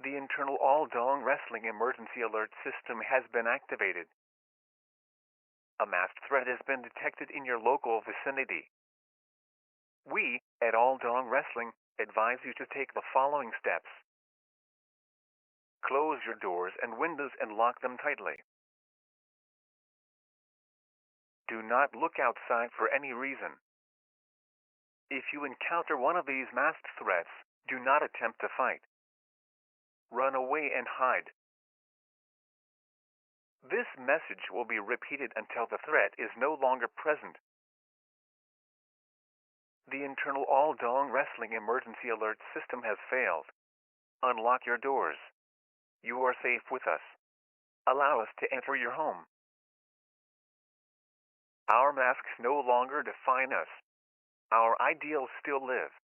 The internal All-Dong Wrestling Emergency Alert System has been activated. A masked threat has been detected in your local vicinity. We, at All-Dong Wrestling, advise you to take the following steps. Close your doors and windows and lock them tightly. Do not look outside for any reason. If you encounter one of these masked threats, do not attempt to fight. Run away and hide. This message will be repeated until the threat is no longer present. The internal All-Dong Wrestling Emergency Alert System has failed. Unlock your doors. You are safe with us. Allow us to enter your home. Our masks no longer define us. Our ideals still live.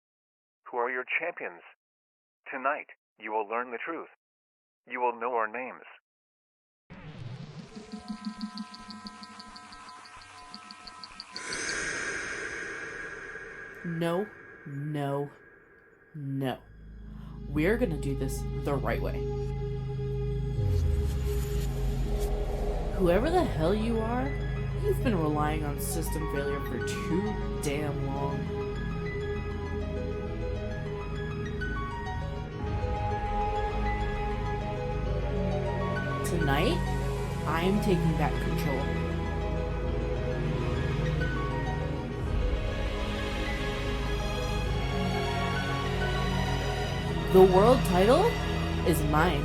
Who are your champions? Tonight, you will learn the truth. You will know our names. No, no, no. We're gonna do this the right way. Whoever the hell you are, you've been relying on system failure for too damn long. Tonight, I'm taking back control. The world title is mine.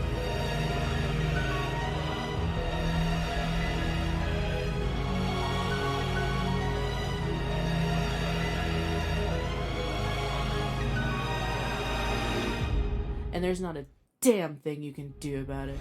And there's not a damn thing you can do about it.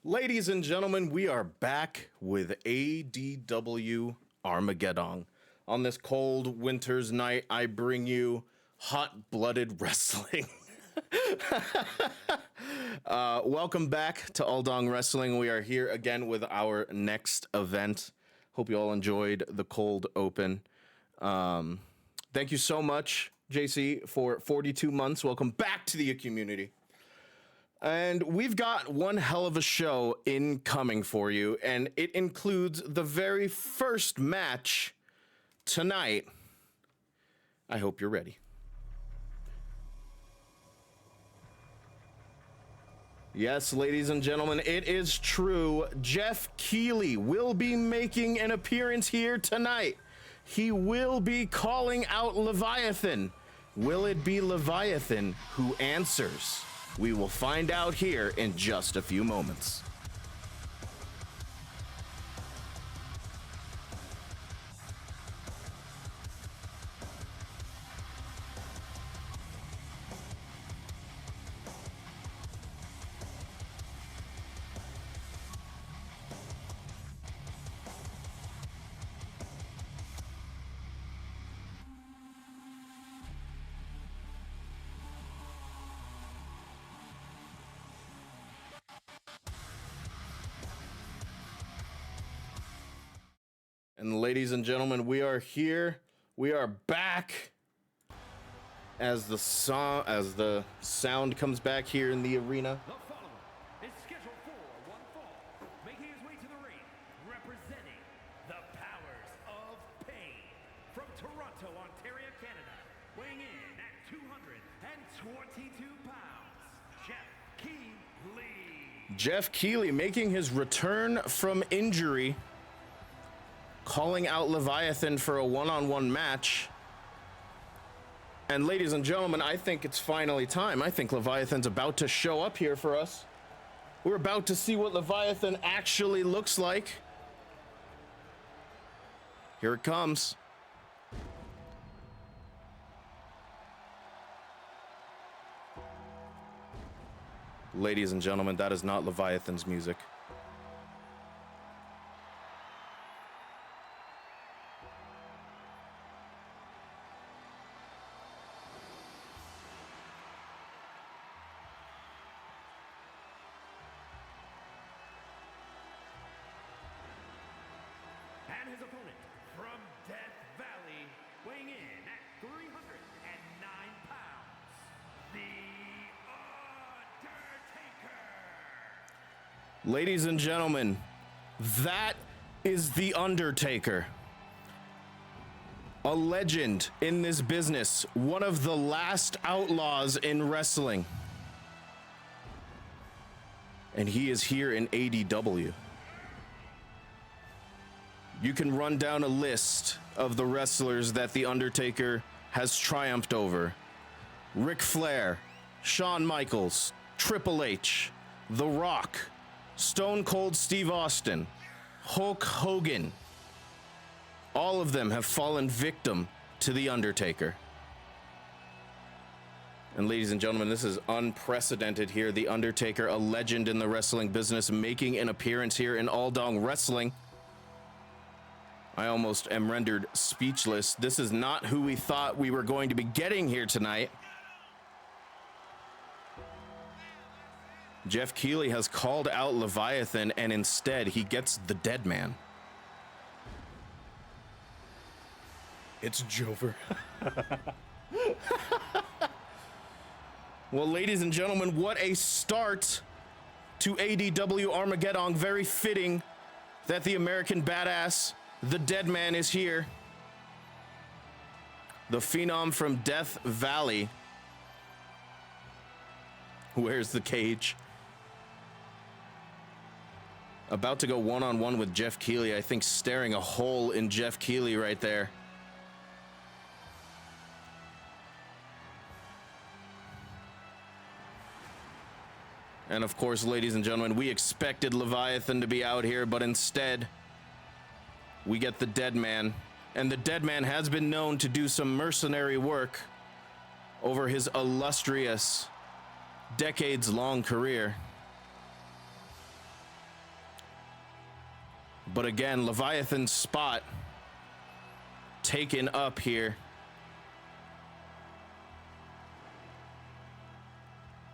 Ladies and gentlemen, we are back with ADW Armageddong. On this cold winter's night, I bring you hot-blooded wrestling. Welcome back to All Dong Wrestling. We are here again with our next event. Hope you all enjoyed the cold open. Thank you so much, JC, for 42 months. Welcome back to the community. And we've got one hell of a show incoming for you, and it includes the very first match tonight. I hope you're ready. Yes, ladies and gentlemen, it is true. Jeff Keighley will be making an appearance here tonight. He will be calling out Leviathan. Will it be Leviathan who answers? We will find out here in just a few moments. And ladies and gentlemen, we are here. We are back. As the sound comes back here in the arena. The follower is scheduled for one fall, making his way to the ring, representing the Powers of Pain from Toronto, Ontario, Canada, weighing in at 222 pounds, Jeff Keighley. Jeff Keighley making his return from injury, calling out Leviathan for a one-on-one match. And ladies and gentlemen, I think it's finally time. I think Leviathan's about to show up here for us. We're about to see what Leviathan actually looks like. Here it comes. Ladies and gentlemen, that is not Leviathan's music. And his opponent from Death Valley, weighing in at 309 pounds, The Undertaker. Ladies and gentlemen, that is The Undertaker. A legend in this business, one of the last outlaws in wrestling. And he is here in ADW. You can run down a list of the wrestlers that The Undertaker has triumphed over. Ric Flair, Shawn Michaels, Triple H, The Rock, Stone Cold Steve Austin, Hulk Hogan. All of them have fallen victim to The Undertaker. And ladies and gentlemen, this is unprecedented here. The Undertaker, a legend in the wrestling business, making an appearance here in Aldong Wrestling. I almost am rendered speechless. This is not who we thought we were going to be getting here tonight. Jeff Keighley has called out Leviathan, and instead he gets the dead man. It's Jover. Well, ladies and gentlemen, what a start to ADW Armageddong. Very fitting that the American Badass, the Dead Man, is here. The Phenom from Death Valley. Where's the cage? About to go one-on-one with Jeff Keighley. I think staring a hole in Jeff Keighley right there. And of course, ladies and gentlemen, we expected Leviathan to be out here, but instead, we get the Dead Man. And the Dead Man has been known to do some mercenary work over his illustrious, decades-long career. But again, Leviathan's spot taken up here.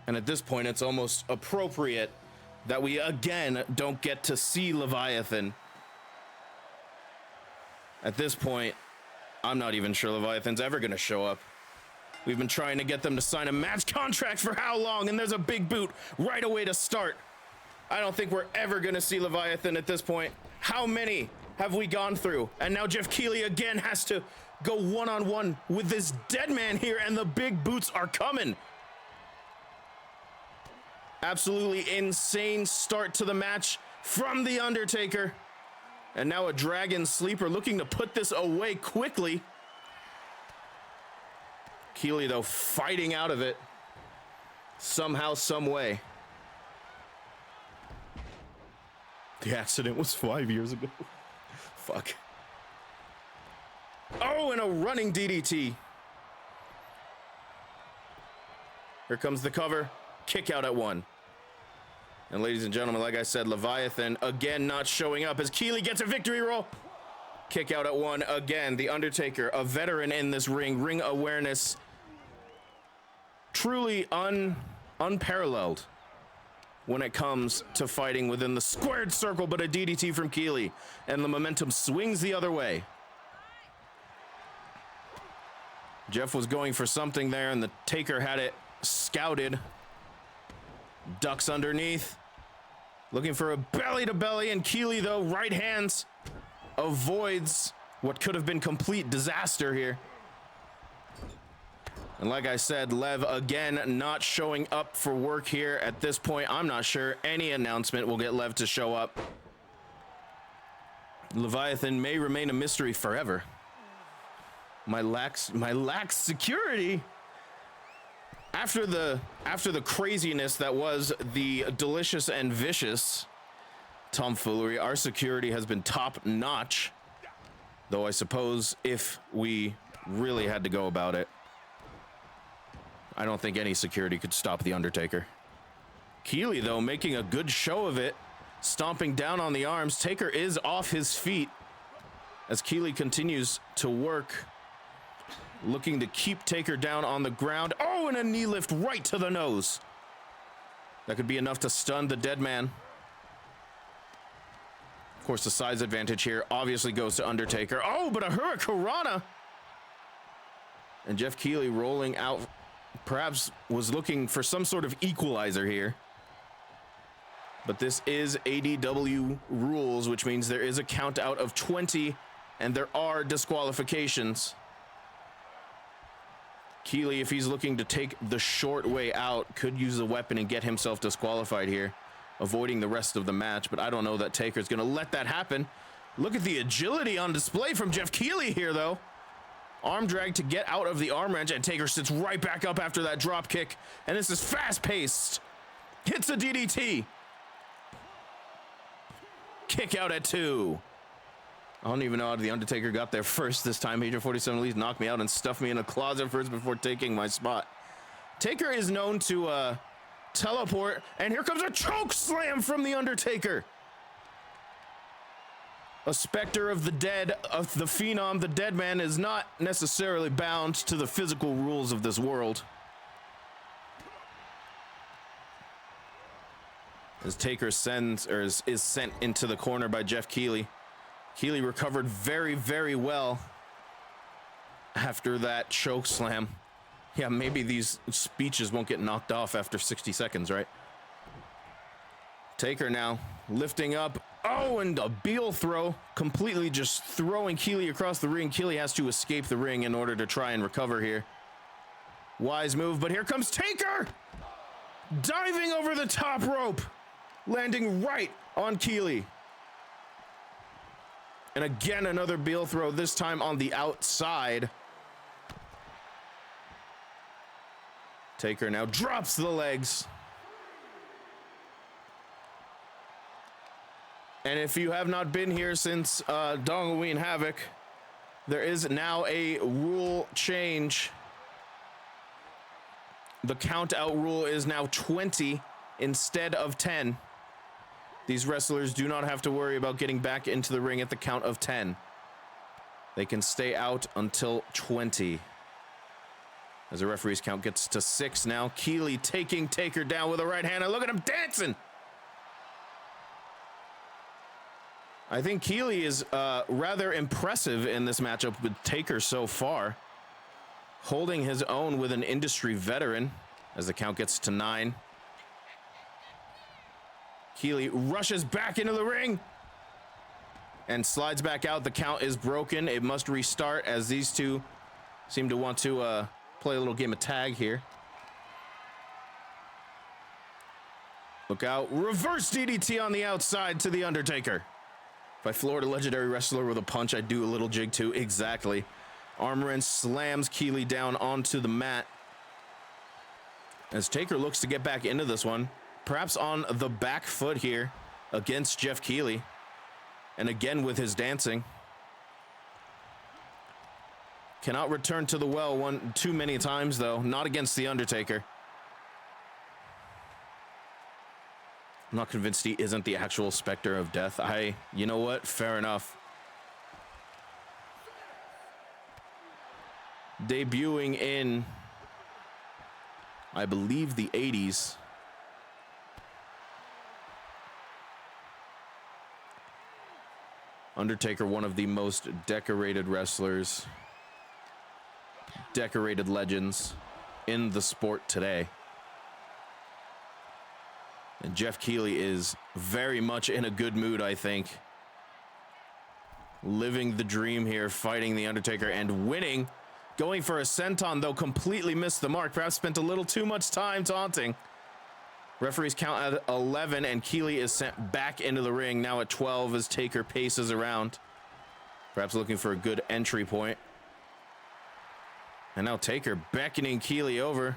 And at this point, it's almost appropriate that we again don't get to see Leviathan. At this point, I'm not even sure Leviathan's ever going to show up. We've been trying to get them to sign a match contract for how long? And there's a big boot right away to start. I don't think we're ever going to see Leviathan at this point. How many have we gone through? And now Jeff Keighley again has to go one-on-one with this Dead Man here, and the big boots are coming. Absolutely insane start to the match from The Undertaker. And now a Dragon Sleeper looking to put this away quickly. Keighley, though, fighting out of it somehow, some way. The accident was 5 years ago. Fuck. Oh, and a running DDT. Here comes the cover. Kick out at one. And ladies and gentlemen, like I said, Leviathan again not showing up as Keighley gets a victory roll. Kick out at one again. The Undertaker, a veteran in this ring. Ring awareness truly unparalleled. when it comes to fighting within the squared circle, but a DDT from Keeley, and the momentum swings the other way. Jeff was going for something there, and the Taker had it scouted. Ducks underneath. Looking for a belly-to-belly, and Keeley, though, right hands, avoids what could have been complete disaster here. And like I said, Lev again not showing up for work here at this point. I'm not sure any announcement will get Lev to show up. Leviathan may remain a mystery forever. My lax security. After the craziness that was the delicious and vicious tomfoolery, our security has been top notch. Though I suppose if we really had to go about it, I don't think any security could stop the Undertaker. Keeley, though, making a good show of it, stomping down on the arms. Taker is off his feet as Keeley continues to work, looking to keep Taker down on the ground. Oh, and a knee lift right to the nose. That could be enough to stun the dead man. Of course, the size advantage here obviously goes to Undertaker. Oh, but a Hurricanrana. And Jeff Keeley rolling out, perhaps was looking for some sort of equalizer here. But this is ADW rules, which means there is a count out of 20 and there are disqualifications. Keeley, if he's looking to take the short way out, could use the weapon and get himself disqualified here, avoiding the rest of the match. But I don't know that Taker's going to let that happen. Look at the agility on display from Jeff Keeley here, though. Arm drag to get out of the arm wrench, and Taker sits right back up after that drop kick. And this is fast-paced. Hits a DDT. Kick out at 2. I don't even know how the Undertaker got there first this time. Major 47 Elite knocked me out and stuffed me in a closet first before taking my spot. Taker is known to teleport, and here comes a choke slam from the Undertaker. A specter of the dead, of the Phenom, the dead man, is not necessarily bound to the physical rules of this world. As Taker is sent into the corner by Jeff Keeley. Keeley recovered very, very well after that choke slam. Yeah, maybe these speeches won't get knocked off after 60 seconds, right? Taker now lifting up. Oh, and a Beal throw, completely just throwing Keeley across the ring. Keeley has to escape the ring in order to try and recover here. Wise move, but here comes Taker! Diving over the top rope, landing right on Keeley. And again, another Beal throw, this time on the outside. Taker now drops the legs. And if you have not been here since Dongween Havoc, there is now a rule change. The count out rule is now 20 instead of 10. These wrestlers do not have to worry about getting back into the ring at the count of 10. They can stay out until 20. As the referee's count gets to 6 now, Keeley taking Taker down with a right hand. And look at him dancing. I think Keeley is rather impressive in this matchup with Taker so far. Holding his own with an industry veteran as the count gets to 9. Keeley rushes back into the ring and slides back out. The count is broken. It must restart as these two seem to want to play a little game of tag here. Look out. Reverse DDT on the outside to the Undertaker. If I floored a legendary wrestler with a punch, I'd do a little jig too. Exactly. Arm wrench slams Keeley down onto the mat. As Taker looks to get back into this one. Perhaps on the back foot here against Jeff Keeley. And again with his dancing. Cannot return to the well too many times, though. Not against the Undertaker. I'm not convinced he isn't the actual Spectre of Death. You know what? Fair enough. Debuting in, I believe, the 80s. Undertaker, one of the most decorated wrestlers, decorated legends in the sport today. And Jeff Keighley is very much in a good mood, I think. Living the dream here, fighting The Undertaker and winning. Going for a senton, though completely missed the mark. Perhaps spent a little too much time taunting. Referees count at 11, and Keighley is sent back into the ring. Now at 12 as Taker paces around. Perhaps looking for a good entry point. And now Taker beckoning Keighley over.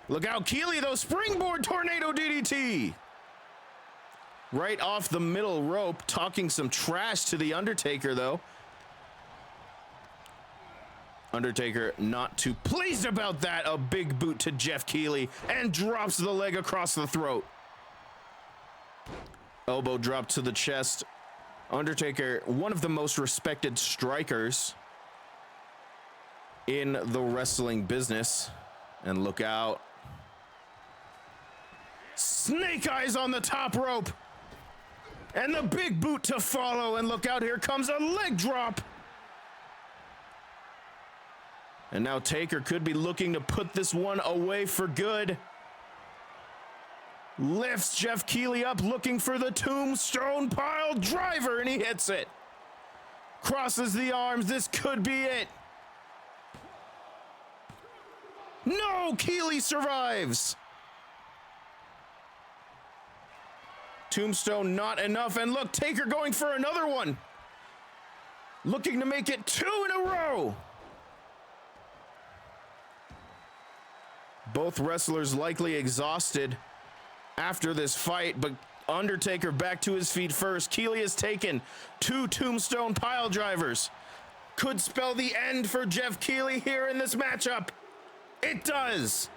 Look out, Keighley, though, springboard tornado DDT. Right off the middle rope, talking some trash to The Undertaker, though. Undertaker not too pleased about that. A big boot to Jeff Keighley and drops the leg across the throat. Elbow drop to the chest. Undertaker, one of the most respected strikers in the wrestling business. And look out. Snake eyes on the top rope. And the big boot to follow. And look out, here comes a leg drop. And now Taker could be looking to put this one away for good. Lifts Jeff Keighley up, looking for the tombstone pile driver, and he hits it. Crosses the arms, this could be it. No, Keighley survives. Tombstone not enough, and look, Taker going for another one. Looking to make it 2 in a row. Both wrestlers likely exhausted after this fight, but Undertaker back to his feet first. Keighley has taken 2 tombstone pile drivers. Could spell the end for Jeff Keighley here in this matchup. It does.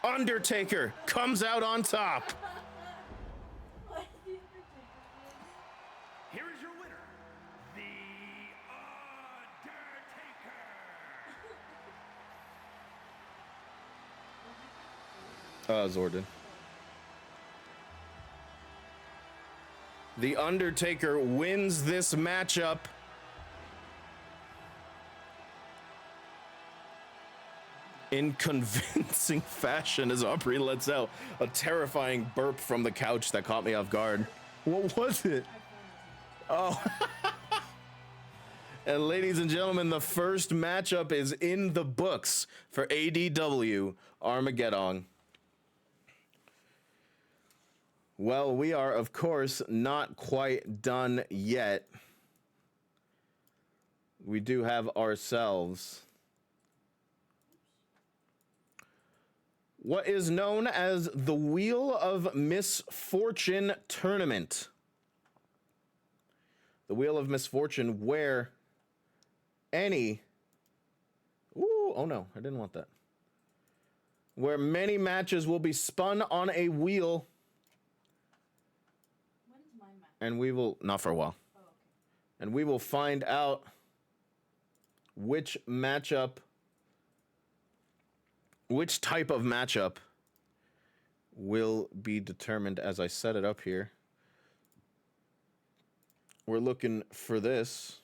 Undertaker comes out on top. Here is your winner, The Undertaker. Zordon. The Undertaker wins this matchup. In convincing fashion as Aubrey lets out a terrifying burp from the couch that caught me off guard. What was it? Oh. And ladies and gentlemen, the first matchup is in the books for ADW Armageddong. Well, we are, of course, not quite done yet. We do have ourselves what is known as the Wheel of Misfortune Tournament. The Wheel of Misfortune, where any... Ooh, oh no, I didn't want that. Where many matches will be spun on a wheel. When's my match? And we will... Not for a while. Oh, okay. And we will find out which matchup... Which type of matchup will be determined as I set it up here. We're looking for this.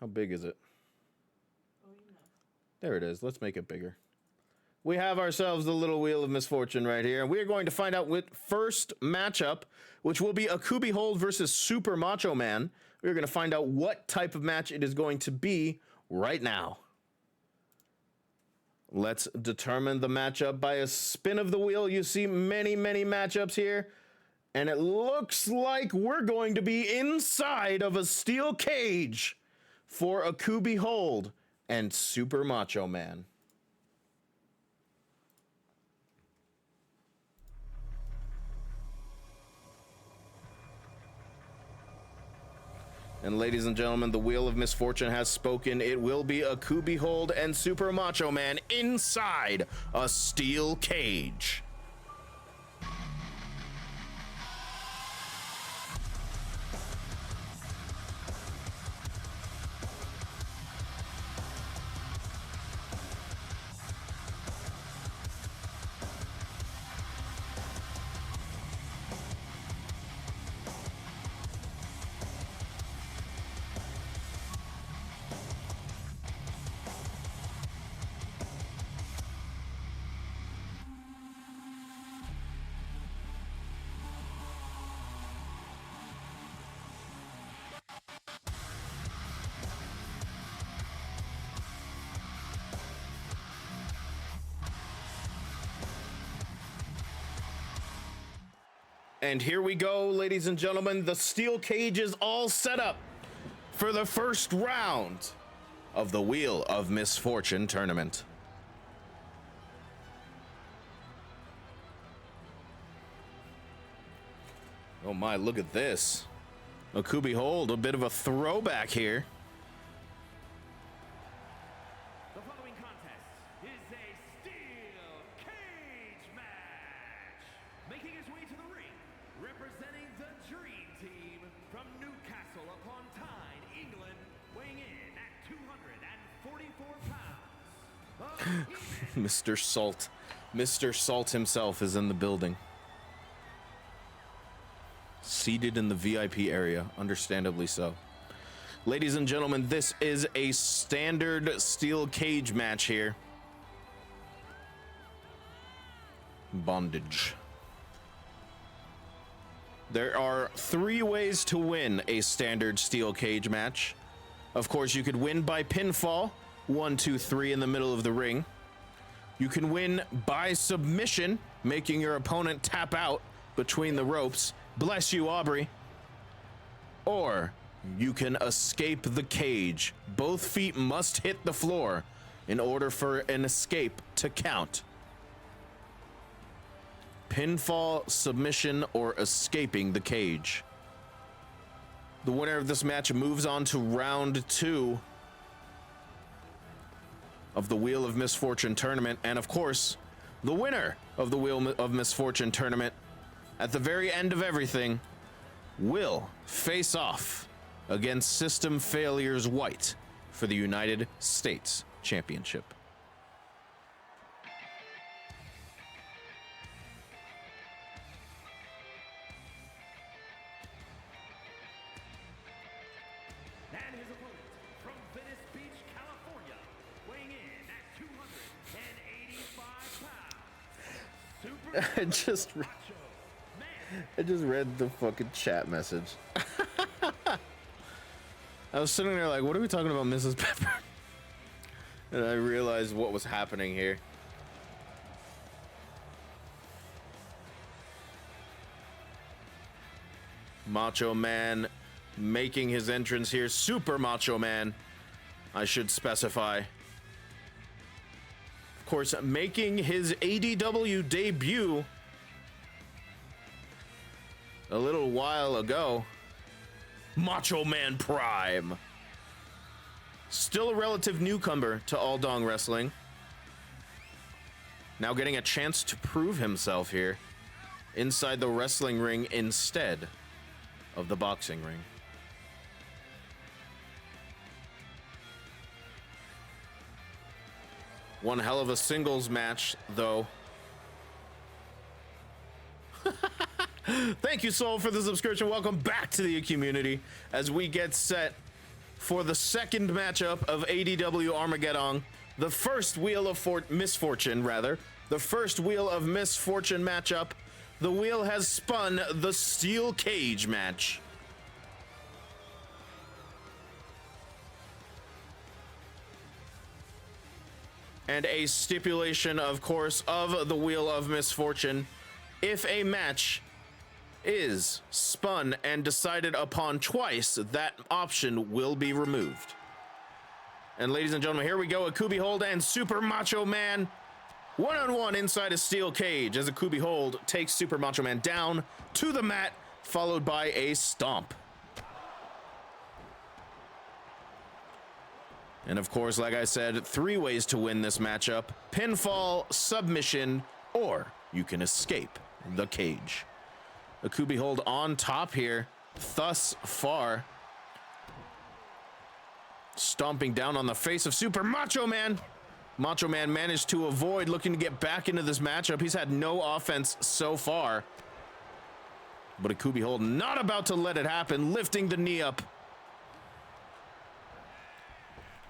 How big is it? Oh, you know. There it is. Let's make it bigger. We have ourselves the little Wheel of Misfortune right here. And we're going to find out with first matchup, which will be Akubi Hold versus Super Macho Man. We're going to find out what type of match it is going to be right now. Let's determine the matchup by a spin of the wheel. You see many, many matchups here. And it looks like we're going to be inside of a steel cage for Akubi Hold and Super Macho Man. And ladies and gentlemen, the Wheel of Misfortune has spoken. It will be Akubi Hold and Super Macho Man inside a steel cage. And here we go, ladies and gentlemen. The steel cage is all set up for the first round of the Wheel of Misfortune tournament. Oh my, look at this. Akubi Hold, a bit of a throwback here. The following contest is a steel cage match. Making his way to the ring, representing the Dream Team from Newcastle upon Tyne, England, weighing in at 244 pounds. Mr. Salt. Mr. Salt himself is in the building. Seated in the VIP area, understandably so. Ladies and gentlemen, this is a standard steel cage match here. Bondage. There are 3 ways to win a standard steel cage match. Of course, you could win by pinfall, 1, 2, 3 in the middle of the ring. You can win by submission, making your opponent tap out between the ropes. Bless you, Aubrey. Or you can escape the cage. Both feet must hit the floor in order for an escape to count. Pinfall, submission, or escaping the cage. The winner of this match moves on to round 2 of the Wheel of Misfortune tournament. And of course, the winner of the Wheel of Misfortune tournament, at the very end of everything, will face off against System Failures White for the United States Championship. And his opponent from Venice Beach, California, weighing in at 285 pounds. Super I just read the fucking chat message. I was sitting there like, what are we talking about, Mrs. Pepper? And I realized what was happening here. Macho Man making his entrance here. Super Macho Man, I should specify. Of course, making his ADW debut a little while ago. Macho Man Prime. Still a relative newcomer to All Dong Wrestling. Now getting a chance to prove himself here inside the wrestling ring instead of the boxing ring. One hell of a singles match, though. Thank you, Soul, for the subscription. Welcome back to the community as we get set for the second matchup of ADW Armageddong. The first Wheel of Misfortune, rather. The first Wheel of Misfortune matchup. The wheel has spun the steel cage match. And a stipulation, of course, of the Wheel of Misfortune. If a match is spun and decided upon twice, that option will be removed. And ladies and gentlemen, here we go. Akubi Hold and Super Macho Man one-on-one inside a steel cage as Akubi Hold takes Super Macho Man down to the mat, followed by a stomp. And of course, like I said, 3 ways to win this matchup: pinfall, submission, or you can escape the cage. Akubi Hold on top here thus far. Stomping down on the face of Super Macho Man. Macho Man managed to avoid, looking to get back into this matchup. He's had no offense so far. But Akubi Hold not about to let it happen, lifting the knee up.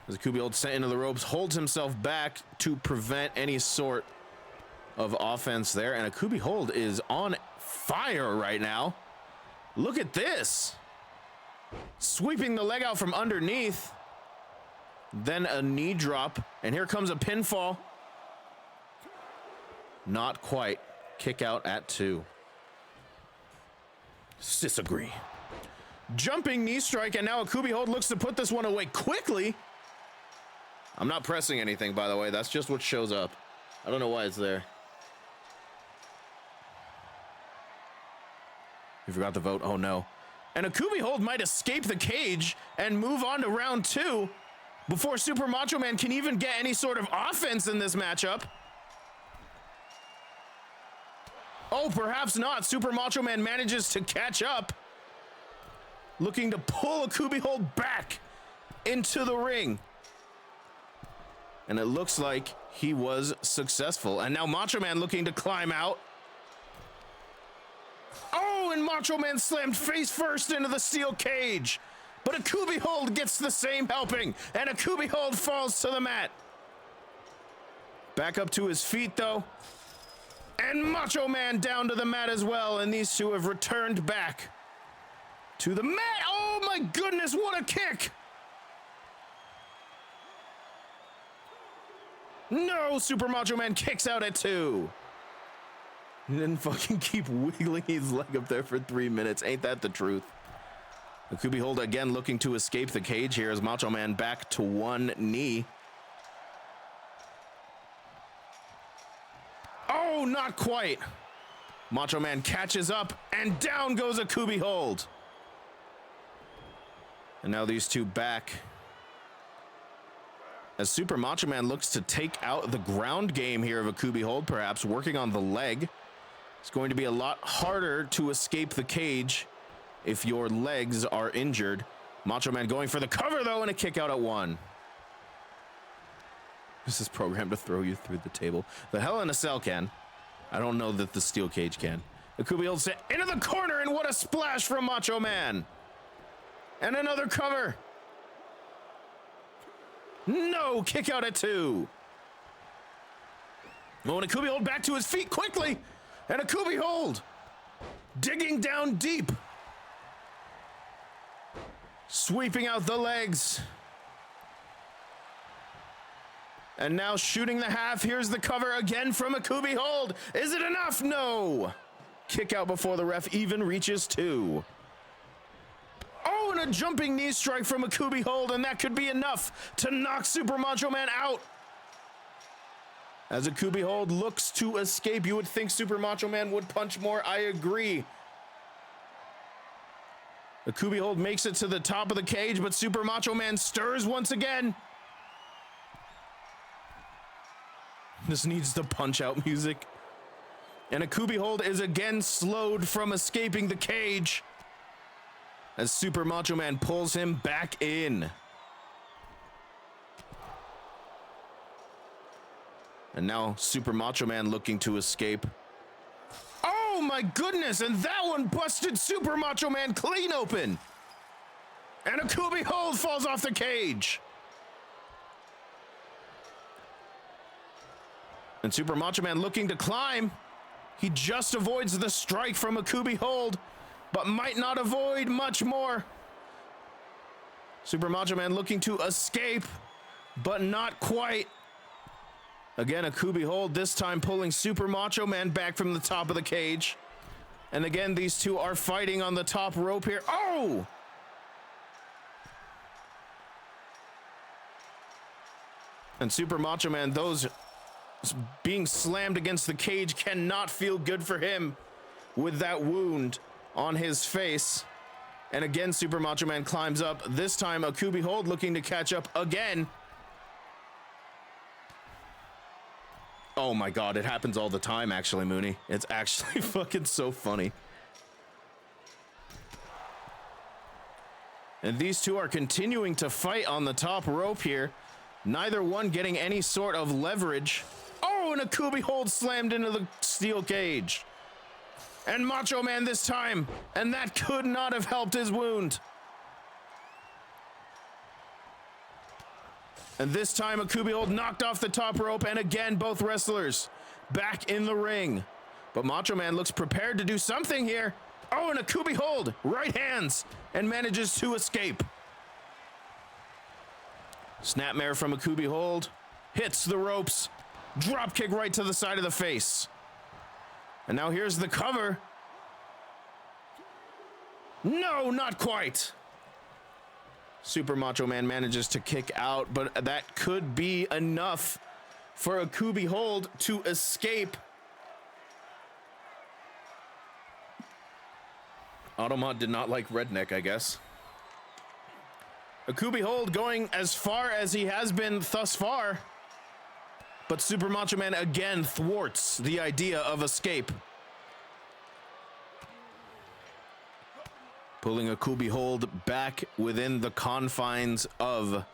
As Akubi Hold sent into the ropes, holds himself back to prevent any sort of offense there. And Akubi Hold is on fire right now. Look at this. Sweeping the leg out from underneath. Then a knee drop. And here comes a pinfall. Not quite. Kick out at 2. Disagree. Jumping knee strike, and now a Kubi hold looks to put this one away quickly. I'm not pressing anything, by the way. That's just what shows up. I don't know why it's there. You forgot to vote. Oh, no. And a Kubi hold might escape the cage and move on to round 2 before Super Macho Man can even get any sort of offense in this matchup. Oh, perhaps not. Super Macho Man manages to catch up, looking to pull a Kubi hold back into the ring. And it looks like he was successful. And now Macho Man looking to climb out. Oh, and Macho Man slammed face first into the steel cage. But a Kubi hold gets the same helping, and a Kubi hold falls to the mat. Back up to his feet, though. And Macho Man down to the mat as well, and these two have returned back to the mat. Oh my goodness, what a kick! No, Super Macho Man kicks out at 2. And then fucking keep wiggling his leg up there for 3 minutes. Ain't that the truth? The Kubi hold again looking to escape the cage here as Macho Man back to one knee. Oh, not quite. Macho Man catches up and down goes a Kubi hold. And now these two back as Super Macho Man looks to take out the ground game here of a Kubi hold, perhaps working on the leg. It's going to be a lot harder to escape the cage if your legs are injured. Macho Man going for the cover, though, and a kick out at 1. This is programmed to throw you through the table. The Hell in a Cell can. I don't know that the steel cage can. The Kubi hold set into the corner, and what a splash from Macho Man. And another cover. No, kick out at 2. Oh, and a Kubi hold back to his feet quickly. And a Kubi hold. Digging down deep. Sweeping out the legs. And now shooting the half. Here's the cover again from a Kubi hold. Is it enough? No. Kick out before the ref even reaches 2. Oh, and a jumping knee strike from a Kubi hold, and that could be enough to knock Super Macho Man out. As a Kubi hold looks to escape, you would think Super Macho Man would punch more. I agree. The Kubi hold makes it to the top of the cage, but Super Macho Man stirs once again. This needs the punch-out music. And a Kubi hold is again slowed from escaping the cage as Super Macho Man pulls him back in. And now Super Macho Man looking to escape. Oh my goodness, and that one busted Super Macho Man clean open. And a Kubi hold falls off the cage. And Super Macho Man looking to climb. He just avoids the strike from a Kubi hold, but might not avoid much more. Super Macho Man looking to escape, but not quite. Again, a Kubi hold, this time pulling Super Macho Man back from the top of the cage. And again, these two are fighting on the top rope here. Oh! And Super Macho Man, those being slammed against the cage cannot feel good for him with that wound on his face. And again, Super Macho Man climbs up. This time, a Kubi hold looking to catch up again. Oh my God, it happens all the time, actually, Mooney. It's actually fucking so funny. And these two are continuing to fight on the top rope here. Neither one getting any sort of leverage. Oh, and a Kubi hold slammed into the steel cage. And Macho Man this time. And that could not have helped his wound. And this time a Kubi hold knocked off the top rope, and again both wrestlers back in the ring. But Macho Man looks prepared to do something here. Oh, and a Kubi hold, right hands, and manages to escape. Snapmare from a Kubi hold, hits the ropes, drop kick right to the side of the face. And now here's the cover. No, not quite. Super Macho Man manages to kick out, but that could be enough for a Kubi hold to escape. Automod did not like Redneck, I guess. A Kubi hold going as far as he has been thus far. But Super Macho Man again thwarts the idea of escape. Pulling a Kubi hold back within the confines of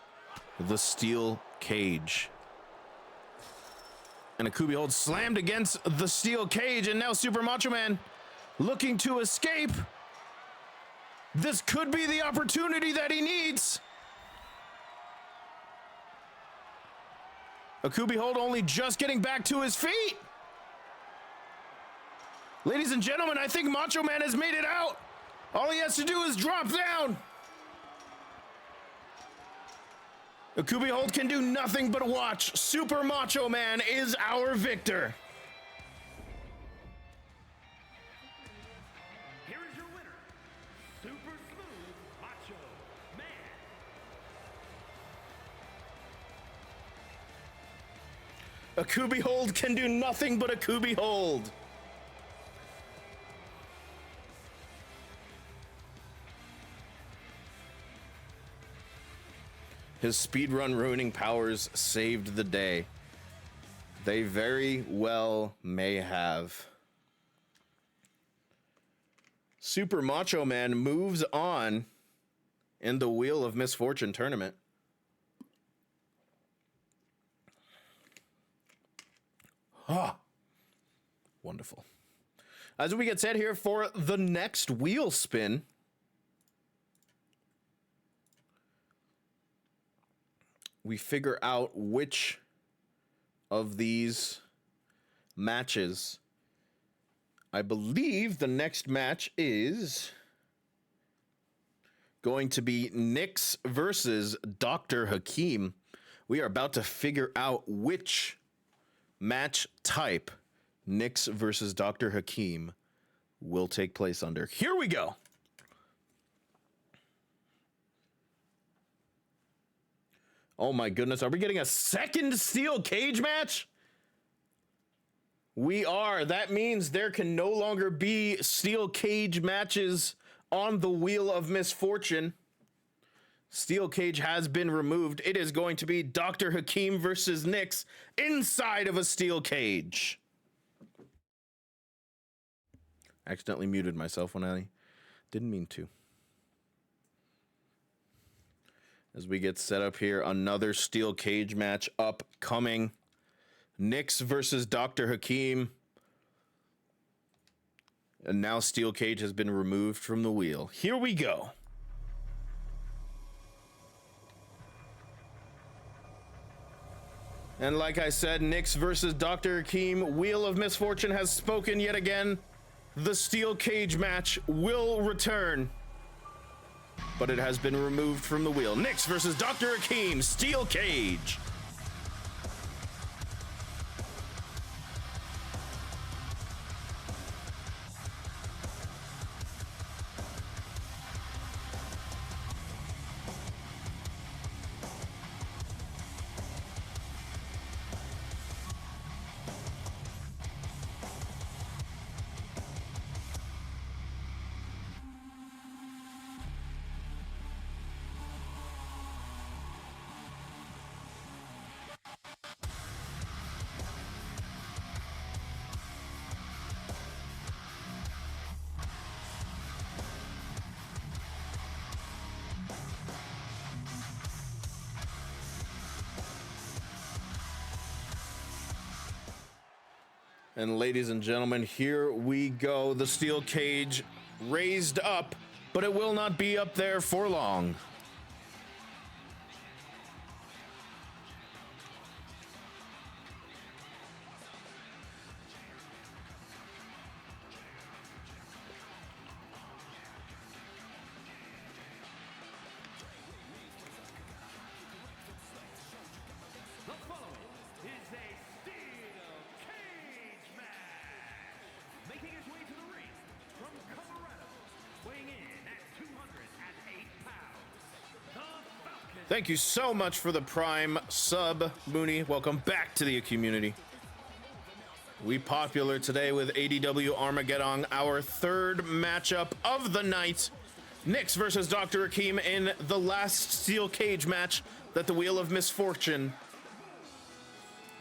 the steel cage. And a Kubi hold slammed against the steel cage, and now Super Macho Man looking to escape. This could be the opportunity that he needs. A Kubi hold only just getting back to his feet. Ladies and gentlemen, I think Macho Man has made it out. All he has to do is drop down. A Kubi hold can do nothing but watch. Super Macho Man is our victor. Here is your winner, Super Smooth Macho Man. A Kubi hold can do nothing but a Kubi hold. His speedrun ruining powers saved the day. They very well may have. Super Macho Man moves on in the Wheel of Misfortune tournament. Ah, wonderful. As we get set here for the next wheel spin, we figure out which of these matches. I believe the next match is going to be Nyx versus Dr. Hakeem. We are about to figure out which match type Nyx versus Dr. Hakeem will take place under. Here we go. Oh my goodness, are we getting a second steel cage match? We are. That means there can no longer be steel cage matches on the Wheel of Misfortune. Steel cage has been removed. It is going to be Dr. Hakeem versus Nyx inside of a steel cage. Accidentally muted myself when I didn't mean to. As we get set up here, another steel cage match upcoming. Nyx versus Dr. Hakeem. And now steel cage has been removed from the wheel. Here we go. And like I said, Nyx versus Dr. Hakeem. Wheel of Misfortune has spoken yet again. The steel cage match will return, but it has been removed from the wheel. Nyx versus Dr. Hakeem, steel cage. And ladies and gentlemen, here we go. The steel cage raised up, but it will not be up there for long. The following is a steel cage match. Making his way to the ring from Colorado, weighing in at Thank you so much for the Prime sub, Mooney. Welcome back to the community. We popular today with ADW Armageddong, our third matchup of the night. Nyx versus Dr. Akeem in the last steel cage match that the Wheel of Misfortune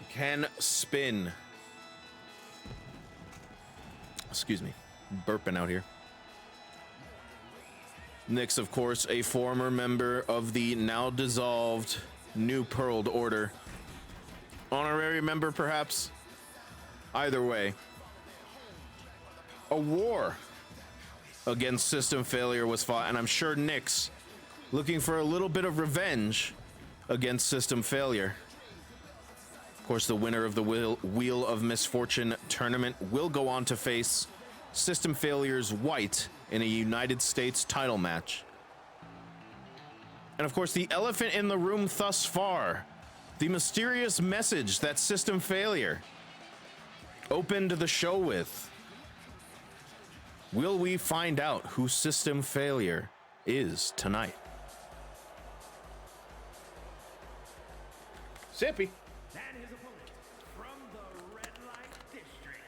can spin. Excuse me, burping out here. Nyx, of course, a former member of the now dissolved New Pearled Order. Honorary member, perhaps? Either way. A war against system failure was fought, and I'm sure Nyx, looking for a little bit of revenge against system failure. Of course, the winner of the Wheel of Misfortune tournament will go on to face System Failure's White in a United States title match. And of course, the elephant in the room thus far, the mysterious message that System Failure opened the show with. Will we find out who System Failure is tonight? Sippy. And his opponent from the Red Light District,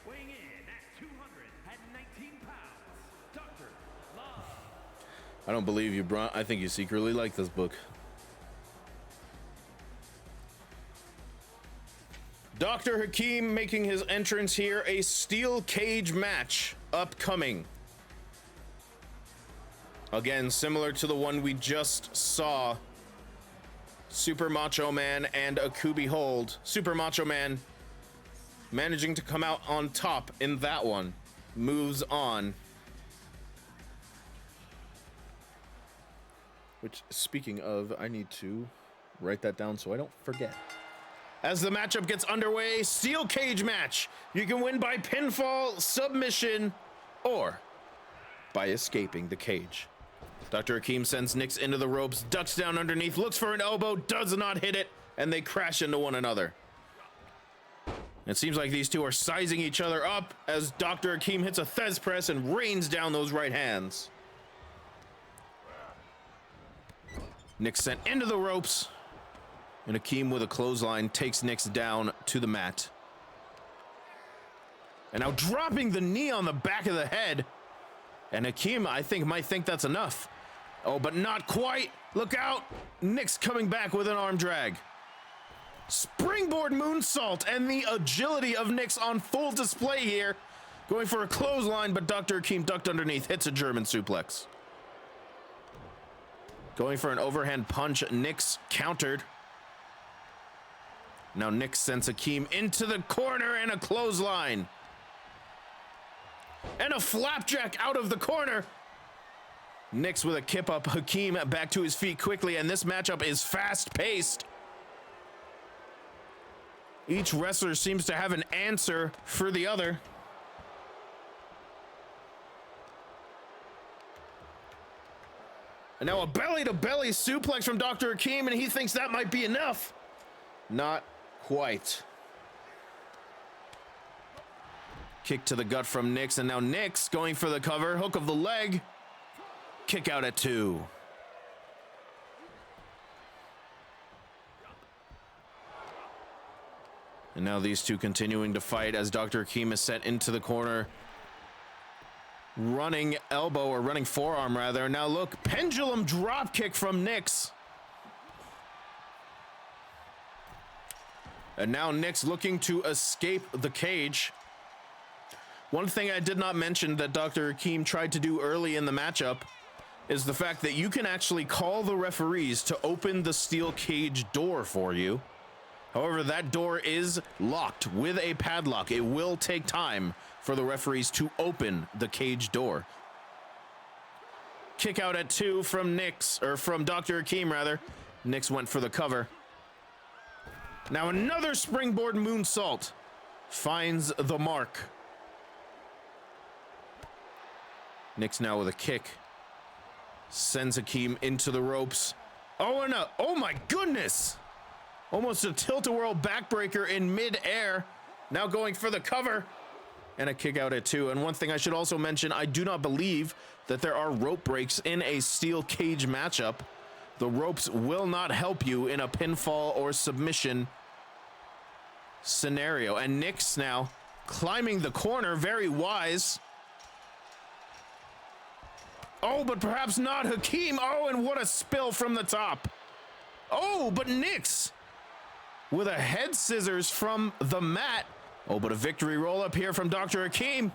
weighing in at 219 pounds, Dr. Love. I don't believe you, Brunt. I think you secretly like this book. Dr. Hakeem making his entrance here, a steel cage match upcoming. Again, similar to the one we just saw. Super Macho Man and Akubi hold. Super Macho Man managing to come out on top in that one. Moves on. Which, speaking of, I need to write that down so I don't forget. As the matchup gets underway, steel cage match. You can win by pinfall, submission, or by escaping the cage. Dr. Akeem sends Nyx into the ropes, ducks down underneath, looks for an elbow, does not hit it, and they crash into one another. It seems like these two are sizing each other up as Dr. Akeem hits a Thez press and rains down those right hands. Nyx sent into the ropes, and Akeem with a clothesline takes Nyx down to the mat. And now dropping the knee on the back of the head. And Akeem, I think, might think that's enough. Oh, but not quite. Look out. Nyx coming back with an arm drag. Springboard moonsault, and the agility of Nyx on full display here. Going for a clothesline, but Dr. Akeem ducked underneath, hits a German suplex. Going for an overhand punch, Nyx countered. Now Nyx sends Akeem into the corner and a clothesline. And a flapjack out of the corner. Nyx with a kip up, Hakeem back to his feet quickly, and this matchup is fast-paced. Each wrestler seems to have an answer for the other. And now a belly-to-belly suplex from Dr. Akeem, and he thinks that might be enough. Not quite. Kick to the gut from Nyx, and now Nyx going for the cover. Hook of the leg. Kick out at 2. And now these two continuing to fight as Dr. Akeem is set into the corner. Running elbow, or running forearm rather. Now look, pendulum drop kick from Nyx. And now Nyx looking to escape the cage. One thing I did not mention that Dr. Akeem tried to do early in the matchup is the fact that you can actually call the referees to open the steel cage door for you. However, that door is locked with a padlock. It will take time for the referees to open the cage door. Kick out at 2 from Nyx, or from Dr. Akeem rather. Nyx went for the cover. Now another springboard moonsault finds the mark. Nyx now with a kick. Sends Akeem into the ropes. Oh, and oh my goodness! Almost a tilt-a-whirl backbreaker in mid-air. Now going for the cover. And a kick out at 2. And one thing I should also mention, I do not believe that there are rope breaks in a steel cage matchup. The ropes will not help you in a pinfall or submission scenario. And Nyx now climbing the corner, very wise. Oh, but perhaps not Hakeem. Oh, and what a spill from the top. Oh, but Nyx with a head scissors from the mat. Oh, but a victory roll up here from Dr. Hakeem.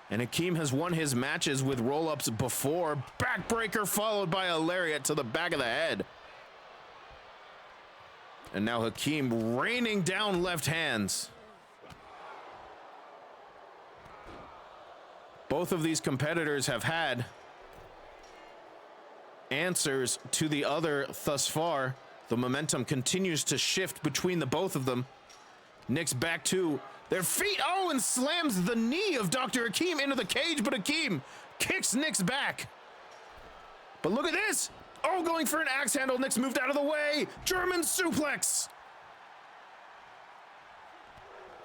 And Hakeem has won his matches with roll-ups before. Backbreaker followed by a lariat to the back of the head. And now Hakeem raining down left hands. Both of these competitors have had answers to the other thus far. The momentum continues to shift between the both of them. Nyx back to their feet. Oh, and slams the knee of Dr. Hakeem into the cage, but Hakeem kicks Nyx back. But look at this. Oh, going for an axe handle. Nyx moved out of the way. German suplex.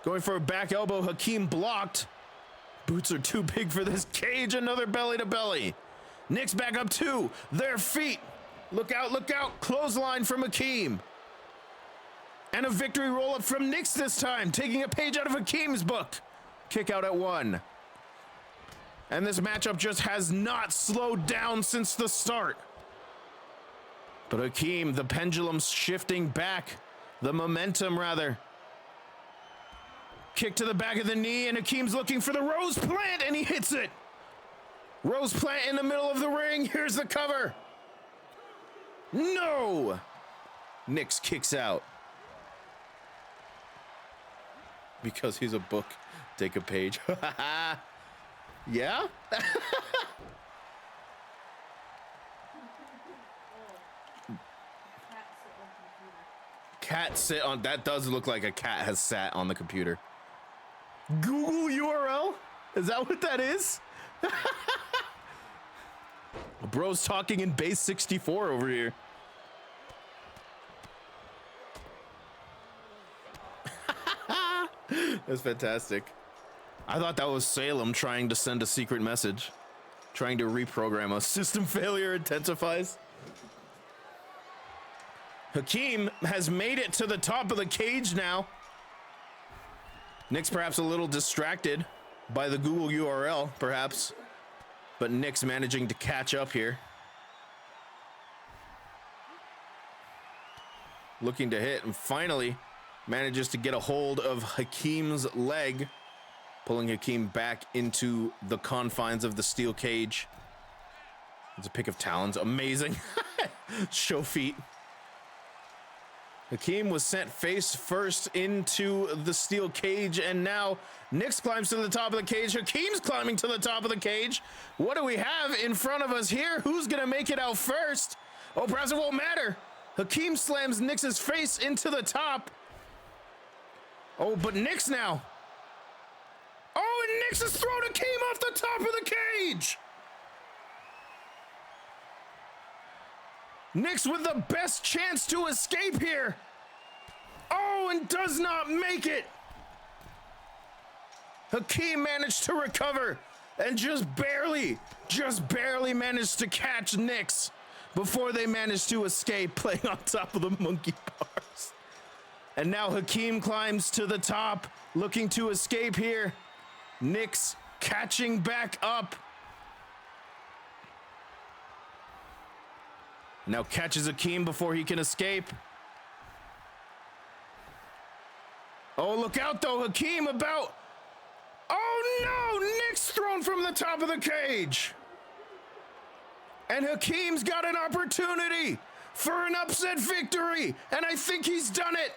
Going for a back elbow. Hakeem blocked. Boots are too big for this cage. Another belly to belly. Nyx back up to their feet. Look out, look out. Clothesline from Hakeem. And a victory roll up from Nyx this time, taking a page out of Hakeem's book. Kick out at 1. And this matchup just has not slowed down since the start. But Hakeem, the pendulum's shifting back. The momentum, rather. Kick to the back of the knee, and Hakeem's looking for the rose plant, and he hits it. Rose plant in the middle of the ring. Here's the cover. No! Nyx kicks out. Because he's a book, take a page. Yeah? Cat sit on, that does look like a cat has sat on the computer. Google URL? Is that what that is? Bro's talking in base 64 over here. That's fantastic. I thought that was Salem trying to send a secret message. Trying to reprogram us. System failure intensifies. Hakeem has made it to the top of the cage now. Nyx perhaps a little distracted by the Google URL, perhaps. But Nyx managing to catch up here. Looking to hit, and finally manages to get a hold of Hakeem's leg, pulling Hakeem back into the confines of the steel cage. It's a pick of talons. Amazing. Show feet. Hakeem was sent face first into the steel cage, and now Nyx climbs to the top of the cage. Hakeem's climbing to the top of the cage. What do we have in front of us here? Who's gonna make it out first? Oh, perhaps it won't matter. Hakeem slams Nyx's face into the top. Oh, but Nyx now. Oh, and Nyx has thrown Hakeem off the top of the cage. Nyx with the best chance to escape here. Oh, and does not make it. Hakeem managed to recover and just barely managed to catch Nyx before they managed to escape, playing on top of the monkey bars. And now Hakeem climbs to the top, looking to escape here. Nyx catching back up. Now catches Hakeem before he can escape. Oh, look out though, Hakeem about. Oh no, Nyx thrown from the top of the cage. And Hakeem's got an opportunity for an upset victory, and I think he's done it.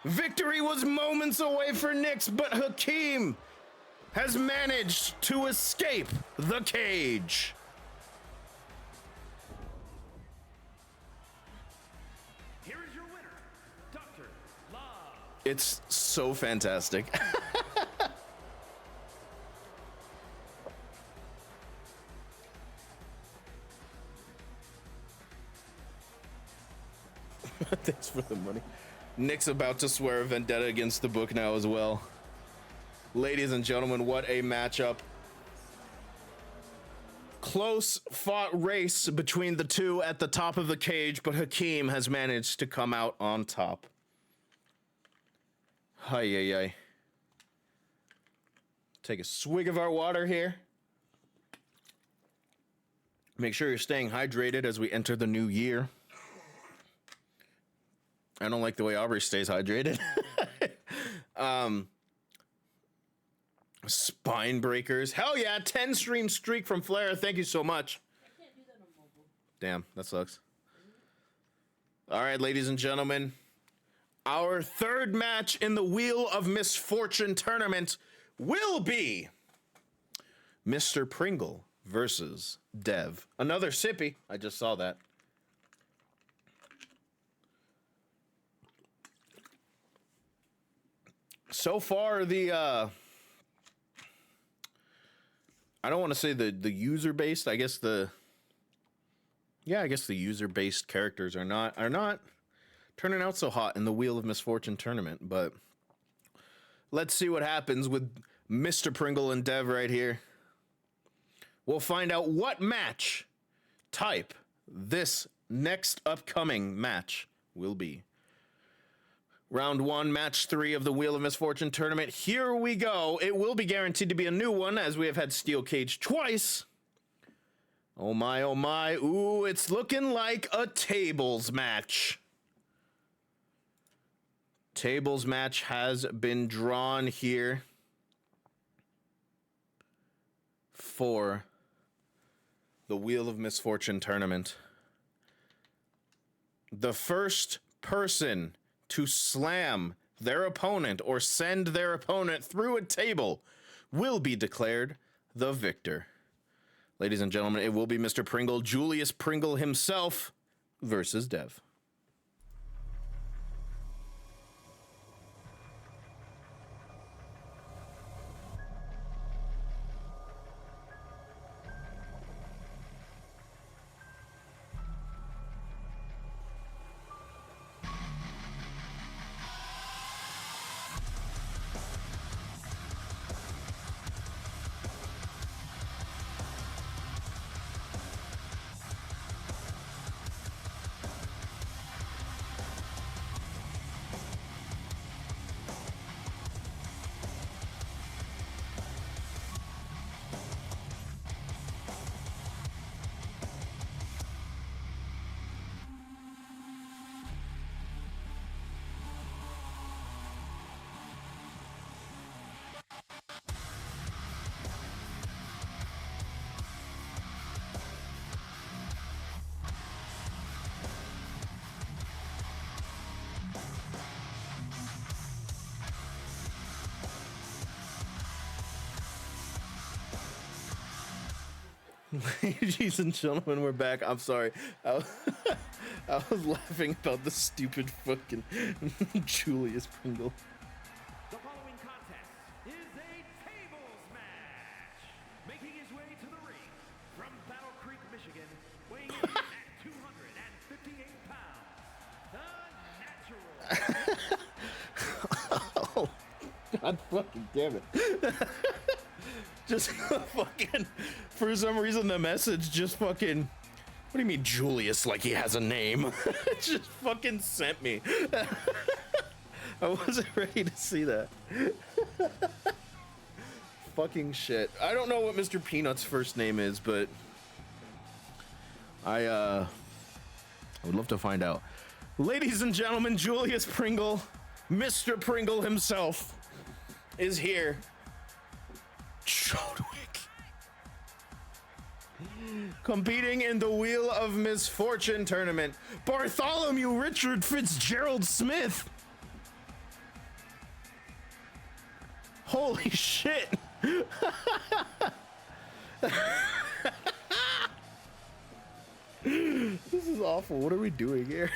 Victory was moments away for Nyx, but Hakeem has managed to escape the cage. Here is your winner, Dr. Love. It's so fantastic. Thanks for the money. Nick's about to swear a vendetta against the book now as well. Ladies and gentlemen, what a matchup. Close fought race between the two at the top of the cage, but Hakeem has managed to come out on top. Hi. Take a swig of our water here. Make sure you're staying hydrated as we enter the new year. I don't like the way Aubrey stays hydrated. Spine breakers. Hell yeah, 10 stream streak from Flair. Thank you so much. I can't do that on mobile. Damn, that sucks. All right, ladies and gentlemen. Our third match in the Wheel of Misfortune tournament will be Mr. Pringle versus Dev. Another sippy. I just saw that. So far, the I don't want to say the user based. I guess the user based characters are not turning out so hot in the Wheel of Misfortune tournament. But let's see what happens with Mr. Pringle and Dev right here. We'll find out what match type this next upcoming match will be. Round 1, match 3 of the Wheel of Misfortune tournament. Here we go. It will be guaranteed to be a new one, as we have had Steel Cage twice. Oh my, oh my. Ooh, it's looking like a tables match. Tables match has been drawn here for the Wheel of Misfortune tournament. The first person to slam their opponent or send their opponent through a table will be declared the victor. Ladies and gentlemen, it will be Mr. Pringle, Julius Pringle himself, versus Dev. Ladies and gentlemen, we're back. I'm sorry. I was laughing about the stupid fucking Julius Pringle. The following contest is a tables match. Making his way to the ring from Battle Creek, Michigan, weighing in at 258 pounds, the natural. Oh, God fucking damn it. Just fucking, for some reason, the message just fucking, what do you mean Julius like he has a name? It just fucking sent me. I wasn't ready to see that. Fucking shit. I don't know what Mr. Peanut's first name is, but I would love to find out. Ladies and gentlemen, Julius Pringle, Mr. Pringle himself, is here. Chadwick. Competing in the Wheel of Misfortune tournament, Bartholomew Richard Fitzgerald Smith. Holy shit. This is awful. What are we doing here?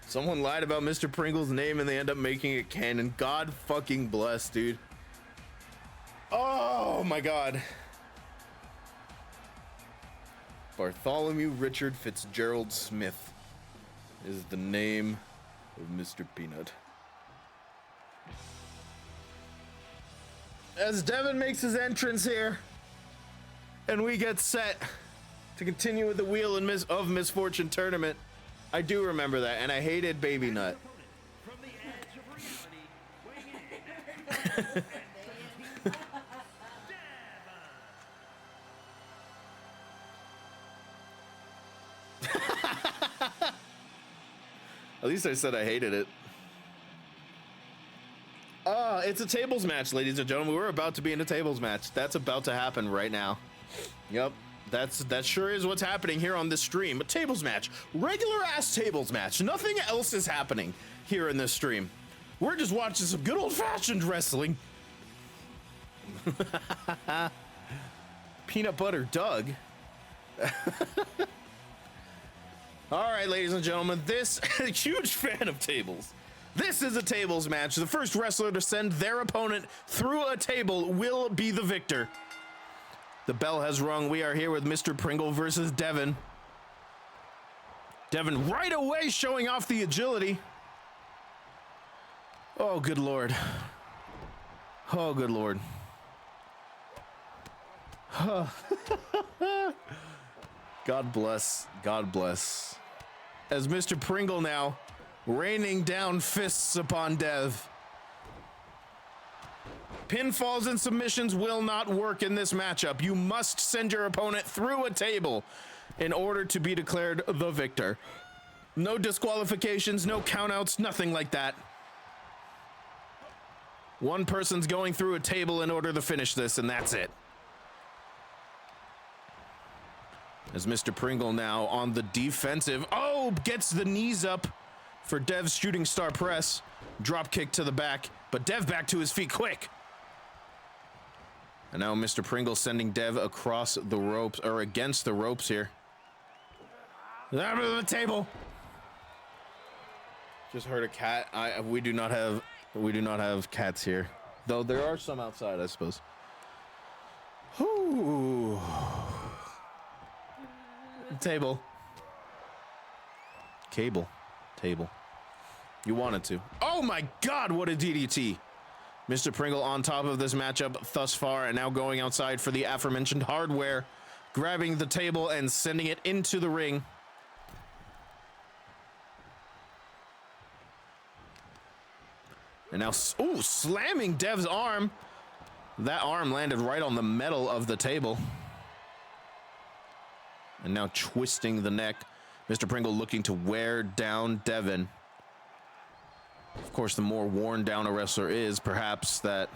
Someone lied about Mr. Pringle's name and they end up making it canon. God fucking bless, dude. Oh my God. Bartholomew Richard Fitzgerald Smith is the name of Mr. Peanut. As Devin makes his entrance here, And we get set to continue with the Wheel of Misfortune tournament. I do remember that, and I hated Baby Nut. From the edge of reality, weighing in At least I said I hated it. It's a tables match, ladies and gentlemen. We're about to be in a tables match. That's about to happen right now. Yep, that sure is what's happening here on this stream. A tables match, regular ass tables match. Nothing else is happening here in this stream. We're just watching some good old fashioned wrestling. Peanut Butter Doug. All right, ladies and gentlemen, this huge fan of tables. This is a tables match. The first wrestler to send their opponent through a table will be the victor. The bell has rung. We are here with Mr. Pringle versus Devin. Devin right away showing off the agility. Oh, good Lord. Oh, good Lord. God bless. God bless. As Mr. Pringle now raining down fists upon Dev. Pinfalls and submissions will not work in this matchup. You must send your opponent through a table in order to be declared the victor. No disqualifications, no countouts, nothing like that. One person's going through a table in order to finish this, and that's it. As Mr. Pringle now on the defensive. Oh, gets the knees up for Dev's shooting star press. Drop kick to the back, but Dev back to his feet quick. And now Mr. Pringle sending Dev across the ropes, or against the ropes here. Out of the table. Just heard a cat. We do not have cats here, though there are some outside, I suppose. Whoo. Table. Cable. Table. You wanted to. Oh my God, what a DDT. Mr. Pringle on top of this matchup thus far, and now going outside for the aforementioned hardware, grabbing the table and sending it into the ring. And now, ooh, slamming Dev's arm. That arm landed right on the metal of the table. And now twisting the neck. Mr. Pringle looking to wear down Devin. Of course, the more worn down a wrestler is, perhaps that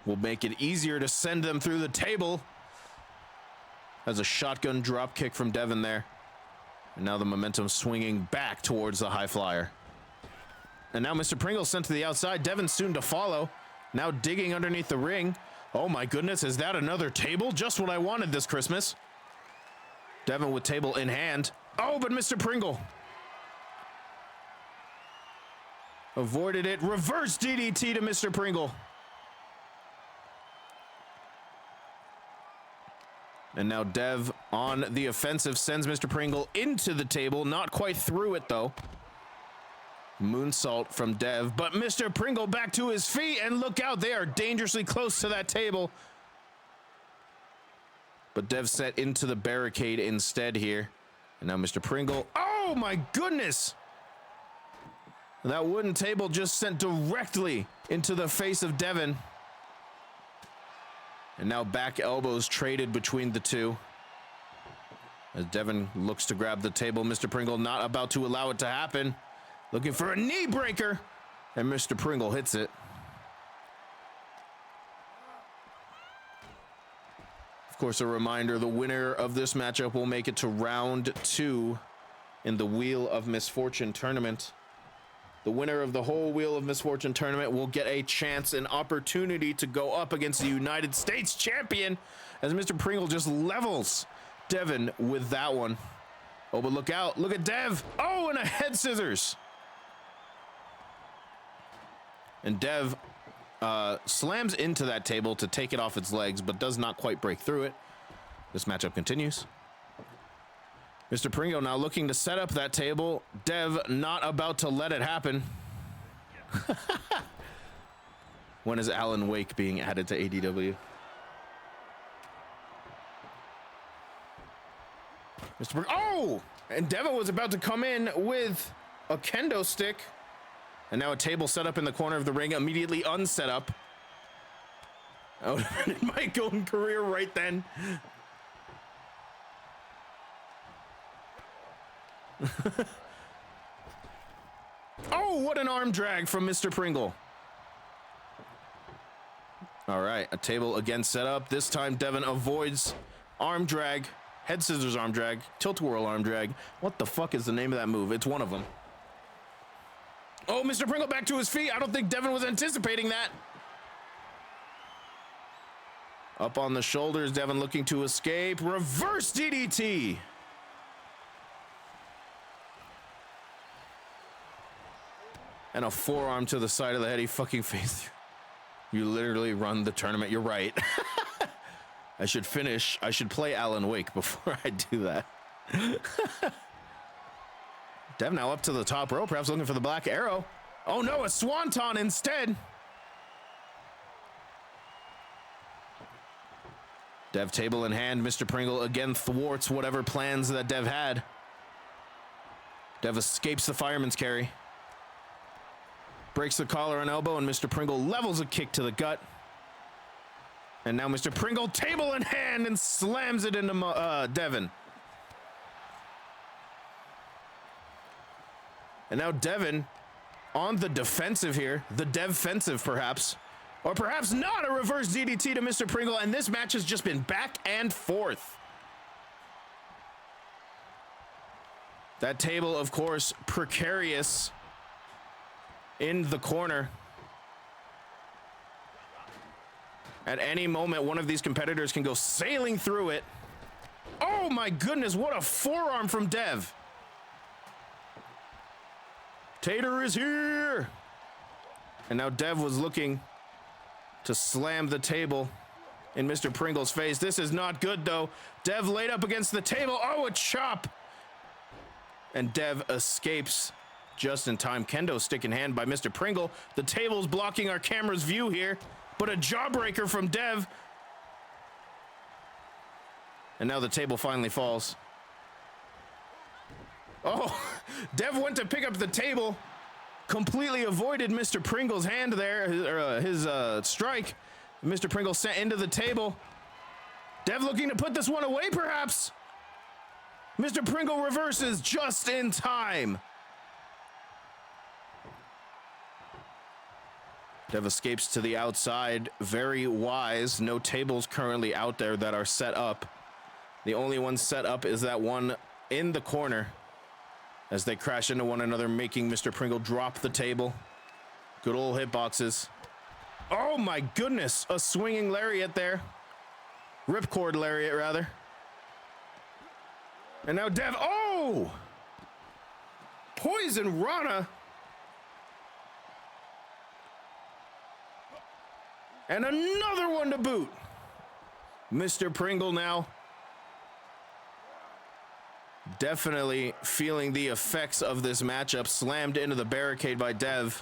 will make it easier to send them through the table. As a shotgun drop kick from Devin there. And now the momentum swinging back towards the high flyer. And now Mr. Pringle sent to the outside. Devin soon to follow. Now digging underneath the ring. Oh my goodness, is that another table? Just what I wanted this Christmas. Devin with table in hand. Oh, but Mr. Pringle avoided it. Reverse DDT to Mr. Pringle. And now Dev on the offensive sends Mr. Pringle into the table. Not quite through it, though. Moonsault from Dev. But Mr. Pringle back to his feet. And look out, they are dangerously close to that table. But Dev set into the barricade instead here. And now Mr. Pringle. Oh, my goodness. That wooden table just sent directly into the face of Devin. And now back elbows traded between the two. As Devin looks to grab the table, Mr. Pringle not about to allow it to happen. Looking for a knee breaker. And Mr. Pringle hits it. Of course, a reminder, the winner of this matchup will make it to round 2 in the Wheel of Misfortune tournament. The winner of the whole Wheel of Misfortune tournament will get a chance, an opportunity to go up against the United States champion, as Mr. Pringle just levels Devin with that one. Oh, but look out. Look at Dev. Oh, and a head scissors. And Dev slams into that table to take it off its legs, but does not quite break through it. This matchup continues. Mr. Pringle now looking to set up that table. Dev not about to let it happen. When is Alan Wake being added to ADW? Oh! And Devin was about to come in with a kendo stick. And now a table set up in the corner of the ring, immediately unset up. Oh, it might go in career right then. Oh, what an arm drag from Mr. Pringle. All right, a table again set up. This time Devin avoids arm drag, head scissors arm drag, tilt-a-whirl arm drag. What the fuck is the name of that move? It's one of them. Oh, Mr. Pringle back to his feet. I don't think Devin was anticipating that. Up on the shoulders, Devin looking to escape. Reverse DDT. And a forearm to the side of the head. He fucking faced you. You literally run the tournament. You're right. I should play Alan Wake before I do that. Dev now up to the top rope, perhaps looking for the black arrow. Oh no, a swanton instead. Dev table in hand. Mr. Pringle again thwarts whatever plans that Dev had. Dev escapes the fireman's carry. Breaks the collar and elbow, and Mr. Pringle levels a kick to the gut. And now Mr. Pringle table in hand and slams it into Devin. And now Devin on the defensive here. The Dev-fensive, perhaps. Or perhaps not, a reverse DDT to Mr. Pringle. And this match has just been back and forth. That table, of course, precarious in the corner. At any moment, one of these competitors can go sailing through it. Oh my goodness, what a forearm from Dev. Tater is here. And now Dev was looking to slam the table in Mr. Pringle's face. This is not good, though. Dev laid up against the table. Oh, a chop. And Dev escapes just in time. Kendo stick in hand by Mr. Pringle. The table's blocking our camera's view here, but a jawbreaker from Dev. And now the table finally falls. Oh, Dev went to pick up the table, completely avoided Mr. Pringle's hand there, his strike. Mr. Pringle sent into the table. Dev looking to put this one away, perhaps. Mr. Pringle reverses just in time. Dev escapes to the outside. Very wise. No tables currently out there that are set up. The only one set up is that one in the corner as they crash into one another, making Mr. Pringle drop the table. Good old hitboxes. Oh my goodness, a swinging lariat there. Ripcord lariat, rather. And now Dev, oh! Poison Rana. And another one to boot. Mr. Pringle now definitely feeling the effects of this matchup. Slammed into the barricade by Dev.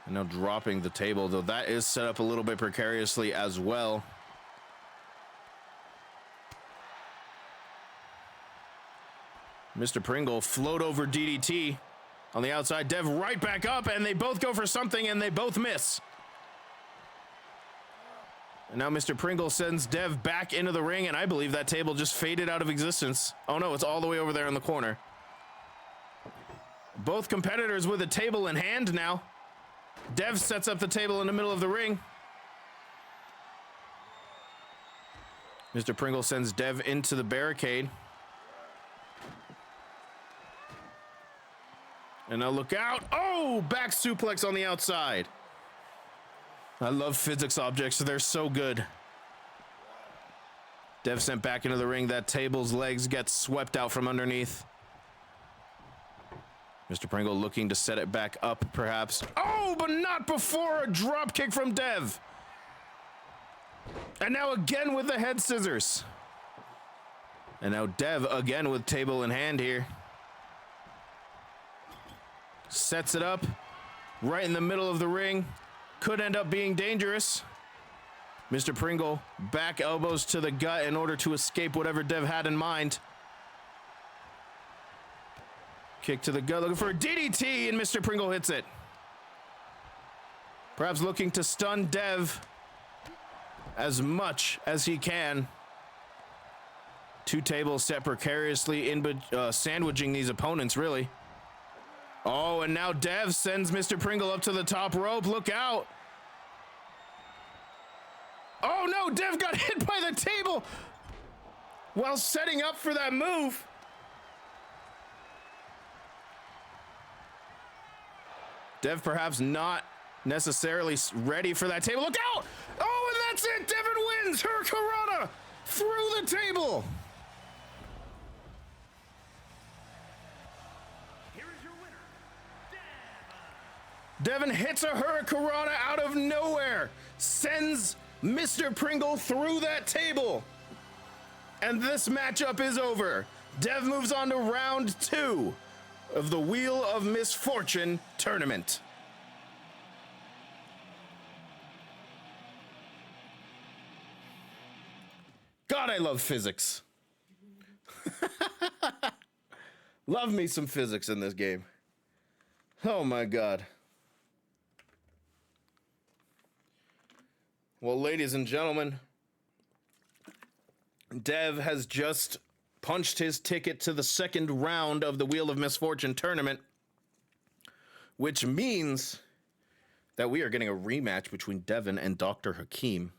And now dropping the table, though that is set up a little bit precariously as well. Mr. Pringle float over DDT on the outside. Dev right back up, and they both go for something, and they both miss. And now Mr. Pringle sends Dev back into the ring, and I believe that table just faded out of existence. Oh no, it's all the way over there in the corner. Both competitors with a table in hand now. Dev sets up the table in the middle of the ring. Mr. Pringle sends Dev into the barricade. And now look out. Oh, back suplex on the outside. I love physics objects. They're so good. Dev sent back into the ring. That table's legs get swept out from underneath. Mr. Pringle looking to set it back up, perhaps. Oh, but not before a drop kick from Dev. And now again with the head scissors. And now Dev again with table in hand here. Sets it up right in the middle of the ring. Could end up being dangerous. Mr. Pringle, back elbows to the gut in order to escape whatever Dev had in mind. Kick to the gut, looking for a DDT, and Mr. Pringle hits it. Perhaps looking to stun Dev as much as he can. Two tables set precariously in sandwiching these opponents, really. Oh, and now Dev sends Mr. Pringle up to the top rope. Look out. Oh no, Dev got hit by the table while setting up for that move. Dev perhaps not necessarily ready for that table. Look out! Oh, and that's it! Devin wins! Hurricanrana through the table! Here is your winner, Devin hits a Hurricanrana out of nowhere, sends Mr. Pringle through that table. And this matchup is over. Dev moves on to round 2 of the Wheel of Misfortune tournament. God, I love physics. Love me some physics in this game. Oh my God. Well, ladies and gentlemen, Dev has just punched his ticket to the second round of the Wheel of Misfortune tournament, which means that we are getting a rematch between Devin and Dr. Hakeem.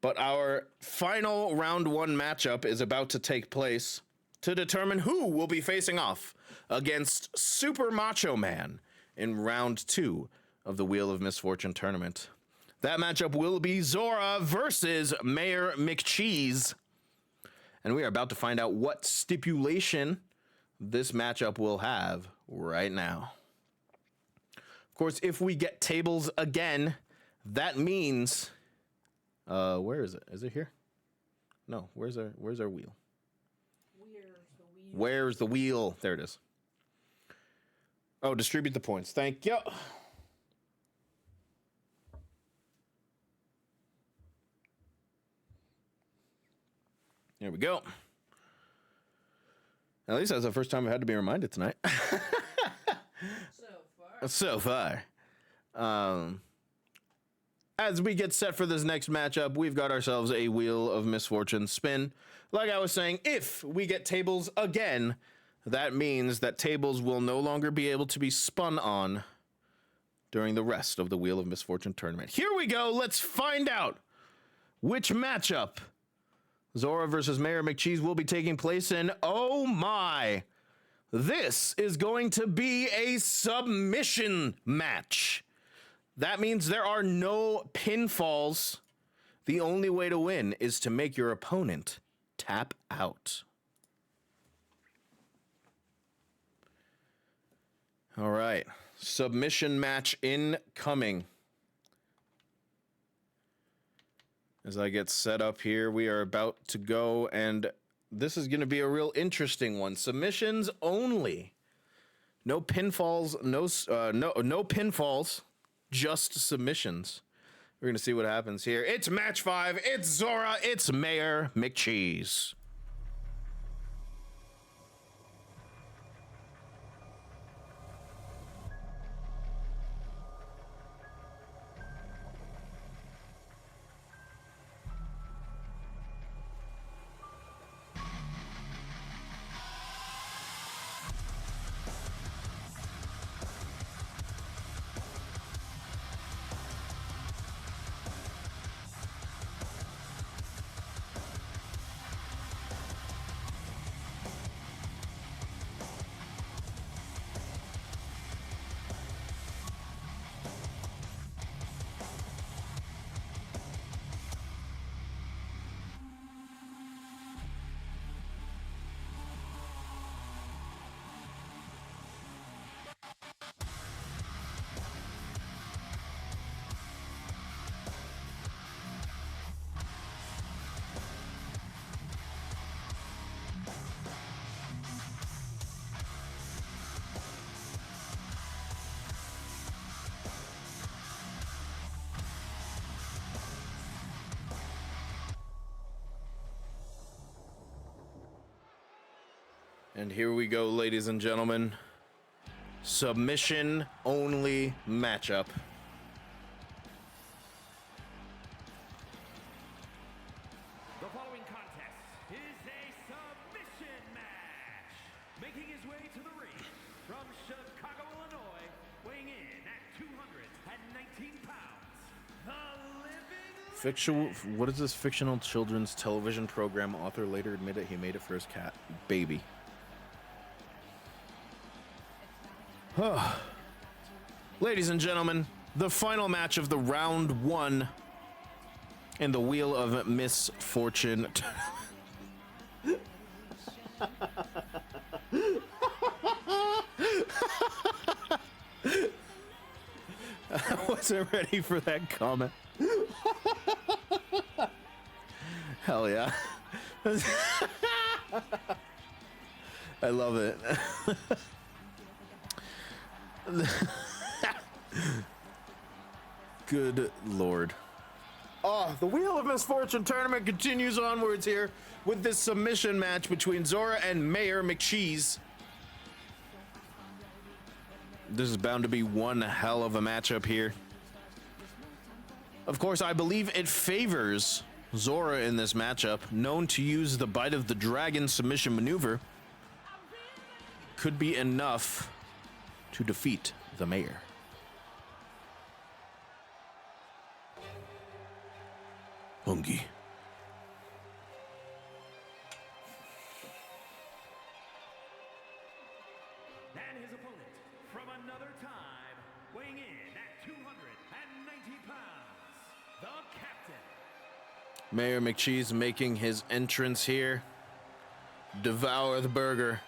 But our final round 1 matchup is about to take place to determine who will be facing off against Super Macho Man in round 2 of the Wheel of Misfortune tournament. That matchup will be Zora versus Mayor McCheese. And we are about to find out what stipulation this matchup will have right now. Of course, if we get tables again, that means... where is it? Is it here? No, where's our wheel? Where's the wheel? There it is. Oh, distribute the points. Thank you. There we go. At least that's the first time I had to be reminded tonight. So far. As we get set for this next matchup, we've got ourselves a Wheel of Misfortune spin. Like I was saying, if we get tables again, that means that tables will no longer be able to be spun on during the rest of the Wheel of Misfortune tournament. Here we go. Let's find out which matchup Zora versus Mayor McCheese will be taking place in. Oh my! This is going to be a submission match. That means there are no pinfalls. The only way to win is to make your opponent tap out. All right, submission match incoming. As I get set up here, we are about to go, and this is going to be a real interesting one. Submissions only. No pinfalls, no pinfalls, just submissions. We're going to see what happens here. It's match 5. It's Zora. It's Mayor McCheese. And here we go, ladies and gentlemen. Submission only matchup. The following contest is a submission match. Making his way to the ring from Chicago, Illinois, weighing in at 219 pounds, the living Fictional, what is this fictional children's television program author later admitted he made it for his cat, Baby. Ladies and gentlemen, the final match of the round 1 in the Wheel of Misfortune. I wasn't ready for that comment. Hell yeah. I love it. Good Lord. Oh, the Wheel of Misfortune tournament continues onwards here with this submission match between Zora and Mayor McCheese. This is bound to be one hell of a matchup here. Of course, I believe it favors Zora in this matchup, known to use the Bite of the Dragon submission maneuver. Could be enough to defeat the Mayor. Hungy. and his opponent from another time, weighing in at 290 pounds, the captain. Mayor McCheese making his entrance here. Devour the burger.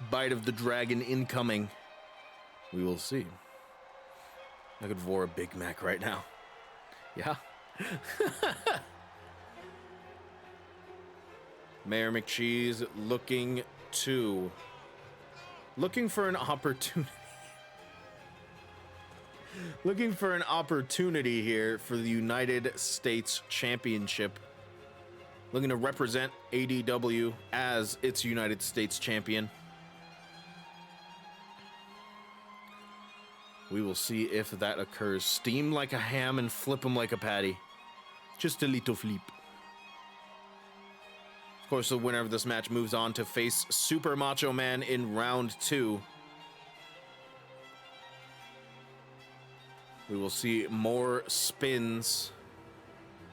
Bite of the dragon incoming. We will see. I could vor a Big Mac right now. Yeah. Mayor McCheese looking for an opportunity. Looking for an opportunity here for the United States Championship. Looking to represent ADW as its United States champion. We will see if that occurs. Steam like a ham and flip him like a patty. Just a little flip. Of course, the winner of this match moves on to face Super Macho Man in round 2. We will see more spins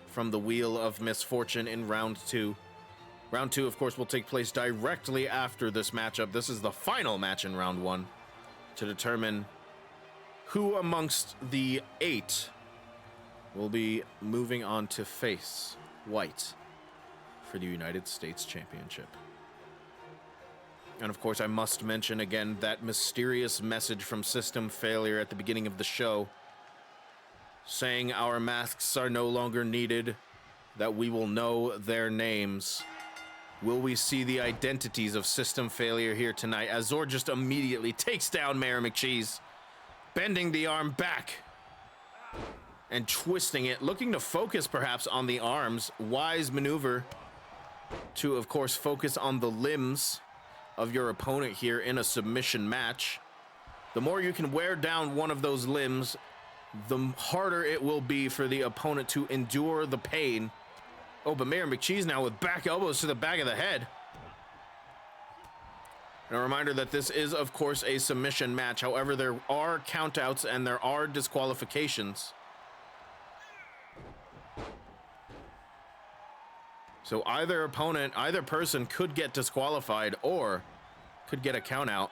from the Wheel of Misfortune in round 2. Round 2, of course, will take place directly after this matchup. This is the final match in round 1 to determine who amongst the 8 will be moving on to face White for the United States Championship. And of course, I must mention again that mysterious message from System Failure at the beginning of the show, saying our masks are no longer needed, that we will know their names. Will we see the identities of System Failure here tonight as Zor just immediately takes down Mayor McCheese, bending the arm back and twisting it, looking to focus perhaps on the arms. Wise maneuver to, of course, focus on the limbs of your opponent here in a submission match. The more you can wear down one of those limbs, the harder it will be for the opponent to endure the pain. Oh, but Mayor McCheese now with back elbows to the back of the head. And a reminder that this is, of course, a submission match. However, there are countouts and there are disqualifications. So either opponent, either person could get disqualified or could get a countout.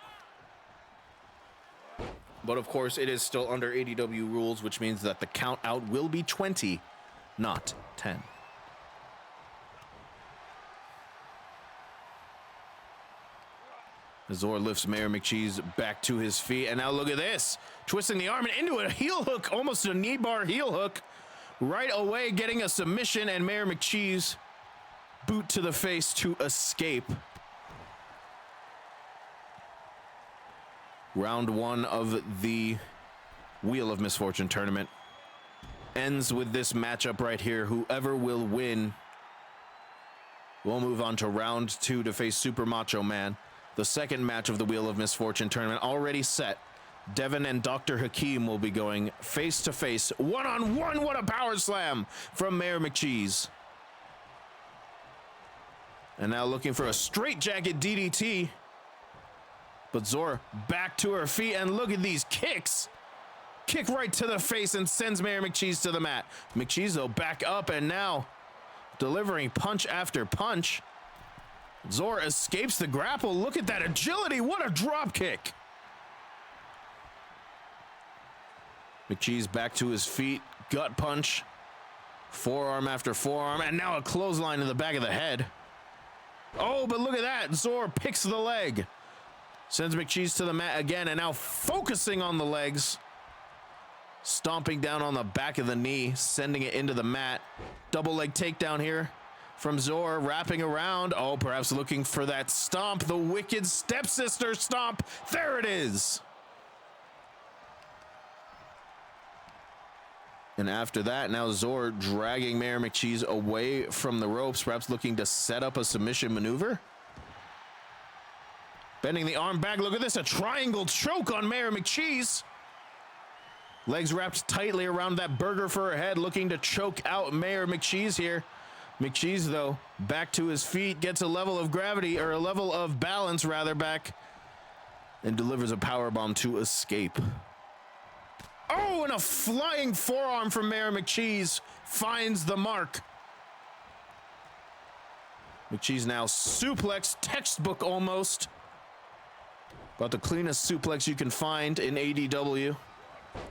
But of course, it is still under ADW rules, which means that the countout will be 20, not 10. Zor lifts Mayor McCheese back to his feet, and now look at this. Twisting the arm and into a heel hook, almost a knee bar heel hook. Right away, getting a submission, and Mayor McCheese boot to the face to escape. Round 1 of the Wheel of Misfortune tournament ends with this matchup right here. Whoever will win will move on to round 2 to face Super Macho Man. The second match of the Wheel of Misfortune tournament already set. Devin and Dr. Hakeem will be going face to face, one-on-one. What a power slam from Mayor McCheese. And now looking for a straightjacket DDT. But Zora back to her feet, and look at these kicks. Kick right to the face and sends Mayor McCheese to the mat. McCheese, though, back up and now delivering punch after punch. Zora escapes the grapple. Look at that agility. What a drop kick. McCheese back to his feet. Gut punch. Forearm after forearm. And now a clothesline in the back of the head. Oh, but look at that. Zora picks the leg. Sends McCheese to the mat again. And now focusing on the legs. Stomping down on the back of the knee. Sending it into the mat. Double leg takedown here from Zora. Wrapping around. Oh, perhaps looking for that stomp. The wicked stepsister stomp. There it is. And after that, now Zora dragging Mayor McCheese away from the ropes, perhaps looking to set up a submission maneuver. Bending the arm back. Look at this, a triangle choke on Mayor McCheese. Legs wrapped tightly around that burger for her head, looking to choke out Mayor McCheese here. McCheese, though, back to his feet, gets a level of gravity, or a level of balance, rather, back, and delivers a powerbomb to escape. Oh, and a flying forearm from Mayor McCheese finds the mark. McCheese now suplex, textbook almost. About the cleanest suplex you can find in ADW.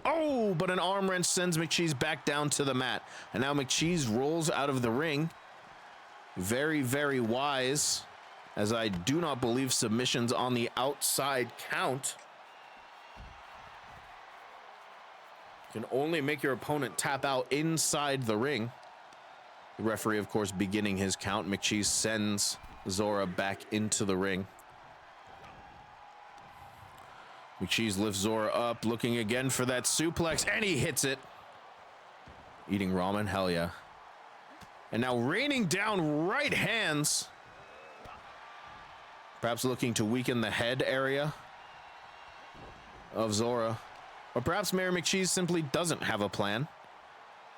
Oh, but an arm wrench sends McCheese back down to the mat. And now McCheese rolls out of the ring. Very, very wise, as I do not believe submissions on the outside count. Can only make your opponent tap out inside the ring. The referee, of course, beginning his count. McCheese sends Zora back into the ring. McCheese lifts Zora up, looking again for that suplex, and he hits it. Eating ramen, hell yeah. And now raining down right hands. Perhaps looking to weaken the head area of Zora. Or perhaps Mayor McCheese simply doesn't have a plan.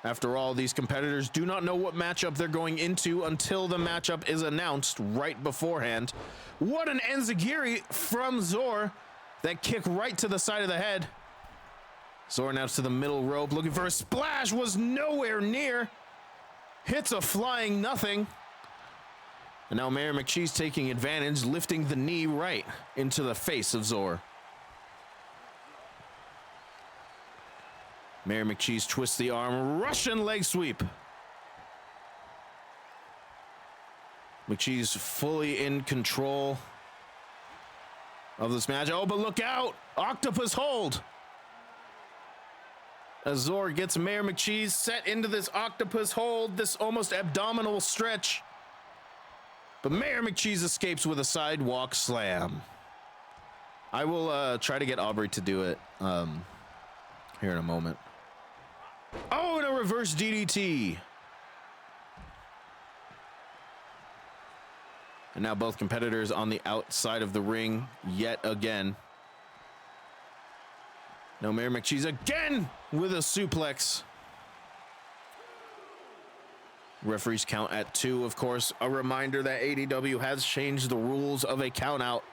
After all, these competitors do not know what matchup they're going into until the matchup is announced right beforehand. What an enziguri from Zora. That kick right to the side of the head. Zora now to the middle rope, looking for a splash, was nowhere near. Hits a flying nothing. And now Mayor McCheese taking advantage, lifting the knee right into the face of Zora. Mayor McCheese twists the arm, Russian leg sweep. McCheese fully in control of this match. Oh, but look out! Octopus hold! As Zora gets Mayor McCheese set into this octopus hold, this almost abdominal stretch. But Mayor McCheese escapes with a sidewalk slam. I will try to get Aubrey to do it here in a moment. Oh, and a reverse DDT. And now both competitors on the outside of the ring yet again. Now Mayor McCheese again with a suplex. Referees count at 2, of course. A reminder that ADW has changed the rules of a count out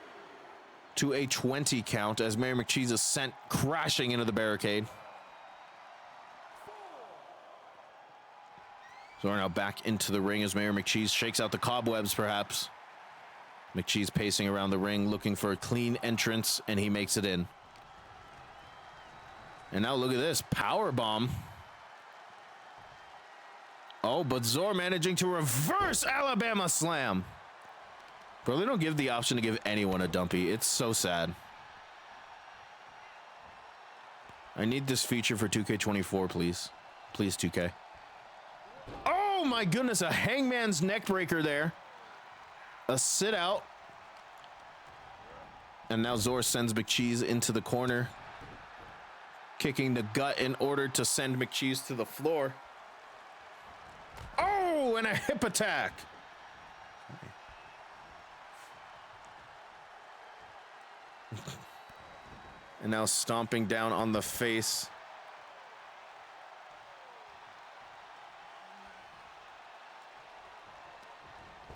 to a 20 count as Mayor McCheese is sent crashing into the barricade. So we're now back into the ring as Mayor McCheese shakes out the cobwebs, perhaps. McCheese pacing around the ring, looking for a clean entrance, and he makes it in. And now look at this, power bomb. Oh, but Zora managing to reverse Alabama slam. Bro, they don't give the option to give anyone a dumpy. It's so sad. I need this feature for 2K24, please. Please, 2K. Oh my goodness, a hangman's neck breaker there. A sit out. And now Zora sends McCheese into the corner. Kicking the gut in order to send McCheese to the floor. Oh, and a hip attack. And now stomping down on the face.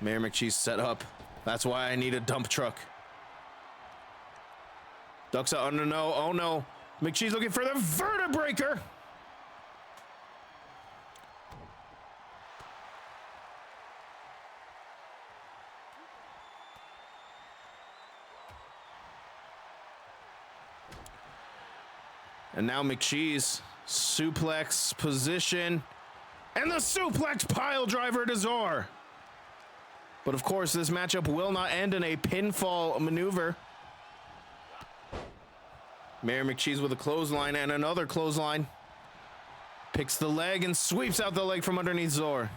Mayor McCheese set up. That's why I need a dump truck. Ducks out under, no, oh no. McCheese looking for the vertebreaker. And now McCheese, suplex position, and the suplex pile driver to Zor. But of course, this matchup will not end in a pinfall maneuver. Mayor McCheese with a clothesline and another clothesline. Picks the leg and sweeps out the leg from underneath Zor.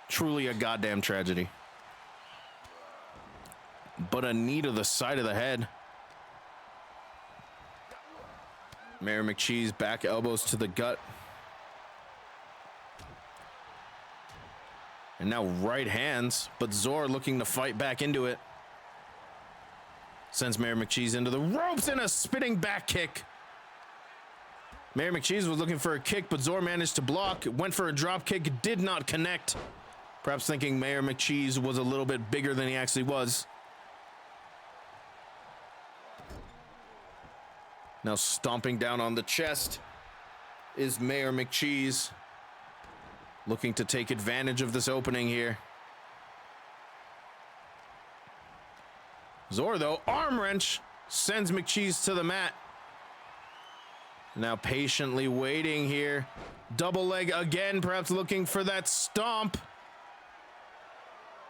Truly a goddamn tragedy. But a knee to the side of the head. Mayor McCheese back elbows to the gut. And now right hands, but Zor looking to fight back into it. Sends Mayor McCheese into the ropes and a spinning back kick. Mayor McCheese was looking for a kick, but Zor managed to block. Went for a drop kick, did not connect. Perhaps thinking Mayor McCheese was a little bit bigger than he actually was. Now stomping down on the chest is Mayor McCheese. Looking to take advantage of this opening here. Zor, though, arm wrench sends McCheese to the mat. Now patiently waiting here. Double leg again, perhaps looking for that stomp.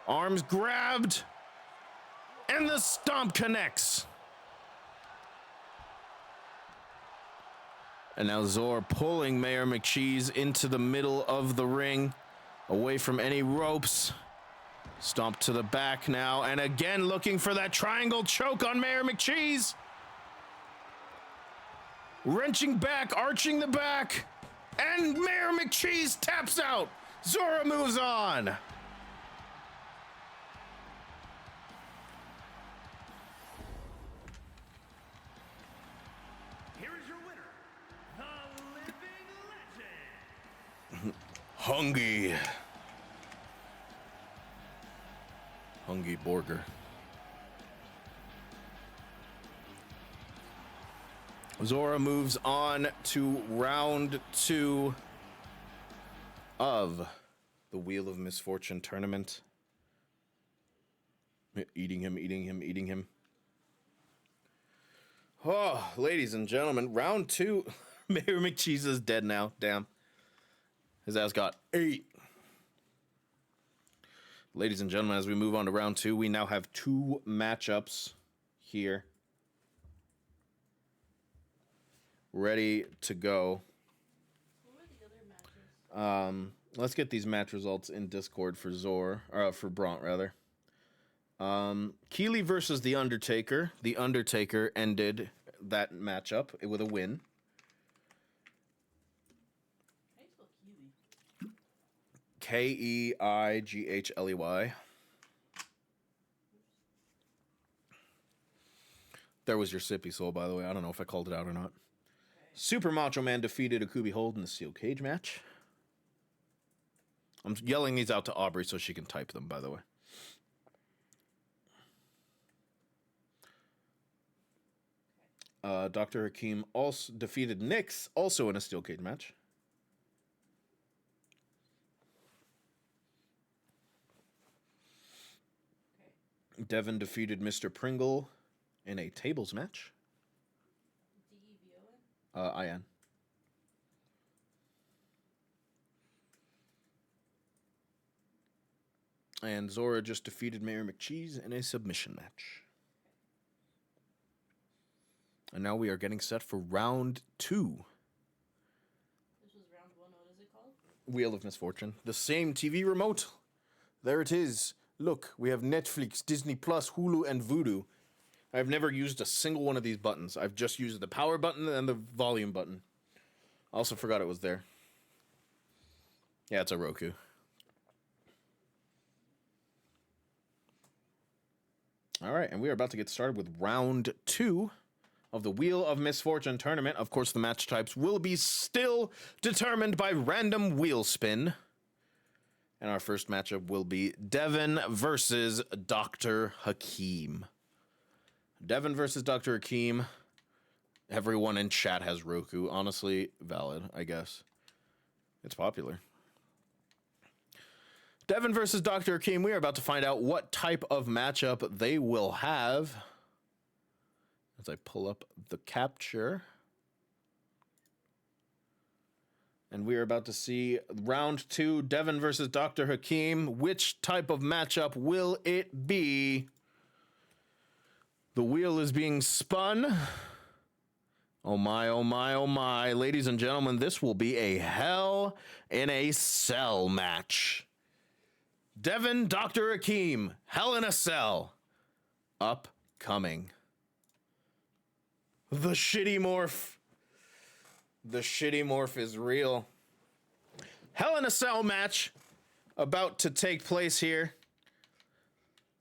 Arms grabbed. And the stomp connects. And now Zor pulling Mayor McCheese into the middle of the ring, away from any ropes. Stomp to the back now, and again looking for that triangle choke on Mayor McCheese. Wrenching back, arching the back, and Mayor McCheese taps out. Zora moves on. Hungy Borger. Zora moves on to round 2 of the Wheel of Misfortune tournament. Eating him. Oh, ladies and gentlemen, round 2. Mayor McCheese is dead now. Damn. His ass got 8. Ladies and gentlemen, as we move on to round 2, we now have 2 matchups here. Ready to go. What were the other matches? Let's get these match results in Discord for Zor, or for Bront, rather. Keeley versus The Undertaker. The Undertaker ended that matchup with a win. Keigley. There was your sippy soul, by the way. I don't know if I called it out or not. Super Macho Man defeated Akubi Holt in the steel cage match. I'm yelling these out to Aubrey so she can type them, by the way. Dr. Hakeem also defeated Nix, also in a steel cage match. Devin defeated Mr. Pringle in a tables match. IN. And Zora just defeated Mayor McCheese in a submission match. And now we are getting set for round 2. This was round 1. What is it called? Wheel of Misfortune. The same TV remote. There it is. Look, we have Netflix, Disney Plus, Hulu, and Vudu. I've never used a single one of these buttons. I've just used the power button and the volume button. I also forgot it was there. Yeah, it's a Roku. All right, and we are about to get started with round 2 of the Wheel of Misfortune tournament. Of course, the match types will be still determined by random wheel spin. And our first matchup will be Devin versus Dr. Hakeem. Devin versus Dr. Hakeem. Everyone in chat has Roku. Honestly, valid, I guess. It's popular. Devin versus Dr. Hakeem. We are about to find out what type of matchup they will have. As I pull up the capture. And we are about to see round 2, Devin versus Dr. Hakeem. Which type of matchup will it be? The wheel is being spun. Oh my, oh my, oh my. Ladies and gentlemen, this will be a Hell in a Cell match. Devin, Dr. Hakeem, Hell in a Cell. Upcoming. The shitty morph. The shitty morph is real. Hell in a Cell match about to take place here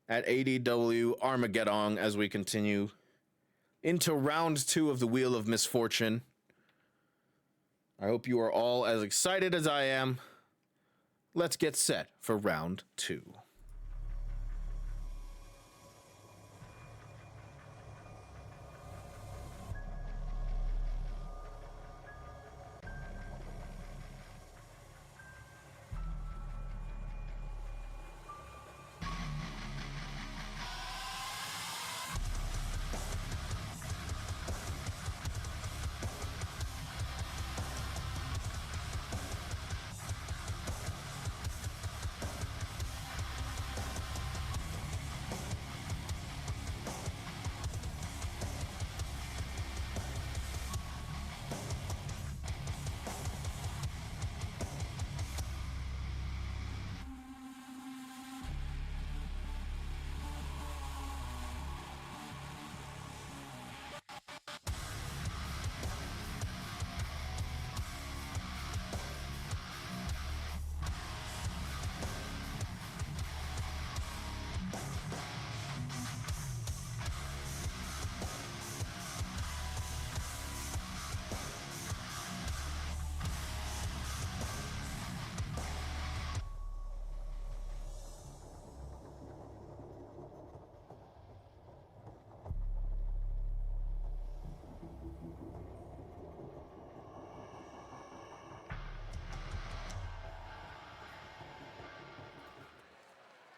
at ADW Armageddong as we continue into round 2 of the Wheel of Misfortune. I hope you are all as excited as I am. Let's get set for round 2.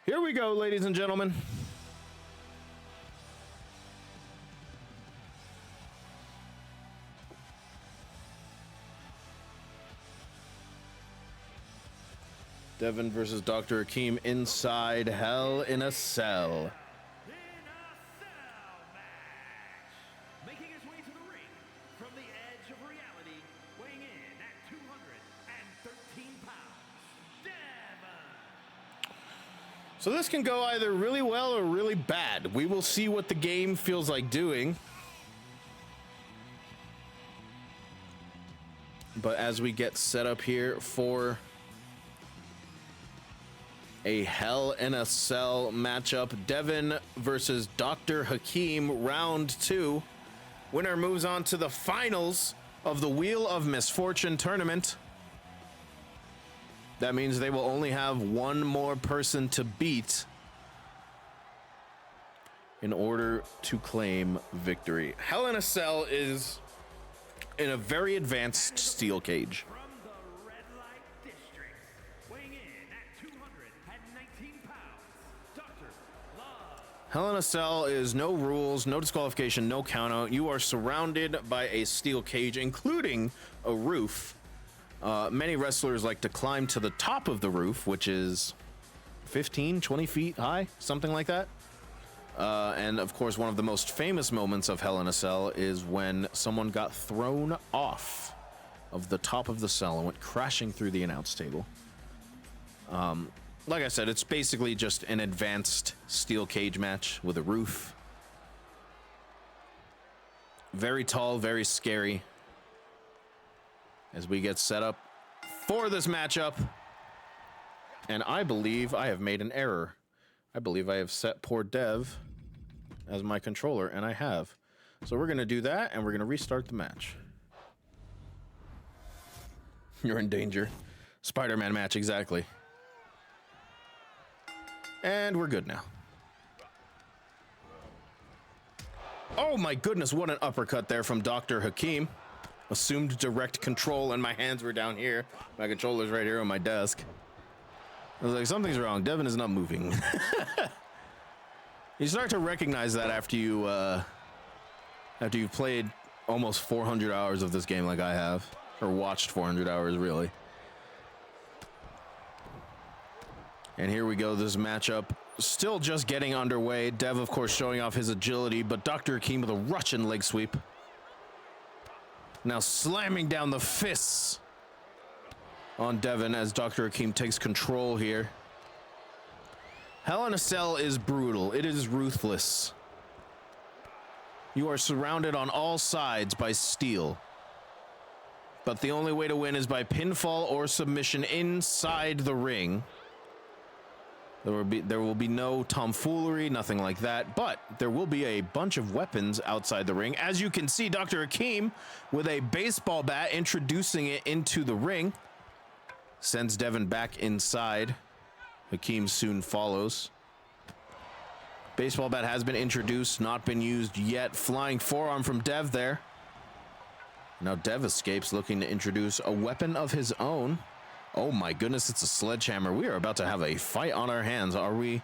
Here we go, ladies and gentlemen. Devin versus Dr. Hakeem inside Hell in a Cell. In a cell match. Making his way to the ring from the edge of reality, weighing in at 213 pounds, Devin. So this can go either really well or really bad. We will see what the game feels like doing. But as we get set up here for a Hell in a Cell matchup, Devin versus Dr. Hakeem, round 2. Winner moves on to the finals of the Wheel of Misfortune tournament. That means they will only have one more person to beat in order to claim victory. Hell in a Cell is in a very advanced steel cage. From the red light district, weighing in at 219 pounds, Dr. Love. Hell in a Cell is no rules, no disqualification, no countout. You are surrounded by a steel cage, including a roof. Many wrestlers like to climb to the top of the roof, which is 15, 20 feet high, something like that. And of course, one of the most famous moments of Hell in a Cell is when someone got thrown off of the top of the cell and went crashing through the announce table. Like I said, it's basically just an advanced steel cage match with a roof. Very tall, very scary. As we get set up for this matchup. And I believe I have made an error. I believe I have set poor Dev as my controller, and I have. So we're going to do that, and we're going to restart the match. You're in danger. Spider-Man match, exactly. And we're good now. Oh my goodness, what an uppercut there from Dr. Hakeem. Assumed direct control, and my hands were down here. My controller's right here on my desk. I was like, something's wrong. Devin is not moving. You start to recognize that after you've played almost 400 hours of this game like I have. Or watched 400 hours, really. And here we go, this matchup still just getting underway. Dev, of course, showing off his agility, but Dr. Hakeem with a Russian leg sweep. Now slamming down the fists on Devin as Dr. Hakeem takes control here. Hell in a Cell is brutal. It is ruthless. You are surrounded on all sides by steel. But the only way to win is by pinfall or submission inside the ring. There will be no tomfoolery, nothing like that, but there will be a bunch of weapons outside the ring. As you can see, Dr. Hakeem with a baseball bat introducing it into the ring. Sends Devin back inside. Hakeem soon follows. Baseball bat has been introduced, not been used yet. Flying forearm from Dev there. Now Dev escapes, looking to introduce a weapon of his own. Oh my goodness, it's a sledgehammer. We are about to have a fight on our hands, are we?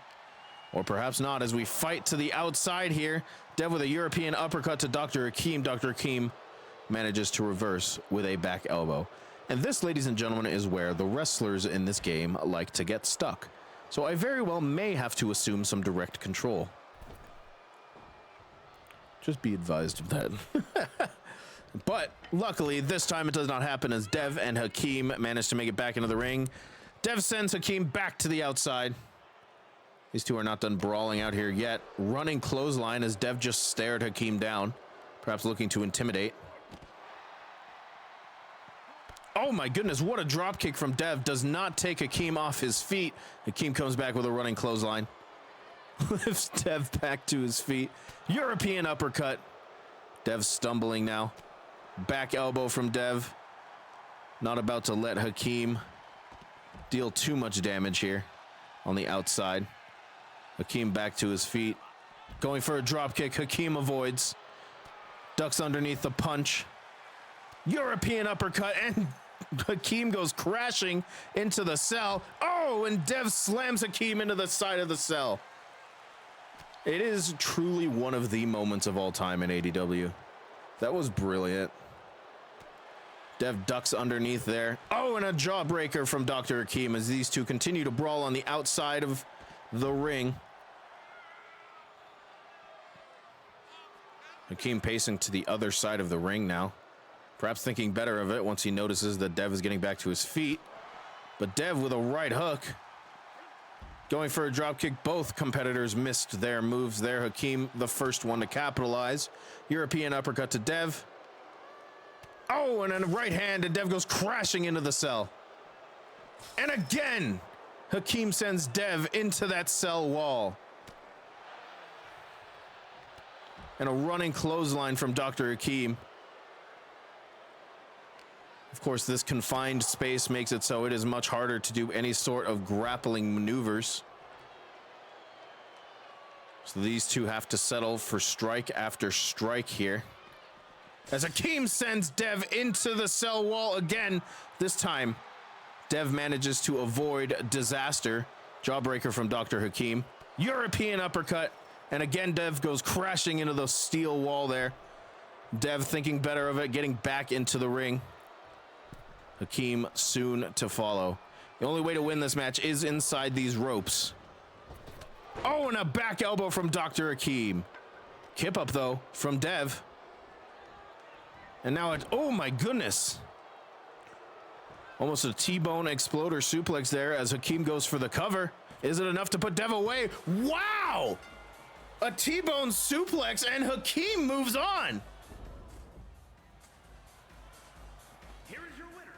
Or perhaps not, as we fight to the outside here. Dev with a European uppercut to Dr. Hakeem. Dr. Hakeem manages to reverse with a back elbow. And this, ladies and gentlemen, is where the wrestlers in this game like to get stuck. So I very well may have to assume some direct control. Just be advised of that. But luckily, this time it does not happen, as Dev and Hakeem manage to make it back into the ring. Dev sends Hakeem back to the outside. These two are not done brawling out here yet. Running clothesline as Dev just stared Hakeem down, perhaps looking to intimidate. Oh my goodness, what a drop kick from Dev. Does not take Hakeem off his feet. Hakeem comes back with a running clothesline. Lifts Dev back to his feet. European uppercut. Dev stumbling now. Back elbow from Dev. Not about to let Hakeem deal too much damage here on the outside. Hakeem back to his feet. Going for a drop kick. Hakeem avoids. Ducks underneath the punch. European uppercut, and Hakeem goes crashing into the cell. Oh, and Dev slams Hakeem into the side of the cell. It is truly one of the moments of all time in ADW. That was brilliant. Dev ducks underneath there. Oh, and a jawbreaker from Dr. Hakeem as these two continue to brawl on the outside of the ring. Hakeem pacing to the other side of the ring now. Perhaps thinking better of it once he notices that Dev is getting back to his feet. But Dev with a right hook. Going for a drop kick. Both competitors missed their moves there. Hakeem, the first one to capitalize. European uppercut to Dev. Oh, and a right hand, and Dev goes crashing into the cell. And again, Hakeem sends Dev into that cell wall. And a running clothesline from Dr. Hakeem. Of course, this confined space makes it so it is much harder to do any sort of grappling maneuvers. So these two have to settle for strike after strike here. As Hakeem sends Dev into the cell wall again. This time, Dev manages to avoid disaster. Jawbreaker from Dr. Hakeem. European uppercut. And again, Dev goes crashing into the steel wall there. Dev thinking better of it, getting back into the ring. Hakeem soon to follow. The only way to win this match is inside these ropes. Oh, and a back elbow from Dr. Hakeem. Kip up, though, from Dev. And now it, oh my goodness. Almost a T-bone exploder suplex there as Hakeem goes for the cover. Is it enough to put Dev away? Wow! A T-bone suplex and Hakeem moves on. Here is your winner,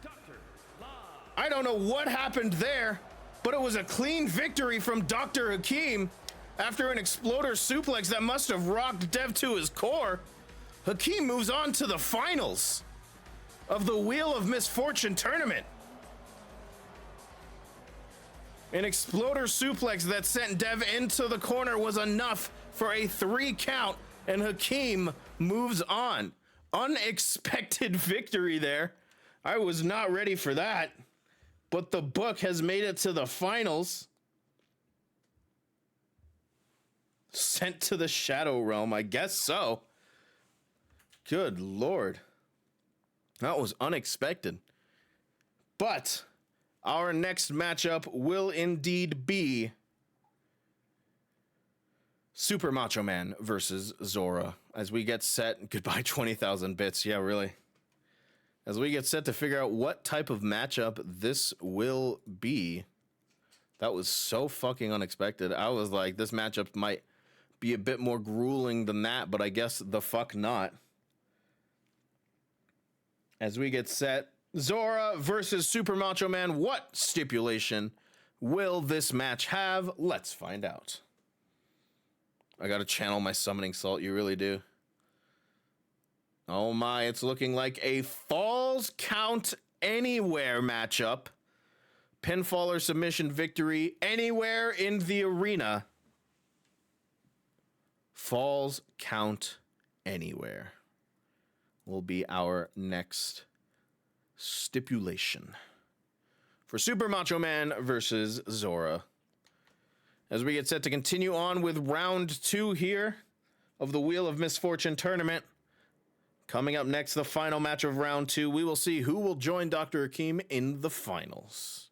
Dr. Love. I don't know what happened there, but it was a clean victory from Dr. Hakeem After an exploder suplex that must have rocked Dev to his core, Hakeem moves on to the finals of the Wheel of Misfortune tournament. An exploder suplex that sent Dev into the corner was enough for a 3 count, and Hakeem moves on. Unexpected victory there. I was not ready for that, but the book has made it to the finals. Sent to the Shadow Realm, I guess so. Good Lord. That was unexpected. But our next matchup will indeed be Super Macho Man versus Zora. As we get set, goodbye 20,000 bits. Yeah, really. As we get set to figure out what type of matchup this will be. That was so fucking unexpected. I was like, this matchup might be a bit more grueling than that, but I guess the fuck not. As we get set, Zora versus Super Macho Man. What stipulation will this match have? Let's find out. I gotta channel my summoning salt, you really do. Oh my, it's looking like a Falls Count Anywhere matchup. Pinfall or submission victory anywhere in the arena. Falls Count Anywhere will be our next stipulation for Super Macho Man versus Zora. As we get set to continue on with round 2 here of the Wheel of Misfortune tournament. Coming up next, the final match of round 2, we will see who will join Dr. Hakeem in the finals.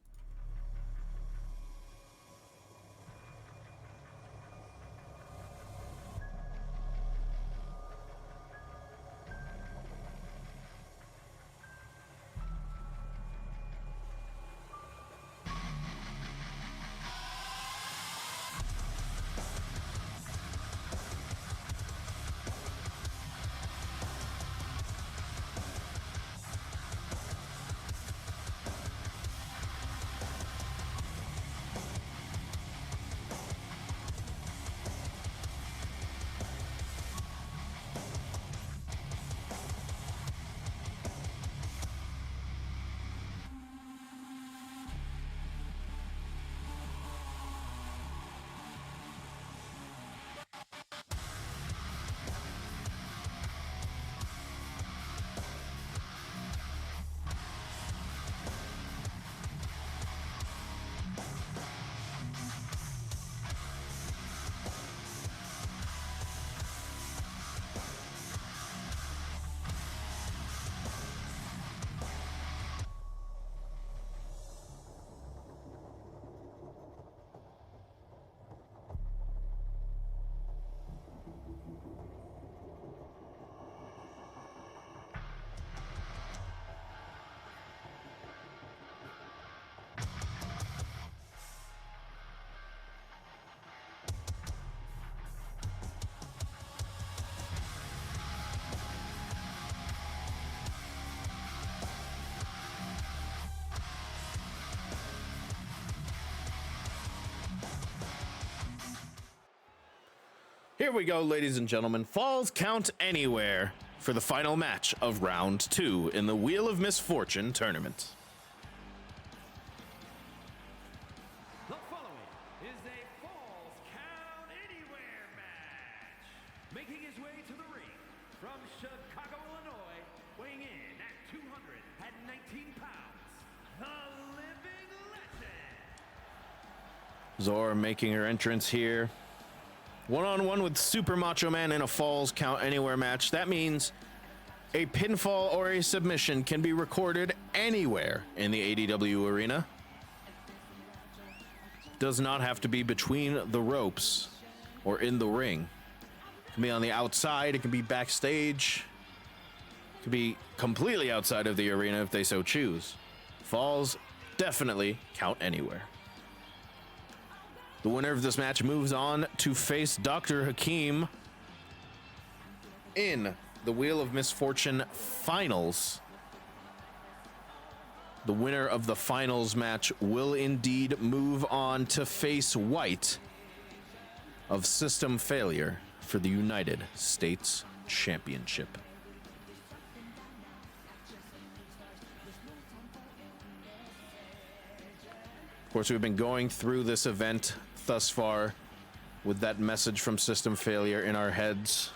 Here we go, ladies and gentlemen. Falls Count Anywhere for the final match of round 2 in the Wheel of Misfortune tournament. The following is a Falls Count Anywhere match. Making his way to the ring from Chicago, Illinois, weighing in at 219 pounds, the Living Legend. Zora making her entrance here. One-on-one with Super Macho Man in a Falls Count Anywhere match. That means a pinfall or a submission can be recorded anywhere in the ADW arena. Does not have to be between the ropes or in the ring. It can be on the outside, it can be backstage. It can be completely outside of the arena if they so choose. Falls definitely count anywhere. The winner of this match moves on to face Dr. Hakeem in the Wheel of Misfortune finals. The winner of the finals match will indeed move on to face White of system failure for the United States Championship. Of course, we've been going through this event thus far with that message from system failure in our heads.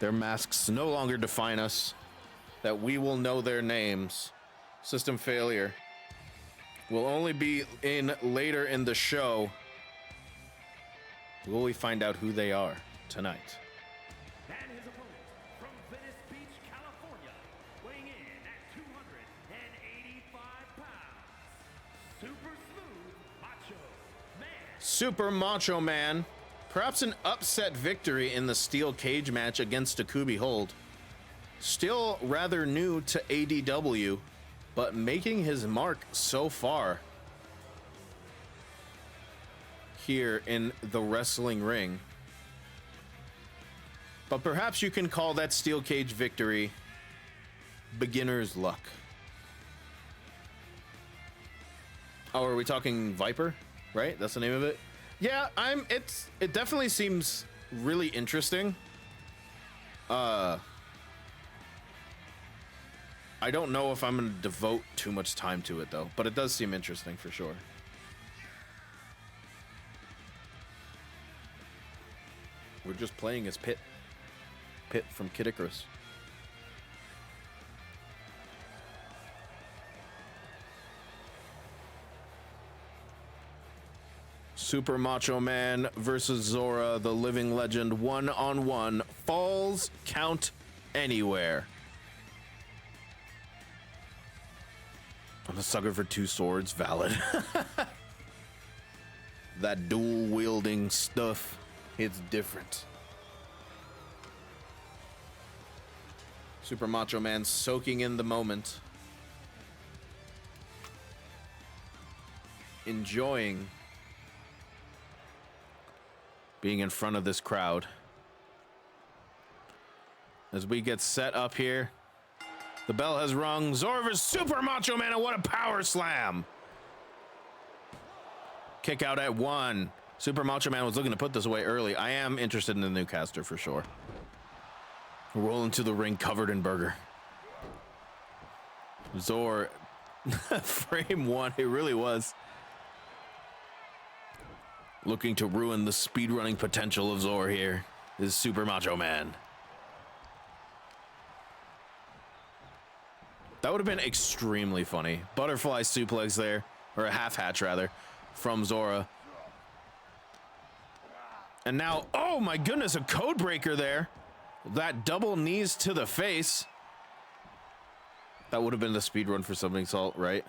Their masks no longer define us, that we will know their names. System failure will only be in later in the show. Will we find out who they are tonight? And his opponent from Venice Beach, California, weighing in at 285 pounds, Super Smooth Macho Man. Super Macho Man. Perhaps an upset victory in the steel cage match against Akubi Hold. Still rather new to ADW, but making his mark so far here in the wrestling ring. But perhaps you can call that steel cage victory beginner's luck. Oh, are we talking Viper? Right? That's the name of it? Yeah, it definitely seems really interesting. I don't know if I'm going to devote too much time to it though, but it does seem interesting for sure. We're just playing as Pit from Kid Icarus. Super Macho Man versus Zora, the living legend, 1-on-1, falls count anywhere. I'm a sucker for two swords, valid. That dual wielding stuff, it's different. Super Macho Man soaking in the moment. Enjoying being in front of this crowd. As we get set up here, the bell has rung. Zora versus Super Macho Man, and what a power slam. Kick out at 1. Super Macho Man was looking to put this away early. I am interested in the new caster for sure. Rolling to the ring covered in burger. Zor, frame 1, it really was. Looking to ruin the speedrunning potential of Zor here is Super Macho Man. That would have been extremely funny. Butterfly suplex there, or a half hatch rather, from Zora. And now, oh my goodness, a code breaker there. That double knees to the face. That would have been the speed run for Summoning Salt, right?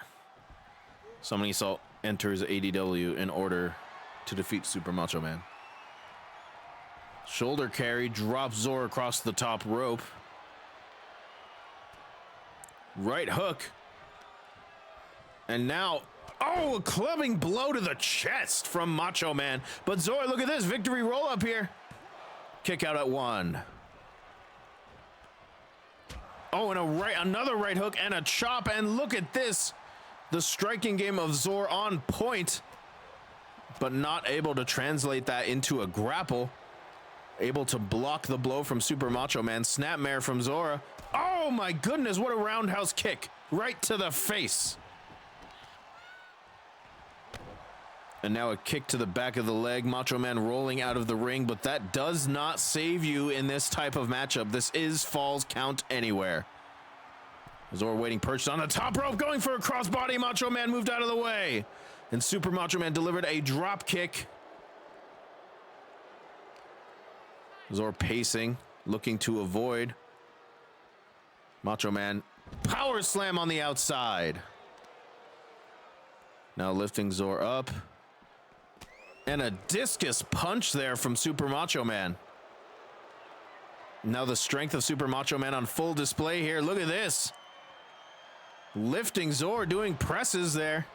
Summoning Salt enters ADW in order to defeat Super Macho Man. Shoulder carry, drops Zor across the top rope. Right hook. And now, oh, a clubbing blow to the chest from Macho Man. But Zor, look at this, victory roll up here. Kick out at 1. Oh, and another right hook and a chop, and look at this. The striking game of Zor on point, but not able to translate that into a grapple. Able to block the blow from Super Macho Man. Snapmare from Zora. Oh my goodness, what a roundhouse kick. Right to the face. And now a kick to the back of the leg. Macho Man rolling out of the ring, but that does not save you in this type of matchup. This is falls count anywhere. Zora waiting perched on the top rope, going for a crossbody. Macho Man moved out of the way. And Super Macho Man delivered a drop kick. Zor pacing, looking to avoid. Macho Man, power slam on the outside. Now lifting Zor up. And a discus punch there from Super Macho Man. Now the strength of Super Macho Man on full display here. Look at this. Lifting Zor, doing presses there.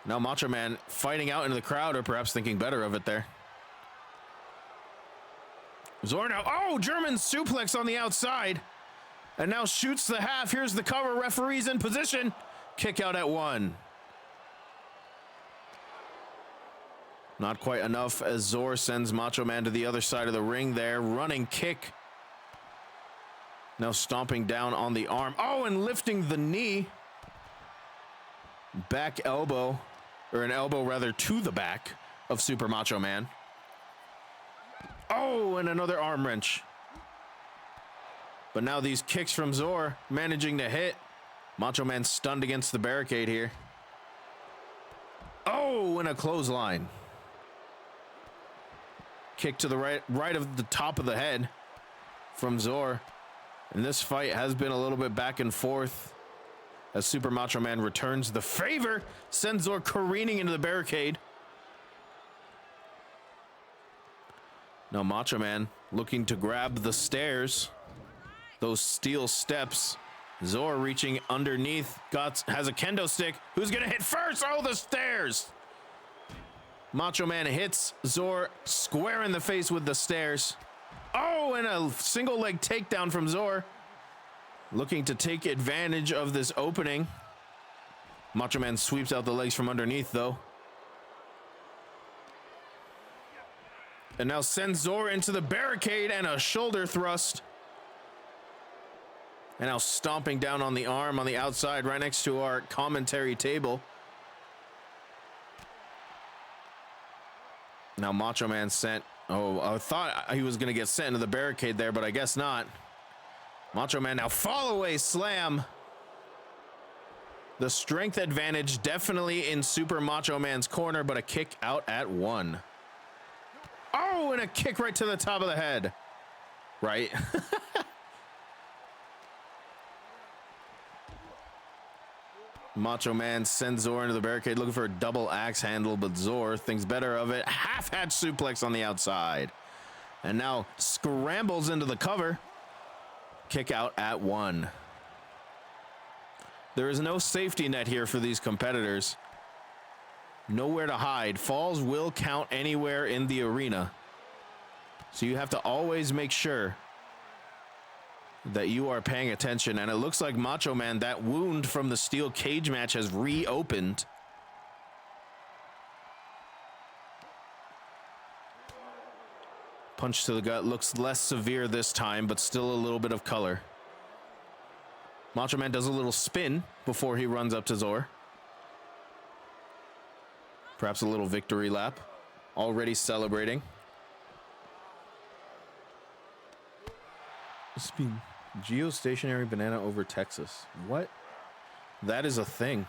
Now Macho Man fighting out into the crowd, or perhaps thinking better of it there. Zor now, oh, German suplex on the outside. And now shoots the half. Here's the cover. Referee's in position. Kick out at 1. Not quite enough as Zor sends Macho Man to the other side of the ring there. Running kick. Now stomping down on the arm. Oh, and lifting the knee. Back elbow, or an elbow rather, to the back of Super Macho Man. Oh, and another arm wrench. But now these kicks from Zor managing to hit. Macho Man stunned against the barricade here. Oh, and a clothesline. Kick to the right of the top of the head from Zor. And this fight has been a little bit back and forth as Super Macho Man returns the favor, sends Zor careening into the barricade. Now Macho Man looking to grab the stairs, those steel steps. Zor reaching underneath, has a kendo stick. Who's gonna hit first? Oh, the stairs. Macho Man hits Zor square in the face with the stairs. Oh, and a single leg takedown from Zor. Looking to take advantage of this opening. Macho Man sweeps out the legs from underneath, though. And now sends Zor into the barricade and a shoulder thrust. And now stomping down on the arm on the outside right next to our commentary table. Now Macho Man sent, oh, I thought he was going to get sent into the barricade there, but I guess not. Macho Man now fall away slam. The strength advantage definitely in Super Macho Man's corner, but a kick out at 1. Oh, and a kick right to the top of the head. Right. Macho Man sends Zor into the barricade looking for a double axe handle, but Zor thinks better of it. Half-hatch suplex on the outside. And now scrambles into the cover. Kick out at 1. There is no safety net here for these competitors. Nowhere to hide. Falls will count anywhere in the arena. So you have to always make sure that you are paying attention. And it looks like Macho Man, that wound from the steel cage match has reopened. Punch to the gut looks less severe this time, but still a little bit of color. Macho Man does a little spin before he runs up to Zor. Perhaps a little victory lap. Already celebrating. Speed. Geostationary banana over Texas. What? That is a thing.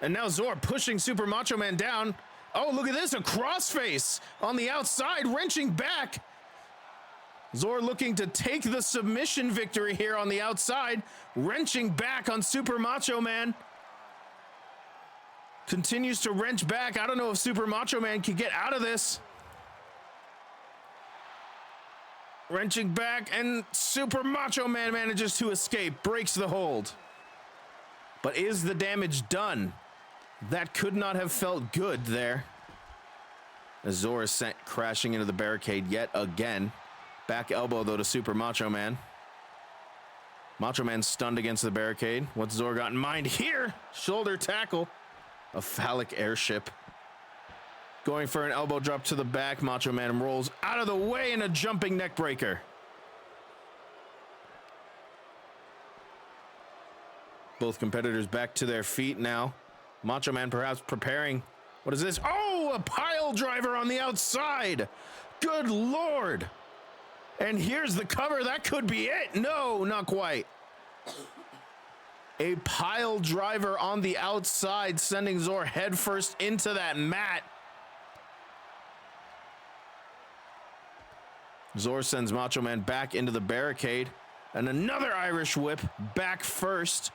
And now Zor pushing Super Macho Man down. Oh, look at this, a crossface on the outside, wrenching back. Zor looking to take the submission victory here on the outside, wrenching back on Super Macho Man. Continues to wrench back. I don't know if Super Macho Man can get out of this. Wrenching back, and Super Macho Man manages to escape, breaks the hold. But is the damage done? That could not have felt good there. As Zor is sent crashing into the barricade yet again. Back elbow, though, to Super Macho Man. Macho Man stunned against the barricade. What's Zor got in mind here? Shoulder tackle. A phallic airship. Going for an elbow drop to the back. Macho Man rolls out of the way in a jumping neck breaker. Both competitors back to their feet now. Macho Man perhaps preparing. What is this? Oh, a pile driver on the outside. Good Lord. And here's the cover. That could be it. No, not quite. A pile driver on the outside, sending Zor headfirst into that mat. Zor sends Macho Man back into the barricade. And another Irish whip back first.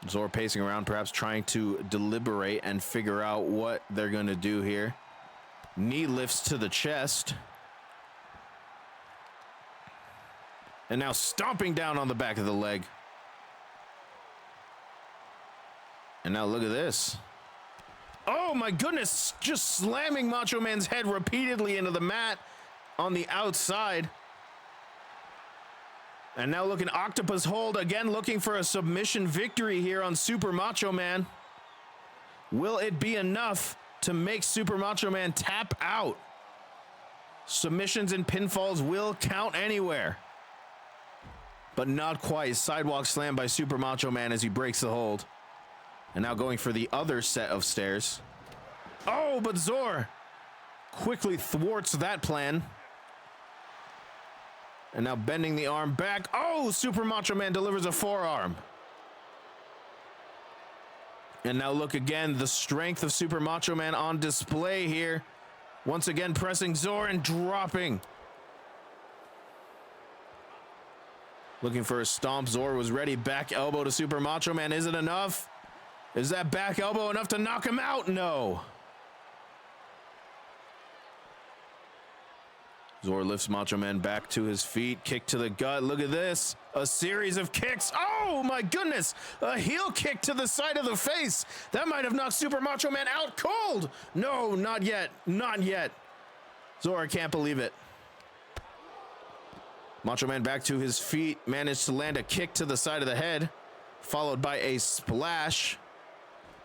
Zor pacing around, perhaps trying to deliberate and figure out what they're going to do here. Knee lifts to the chest. And now stomping down on the back of the leg. And now look at this. Oh my goodness, just slamming Macho Man's head repeatedly into the mat on the outside. And now looking octopus hold again, looking for a submission victory here on Super Macho Man. Will it be enough to make Super Macho Man tap out? Submissions and pinfalls will count anywhere. But not quite. Sidewalk slam by Super Macho Man as he breaks the hold. And now going for the other set of stairs. Oh, but Zor quickly thwarts that plan. And now bending the arm back. Oh, Super Macho Man delivers a forearm. And now look again, the strength of Super Macho Man on display here. Once again pressing Zor and dropping. Looking for a stomp. Zor was ready. Back elbow to Super Macho Man. Is it enough? Is that back elbow enough to knock him out? No. Zor lifts Macho Man back to his feet. Kick to the gut. Look at this. A series of kicks. Oh, my goodness. A heel kick to the side of the face. That might have knocked Super Macho Man out cold. No, not yet. Not yet. Zor can't believe it. Macho Man back to his feet. Managed to land a kick to the side of the head, followed by a splash,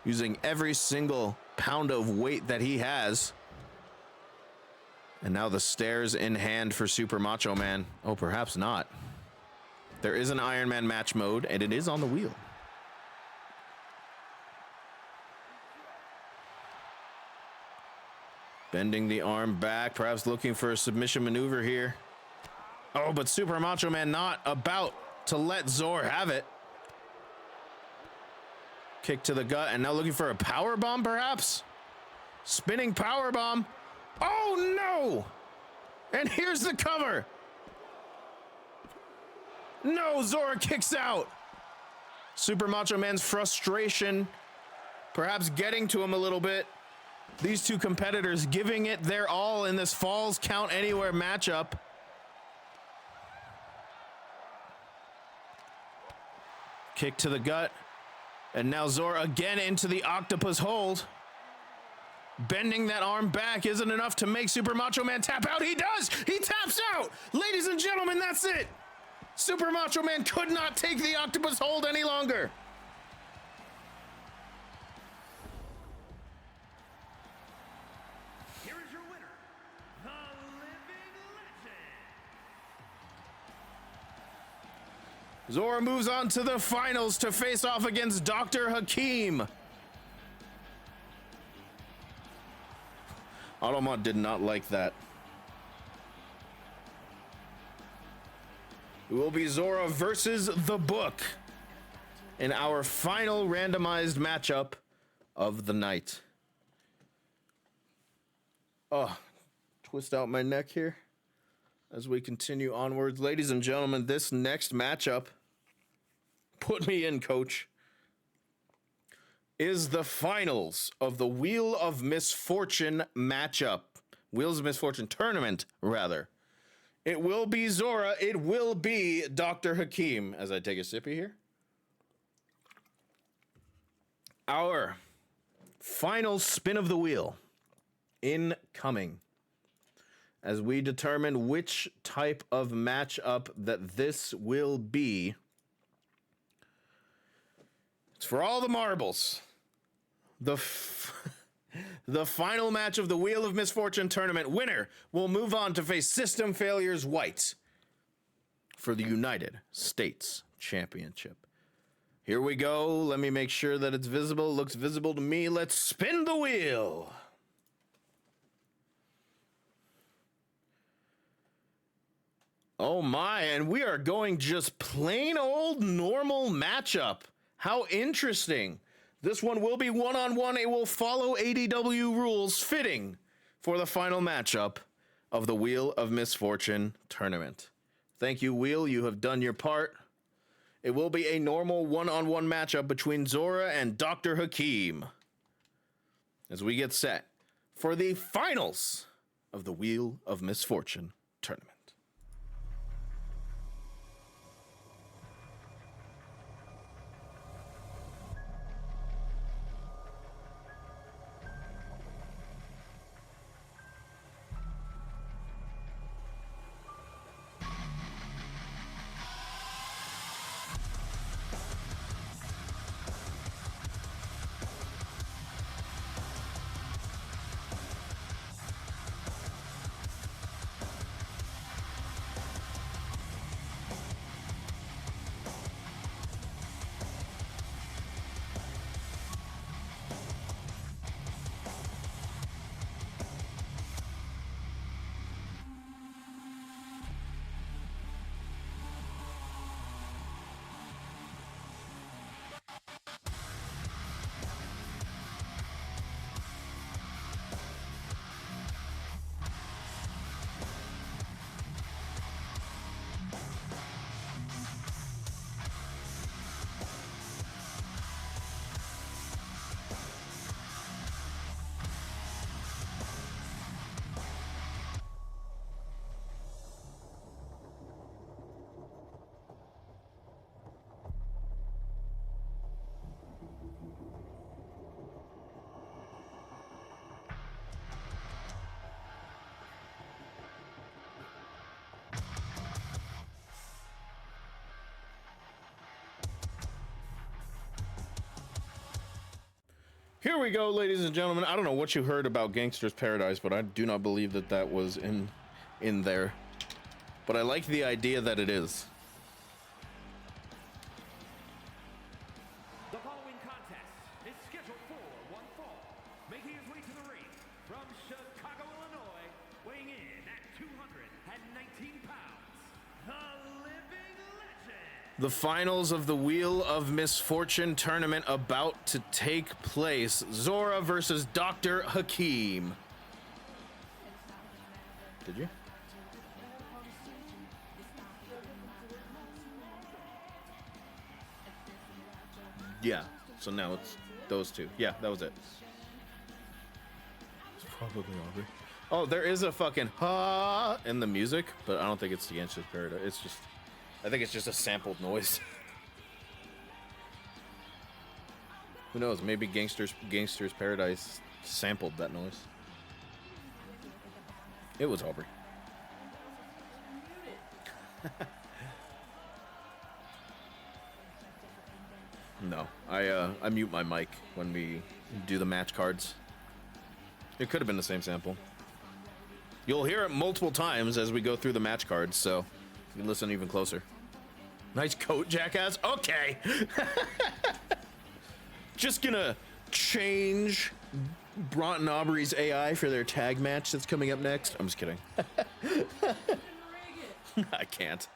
using every single pound of weight that he has. And now the stairs in hand for Super Macho Man. Oh, perhaps not. There is an Iron Man match mode, and it is on the wheel. Bending the arm back, perhaps looking for a submission maneuver here. Oh, but Super Macho Man not about to let Zor have it. Kick to the gut, and now looking for a power bomb, perhaps? Spinning power bomb. Oh, no! And here's the cover. No, Zor kicks out. Super Macho Man's frustration perhaps getting to him a little bit. These two competitors giving it their all in this Falls Count Anywhere matchup. Kick to the gut. And now Zor again into the octopus hold. Bending that arm back isn't enough to make Super Macho Man tap out. He does! He taps out! Ladies and gentlemen, that's it! Super Macho Man could not take the octopus hold any longer. Here is your winner, the Living Legend. Zor moves on to the finals to face off against Dr. Hakeem. Automod did not like that. It will be Zora versus the Book in our final randomized matchup of the night. Oh, twist out my neck here as we continue onwards. Ladies and gentlemen, this next matchup, put me in, coach, is the finals of the Wheel of Misfortune matchup. Wheels of Misfortune tournament, rather. It will be Zora. It will be Dr. Hakeem. As I take a sippy here. Our final spin of the wheel incoming as we determine which type of matchup that this will be. It's for all the marbles. The final match of the Wheel of Misfortune tournament. Winner will move on to face System Failures White for the United States Championship. Here we go. Let me make sure that it's visible. Looks visible to me. Let's spin the wheel. Oh my, and we are going just plain old normal matchup. How interesting. This one will be one-on-one. It will follow ADW rules fitting for the final matchup of the Wheel of Misfortune tournament. Thank you, Wheel. You have done your part. It will be a normal one-on-one matchup between Zora and Dr. Hakeem as we get set for the finals of the Wheel of Misfortune tournament. Here we go, ladies and gentlemen. I don't know what you heard about Gangster's Paradise, but I do not believe that that was in there. But I like the idea that it is. The following contest is scheduled for one fall, making his way to the ring from Chicago, Illinois, weighing in at 219 pounds, the living legend. The finals of the Wheel of Misfortune tournament about to take place. Zora versus Dr. Hakeem. Did you? Yeah, so now it's those two. Yeah, that was it. It's probably Aubrey. Oh, there is a fucking ha in the music, but I don't think it's the Gangster's Paradise. It's just, I think it's just a sampled noise. Who knows? Maybe Gangster's Paradise sampled that noise. It was Aubrey. No, I mute my mic when we do the match cards. It could have been the same sample. You'll hear it multiple times as we go through the match cards, so you can listen even closer. Nice coat, jackass. Okay. Just gonna change Broughton Aubrey's AI for their tag match that's coming up next. I'm just kidding. I can't.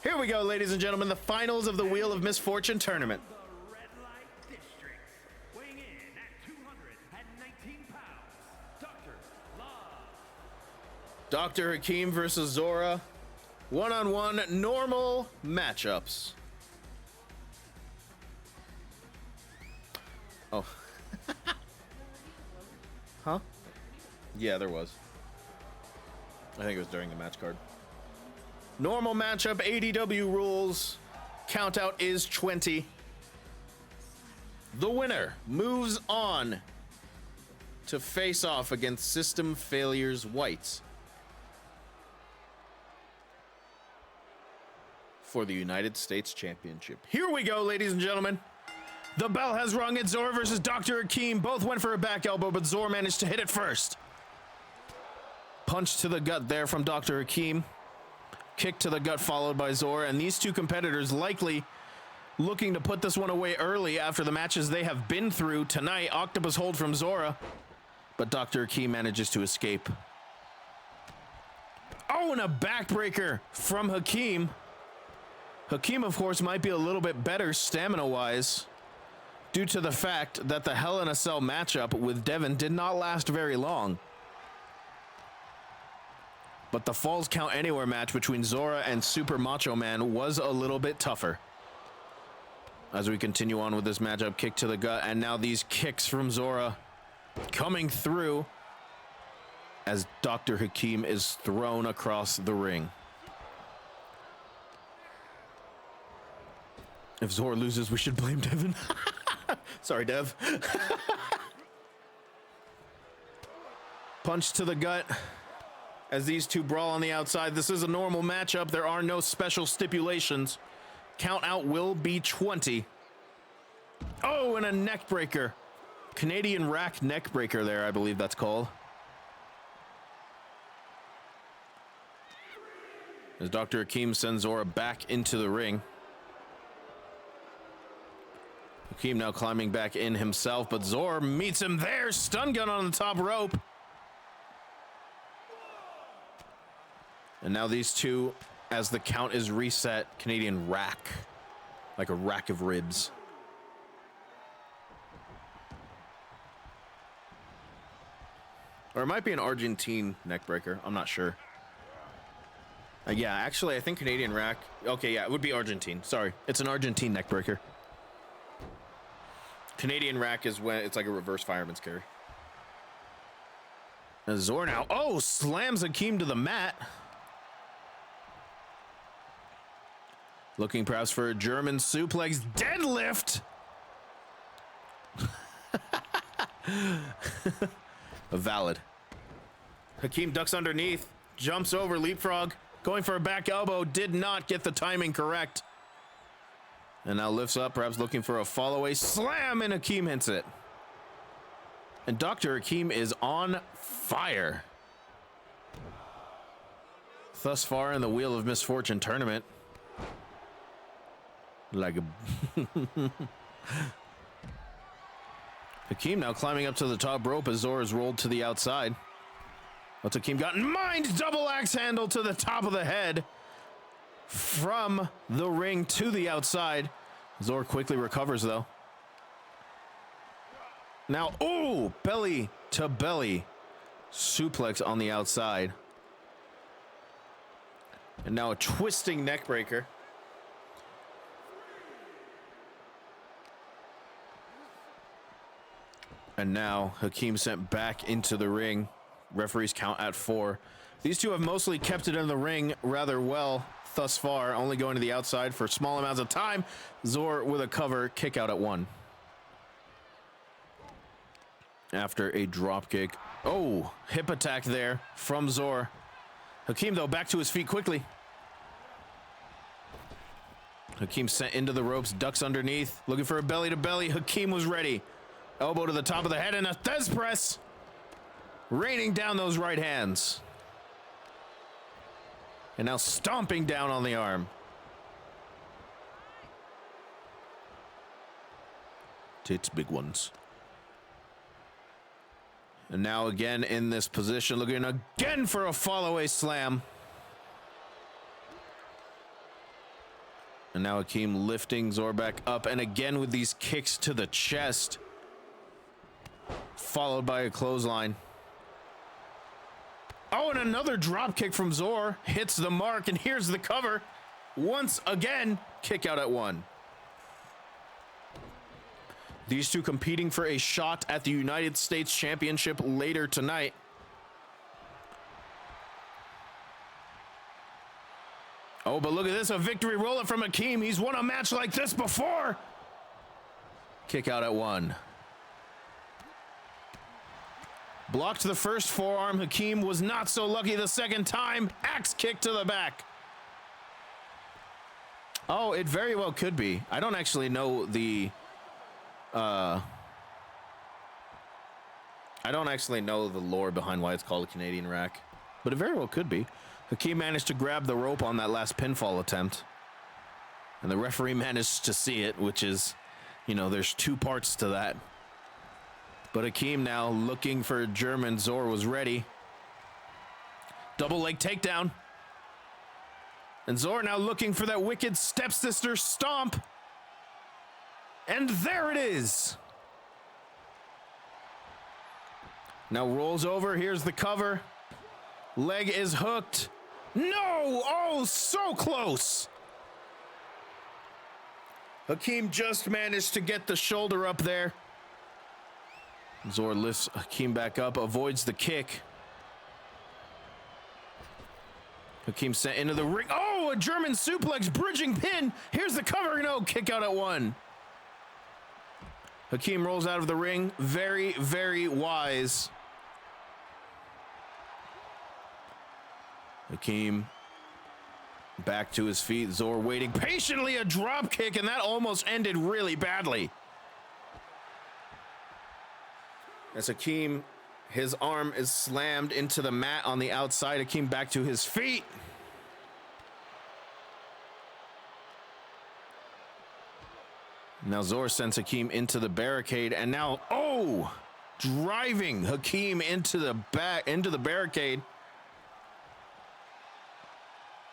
Here we go, ladies and gentlemen, the finals of the Wheel of Misfortune tournament. The Red Light District, weighing in at 219 pounds, Dr. Love. Dr. Hakeem versus Zora. One-on-one normal matchups. Oh. Huh? Yeah, there was. I think it was during the match card. Normal matchup, ADW rules. Count out is 20. The winner moves on to face off against System Failures Whites for the United States Championship. Here we go, ladies and gentlemen. The bell has rung. It's Zora versus Dr. Hakeem. Both went for a back elbow, but Zora managed to hit it first. Punch to the gut there from Dr. Hakeem. Kick to the gut followed by Zora, and these two competitors likely looking to put this one away early after the matches they have been through tonight. Octopus hold from Zora, but Dr. Hakeem manages to escape. Oh, and a backbreaker from Hakeem. Hakeem, of course, might be a little bit better stamina-wise due to the fact that the Hell in a Cell matchup with Devin did not last very long. But the Falls Count Anywhere match between Zora and Super Macho Man was a little bit tougher. As we continue on with this matchup, kick to the gut, and now these kicks from Zora coming through as Dr. Hakeem is thrown across the ring. If Zora loses, we should blame Devin. Sorry, Dev. Punch to the gut. As these two brawl on the outside, this is a normal matchup. There are no special stipulations. Count out will be 20. Oh, and a neck breaker. Canadian rack neck breaker there, I believe that's called. As Dr. Hakeem sends Zora back into the ring. Hakeem now climbing back in himself, but Zora meets him there. Stun gun on the top rope. And now these two, as the count is reset, Canadian rack. Like a rack of ribs. Or it might be an Argentine neckbreaker. I'm not sure. Yeah, actually, I think Canadian rack. Okay, yeah, it would be Argentine. Sorry. It's an Argentine neckbreaker. Canadian rack is when it's like a reverse fireman's carry. And Zor now. Oh, slams Hakeem to the mat. Looking perhaps for a German suplex deadlift. Valid. Hakeem ducks underneath, jumps over, leapfrog, going for a back elbow, did not get the timing correct. And now lifts up, perhaps looking for a follow-away slam, and Hakeem hits it. And Dr. Hakeem is on fire. Thus far in the Wheel of Misfortune tournament. Like a... Hakeem now climbing up to the top rope as Zor is rolled to the outside. What's Hakeem got in mind? Double axe handle to the top of the head. From the ring to the outside. Zor quickly recovers though. Now, ooh, belly to belly suplex on the outside. And now a twisting neck breaker. And now Hakeem sent back into the ring. Referees count at 4. These two have mostly kept it in the ring rather well thus far, only going to the outside for small amounts of time. Zor with a cover, kick out at 1. After a drop kick. Oh, hip attack there from Zor. Hakeem, though, back to his feet quickly. Hakeem sent into the ropes, ducks underneath, looking for a belly to belly. Hakeem was ready. Elbow to the top of the head and a Thez press. Raining down those right hands. And now stomping down on the arm. Tits big ones. And now again in this position, looking again for a follow-away slam. And now Hakeem lifting Zor back up, and again with these kicks to the chest. Followed by a clothesline. Oh, and another drop kick from Zor. Hits the mark, and here's the cover. Once again, kick out at 1. These two competing for a shot at the United States Championship later tonight. Oh, but look at this, a victory roll-up from Hakeem. He's won a match like this before. Kick out at 1. Blocked the first forearm. Hakeem was not so lucky the second time. Axe kick to the back. Oh, it very well could be. I don't actually know the... I don't actually know the lore behind why it's called a Canadian rack, but it very well could be. Hakeem managed to grab the rope on that last pinfall attempt, and the referee managed to see it, which is, you know, there's 2 parts to that. But Hakeem now looking for German. Zor was ready. Double leg takedown. And Zor now looking for that wicked stepsister stomp. And there it is. Now rolls over. Here's the cover. Leg is hooked. No! Oh, so close. Hakeem just managed to get the shoulder up there. Zor lifts Hakeem back up, avoids the kick. Hakeem sent into the ring. Oh, a German suplex, bridging pin. Here's the cover. No, kick out at 1. Hakeem rolls out of the ring. Very, very wise. Hakeem back to his feet. Zor waiting patiently, a drop kick, and that almost ended really badly. As Hakeem, his arm is slammed into the mat on the outside. Hakeem back to his feet. Now Zor sends Hakeem into the barricade, and now, oh, driving Hakeem into the barricade.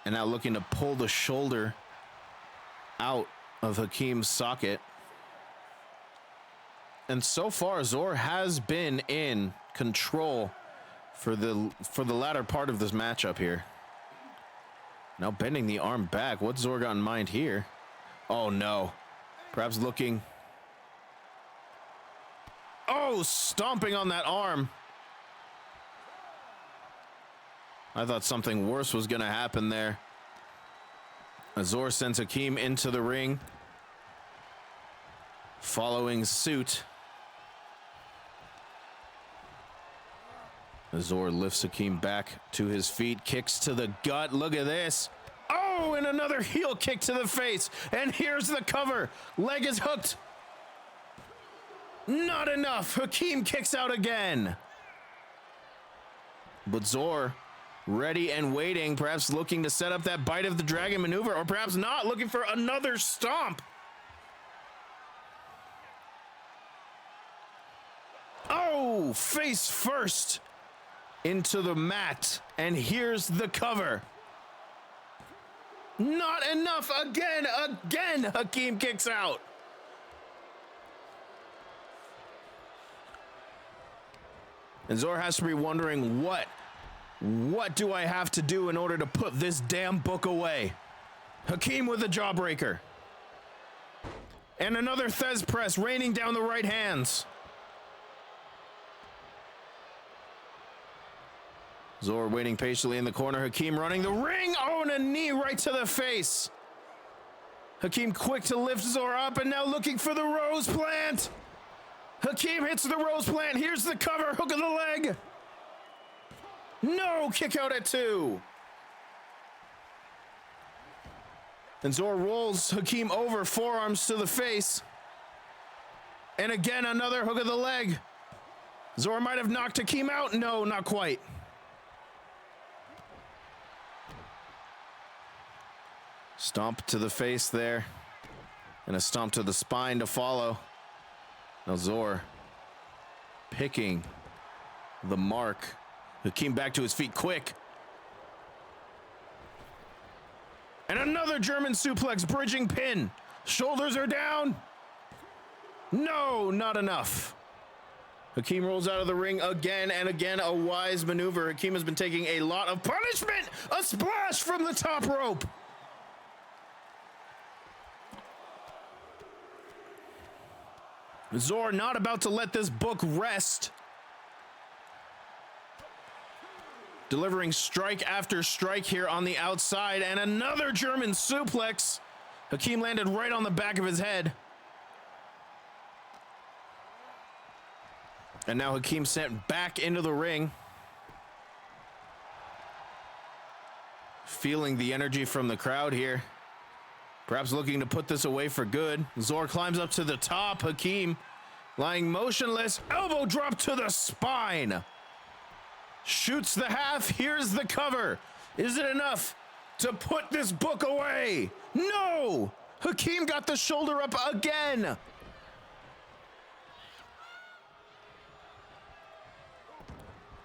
And now looking to pull the shoulder out of Hakeem's socket. And so far, Zor has been in control for the latter part of this matchup here. Now bending the arm back. What's Zor got in mind here? Oh no. Perhaps looking. Oh, stomping on that arm. I thought something worse was going to happen there. Zor sends Hakeem into the ring. Following suit. Zor lifts Hakeem back to his feet. Kicks to the gut. Look at this. Oh! Oh, and another heel kick to the face. And here's the cover. Leg is hooked. Not enough. Hakeem kicks out again. But Zor, ready and waiting, perhaps looking to set up that bite of the dragon maneuver, or perhaps not, looking for another stomp. Oh, face first into the mat. And here's the cover. Not enough. Again, Hakeem kicks out. And Zor has to be wondering, what do I have to do in order to put this damn book away? Hakeem with a jawbreaker. And another Thez press raining down the right hands. Zor waiting patiently in the corner. Hakeem running the ring. Oh, and a knee right to the face. Hakeem quick to lift Zor up and now looking for the rose plant. Hakeem hits the rose plant. Here's the cover. Hook of the leg. No, kick out at 2. And Zor rolls Hakeem over, forearms to the face. And again, another hook of the leg. Zor might have knocked Hakeem out. No, not quite. Stomp to the face there. And a stomp to the spine to follow. Now Zor picking the mark. Hakeem back to his feet quick. And another German suplex, bridging pin. Shoulders are down. No, not enough. Hakeem rolls out of the ring again and again. A wise maneuver. Hakeem has been taking a lot of punishment. A splash from the top rope. Zor not about to let this book rest. Delivering strike after strike here on the outside. And another German suplex. Hakeem landed right on the back of his head. And now Hakeem sent back into the ring. Feeling the energy from the crowd here. Perhaps looking to put this away for good. Zor climbs up to the top. Hakeem lying motionless. Elbow drop to the spine. Shoots the half. Here's the cover. Is it enough to put this book away? No! Hakeem got the shoulder up again.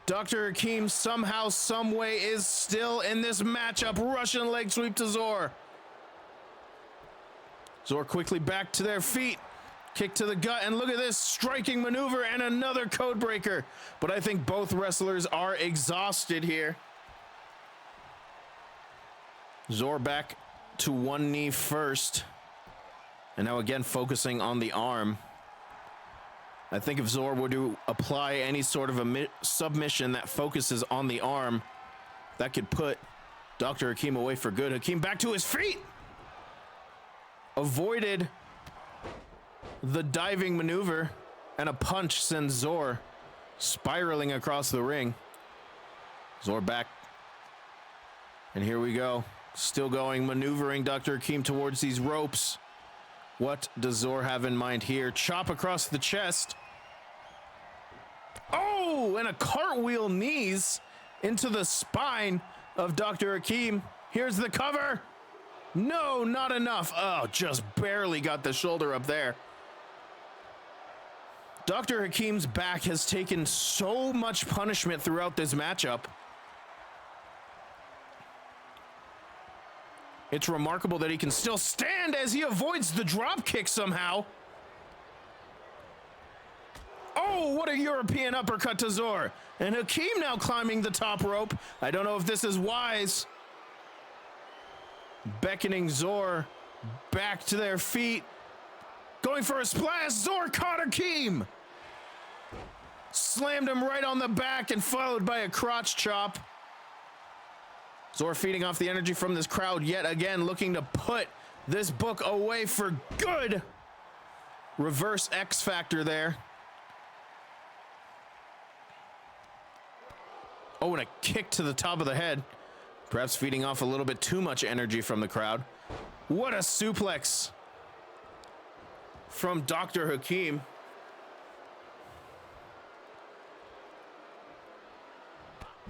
Dr. Hakeem somehow, someway is still in this matchup. Russian leg sweep to Zor. Zor quickly back to their feet. Kick to the gut, and look at this striking maneuver and another code breaker. But I think both wrestlers are exhausted here. Zor back to one knee first. And now again focusing on the arm. I think if Zor were to apply any sort of a submission that focuses on the arm, that could put Dr. Hakeem away for good. Hakeem back to his feet. Avoided the diving maneuver, and a punch sends Zor spiraling across the ring. Zor back. And here we go. Still going, maneuvering Dr. Hakeem towards these ropes. What does Zor have in mind here? Chop across the chest. Oh, and a cartwheel knees into the spine of Dr. Hakeem. Here's the cover. No, not enough. Oh, just barely got the shoulder up there. Dr. Hakeem's back has taken so much punishment throughout this matchup. It's remarkable that he can still stand as he avoids the drop kick somehow. Oh, what a European uppercut to Zor. And Hakeem now climbing the top rope. I don't know if this is wise. Beckoning Zor back to their feet. Going for a splash. Zor caught Hakeem. Slammed him right on the back and followed by a crotch chop. Zor feeding off the energy from this crowd yet again, looking to put this book away for good. Reverse X Factor there. Oh, and a kick to the top of the head. Perhaps feeding off a little bit too much energy from the crowd. What a suplex from Dr. Hakeem.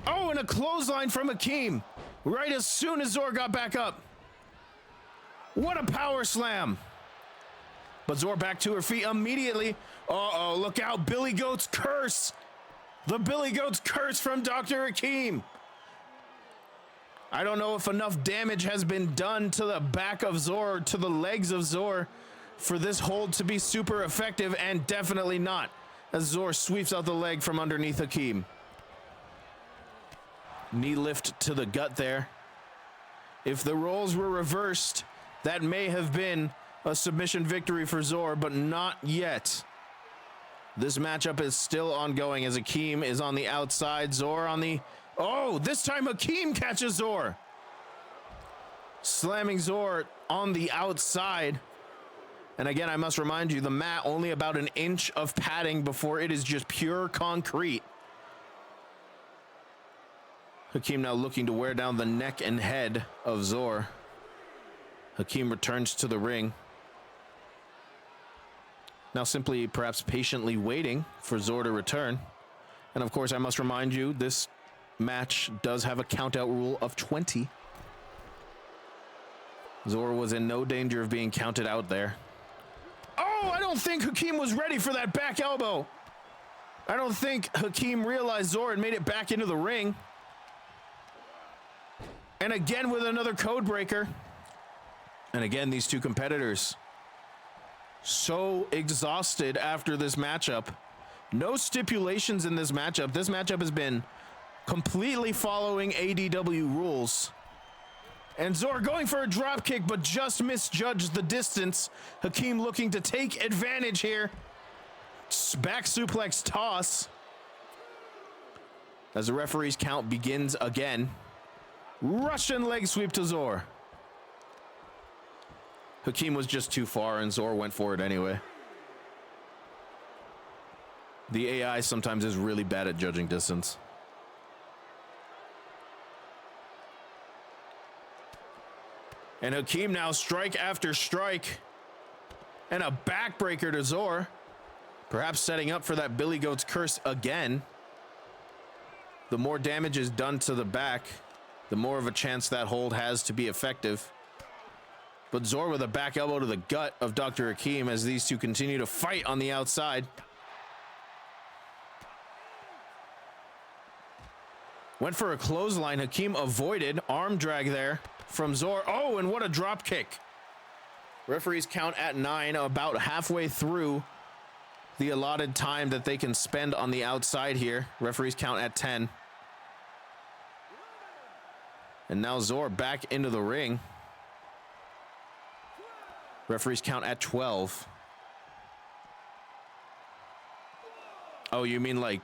Oh, and a clothesline from Hakeem right as soon as Zor got back up. What a power slam. But Zor back to her feet immediately. Uh-oh, look out, Billy Goat's curse. The Billy Goat's curse from Dr. Hakeem. I don't know if enough damage has been done to the back of Zor, to the legs of Zor, for this hold to be super effective, and definitely not, as Zor sweeps out the leg from underneath Hakeem. Knee lift to the gut there. If the roles were reversed, that may have been a submission victory for Zor, but not yet. This matchup is still ongoing as Hakeem is on the outside, Zor on the... Oh, this time Hakeem catches Zor. Slamming Zor on the outside. And again, I must remind you, the mat only about an inch of padding before it is just pure concrete. Hakeem now looking to wear down the neck and head of Zor. Hakeem returns to the ring. Now simply perhaps patiently waiting for Zor to return. And of course, I must remind you, this match does have a countout rule of 20. Zor was in no danger of being counted out there. Oh, I don't think Hakeem was ready for that back elbow. I don't think Hakeem realized Zor had made it back into the ring. And again with another code breaker. And again, these two competitors so exhausted after this matchup. No stipulations in this matchup. This matchup has been completely following ADW rules. And Zor going for a drop kick, but just misjudged the distance. Hakeem looking to take advantage here. Back suplex toss. As the referee's count begins again. Russian leg sweep to Zor. Hakeem was just too far and Zor went for it anyway. The AI sometimes is really bad at judging distance. And Hakeem now strike after strike. And a backbreaker to Zor. Perhaps setting up for that Billy Goat's curse again. The more damage is done to the back, the more of a chance that hold has to be effective. But Zor with a back elbow to the gut of Dr. Hakeem as these two continue to fight on the outside. Went for a clothesline. Hakeem avoided. Arm drag there from Zor. Oh, and what a drop kick. Referees count at 9, about halfway through the allotted time that they can spend on the outside here. Referees count at 10. And now Zor back into the ring. Referees count at 12. Oh, you mean like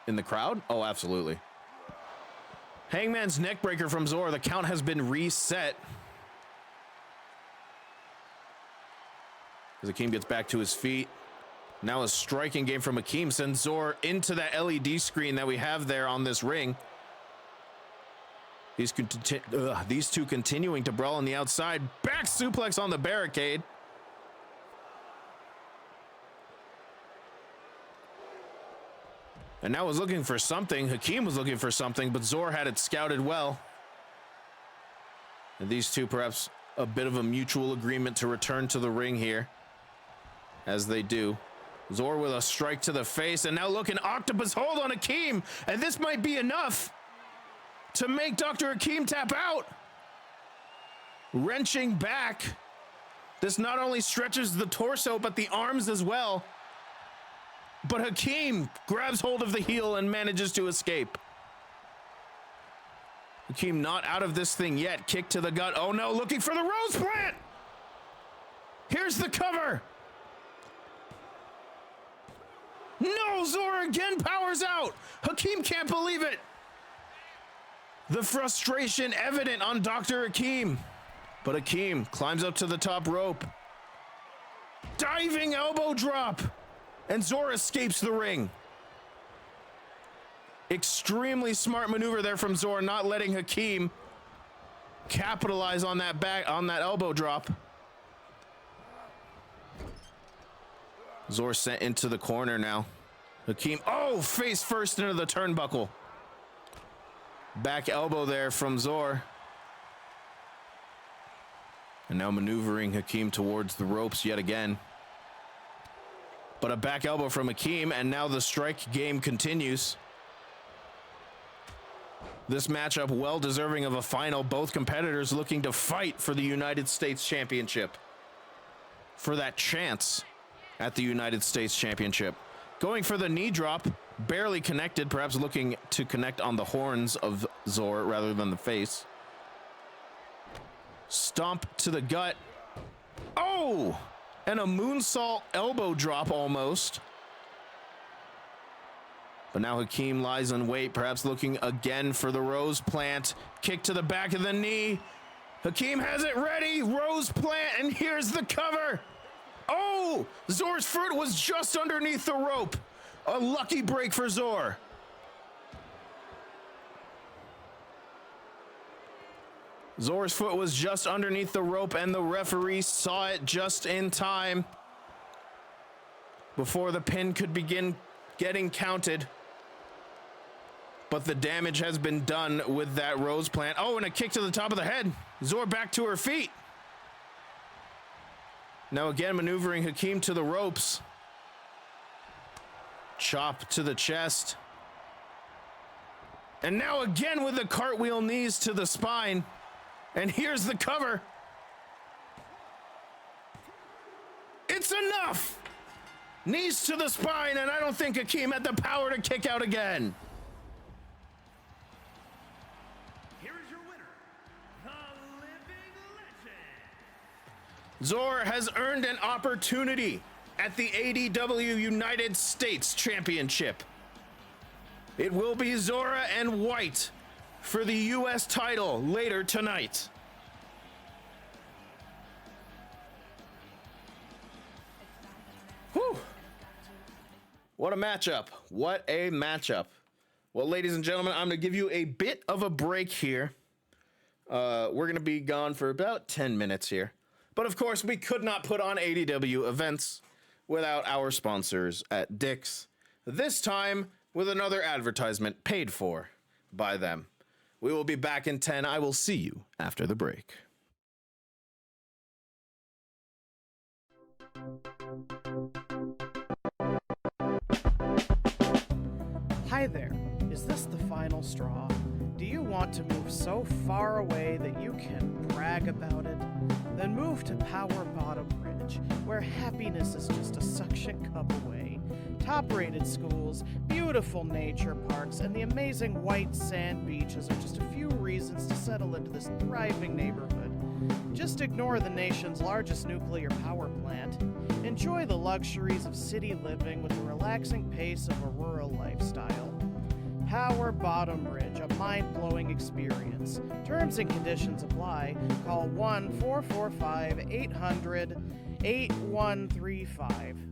in the crowd? Oh, absolutely. Hangman's neckbreaker from Zor. The count has been reset. As Hakeem gets back to his feet. Now a striking game from Hakeem sends Zor into that LED screen that we have there on this ring. These two continuing to brawl on the outside. Back suplex on the barricade. And now was looking for something. Hakeem was looking for something, but Zor had it scouted well. And these two perhaps a bit of a mutual agreement to return to the ring here. As they do. Zor with a strike to the face, and now look, an octopus hold on Hakeem. And this might be enough to make Dr. Hakeem tap out. Wrenching back. This not only stretches the torso, but the arms as well. But Hakeem grabs hold of the heel and manages to escape. Hakeem not out of this thing yet. Kick to the gut. Oh no, looking for the rose plant. Here's the cover. No, Zor again powers out. Hakeem can't believe it. The frustration evident on Dr. Hakeem. But Hakeem climbs up to the top rope. Diving elbow drop. And Zor escapes the ring. Extremely smart maneuver there from Zor, not letting Hakeem capitalize on that elbow drop. Zor sent into the corner now. Hakeem, oh, face first into the turnbuckle. Back elbow there from Zor. And now maneuvering Hakeem towards the ropes yet again. But a back elbow from Hakeem, and now the strike game continues. This matchup well deserving of a final. Both competitors looking to fight for the United States Championship. For that chance at the United States Championship. Going for the knee drop, barely connected, perhaps looking to connect on the horns of Zor rather than the face. Stomp to the gut. Oh! And a moonsault elbow drop almost. But now Hakeem lies in wait, perhaps looking again for the rose plant. Kick to the back of the knee. Hakeem has it ready. Rose plant, and here's the cover. Oh! Zor's foot was just underneath the rope. A lucky break for Zor. Zor's foot was just underneath the rope, and the referee saw it just in time before the pin could begin getting counted. But the damage has been done with that rose plant. Oh, and a kick to the top of the head. Zor back to her feet. Now again maneuvering Hakeem to the ropes. Chop to the chest. And now again with the cartwheel knees to the spine. And here's the cover. It's enough. Knees to the spine, and I don't think Hakeem had the power to kick out again. Here is your winner, the Living Legend. Zor has earned an opportunity at the ADW United States Championship. It will be Zora and White for the U.S. title later tonight. Whew. What a matchup. What a matchup. Well, ladies and gentlemen, I'm going to give you a bit of a break here. We're going to be gone for about 10 minutes here. But of course, we could not put on ADW events without our sponsors at Dick's. This time with another advertisement paid for by them. We will be back in 10. I will see you after the break. Hi there. Is this the final straw? Do you want to move so far away that you can brag about it? Then move to Power Bottom Ridge, where happiness is just a suction cup away. Top-rated schools, beautiful nature parks, and the amazing white sand beaches are just a few reasons to settle into this thriving neighborhood. Just ignore the nation's largest nuclear power plant. Enjoy the luxuries of city living with the relaxing pace of a rural lifestyle. Power Bottom Ridge, a mind-blowing experience. Terms and conditions apply. Call 1-445-800-8135.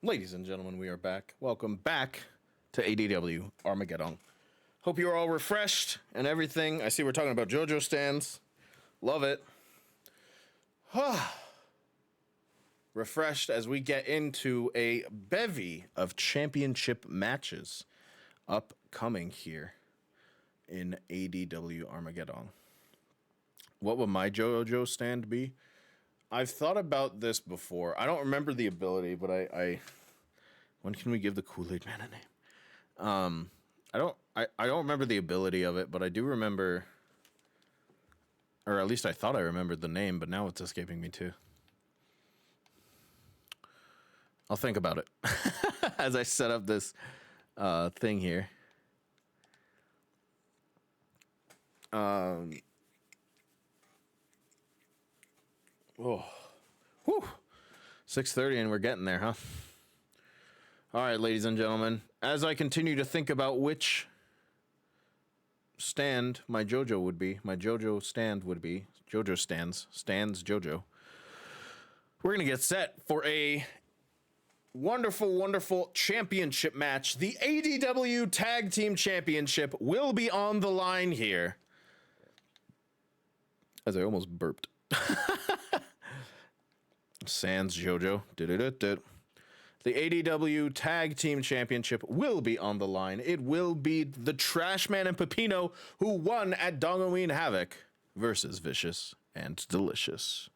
Ladies and gentlemen, we are back. Welcome back to ADW Armageddong. Hope you're all refreshed and everything. I see we're talking about JoJo stands. Love it. Refreshed as we get into a bevy of championship matches upcoming here in ADW Armageddong. What would my JoJo stand be? I've thought about this before. I don't remember the ability, but I when can we give the Kool-Aid Man a name? I don't remember the ability of it, but I do remember, or at least I thought I remembered the name, but now it's escaping me too. I'll think about it as I set up this thing here. Oh, whew. 6:30 and we're getting there, huh? All right, ladies and gentlemen, as I continue to think about which stand my JoJo would be, my JoJo stand would be, JoJo stands JoJo. We're going to get set for a wonderful, wonderful championship match. The ADW Tag Team Championship will be on the line here. As I almost burped. Sans JoJo. The ADW Tag Team Championship will be on the line. It will be the Trashman and Pepino who won at Dongoween Havoc versus Vicious and Delicious.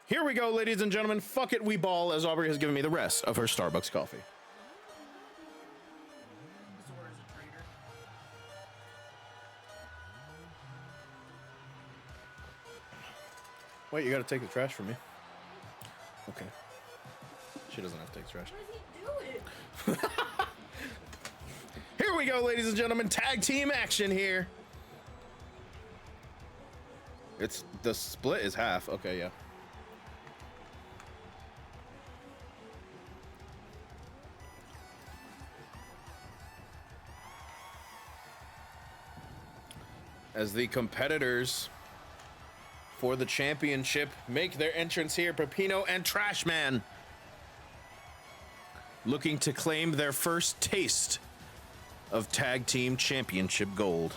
Here we go, ladies and gentlemen. Fuck it, we ball, as Aubrey has given me the rest of her Starbucks coffee. Wait, you gotta take the trash from me. Okay. She doesn't have to take the trash. What is he doing? Here we go, ladies and gentlemen. Tag team action here. It's the split is half. Okay, yeah. As the competitors for the championship make their entrance here, Pepino and Trashman looking to claim their first taste of Tag Team Championship gold.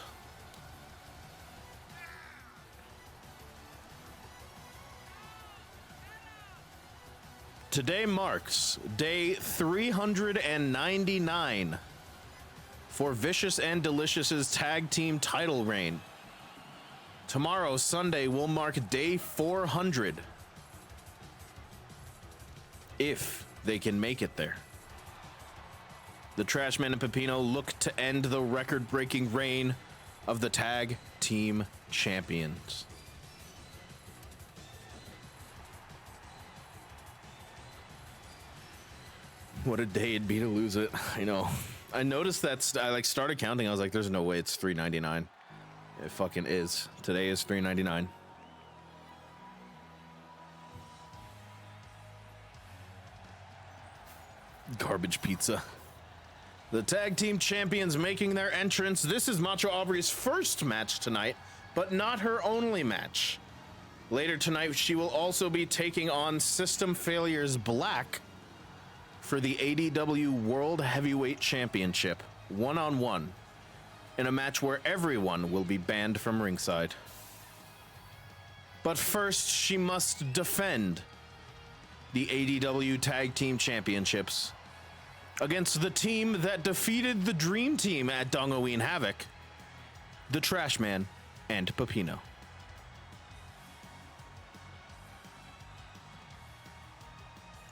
Today marks day 399 for Vicious and Delicious's tag team title reign. Tomorrow, Sunday, will mark day 400. If they can make it there. The Trashman and Pepino look to end the record-breaking reign of the tag team champions. What a day it'd be to lose it. I know. I noticed that I started counting. I was like, there's no way it's 399. It fucking is. Today is 399. Garbage pizza. The tag team champions making their entrance. This is Macho Aubrey's first match tonight, but not her only match. Later tonight, she will also be taking on System Failures Black for the ADW World Heavyweight Championship, one-on-one, in a match where everyone will be banned from ringside. But first, she must defend the ADW Tag Team Championships against the team that defeated the Dream Team at Dongoween Havoc, the Trash Man and Pepino.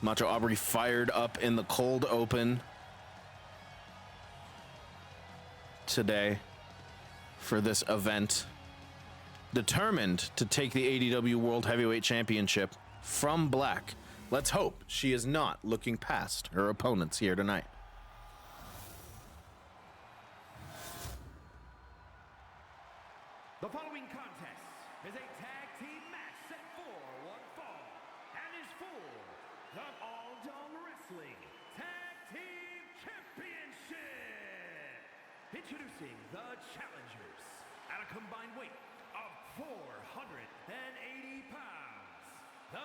Macho Aubrey fired up in the cold open today for this event, determined to take the ADW World Heavyweight Championship from Black. Let's hope she is not looking past her opponents here tonight. The following contest is a tag team match set for one fall and is for the All Dong Wrestling Tag Team Championship. Introducing the challengers at a combined weight of 480 pounds. The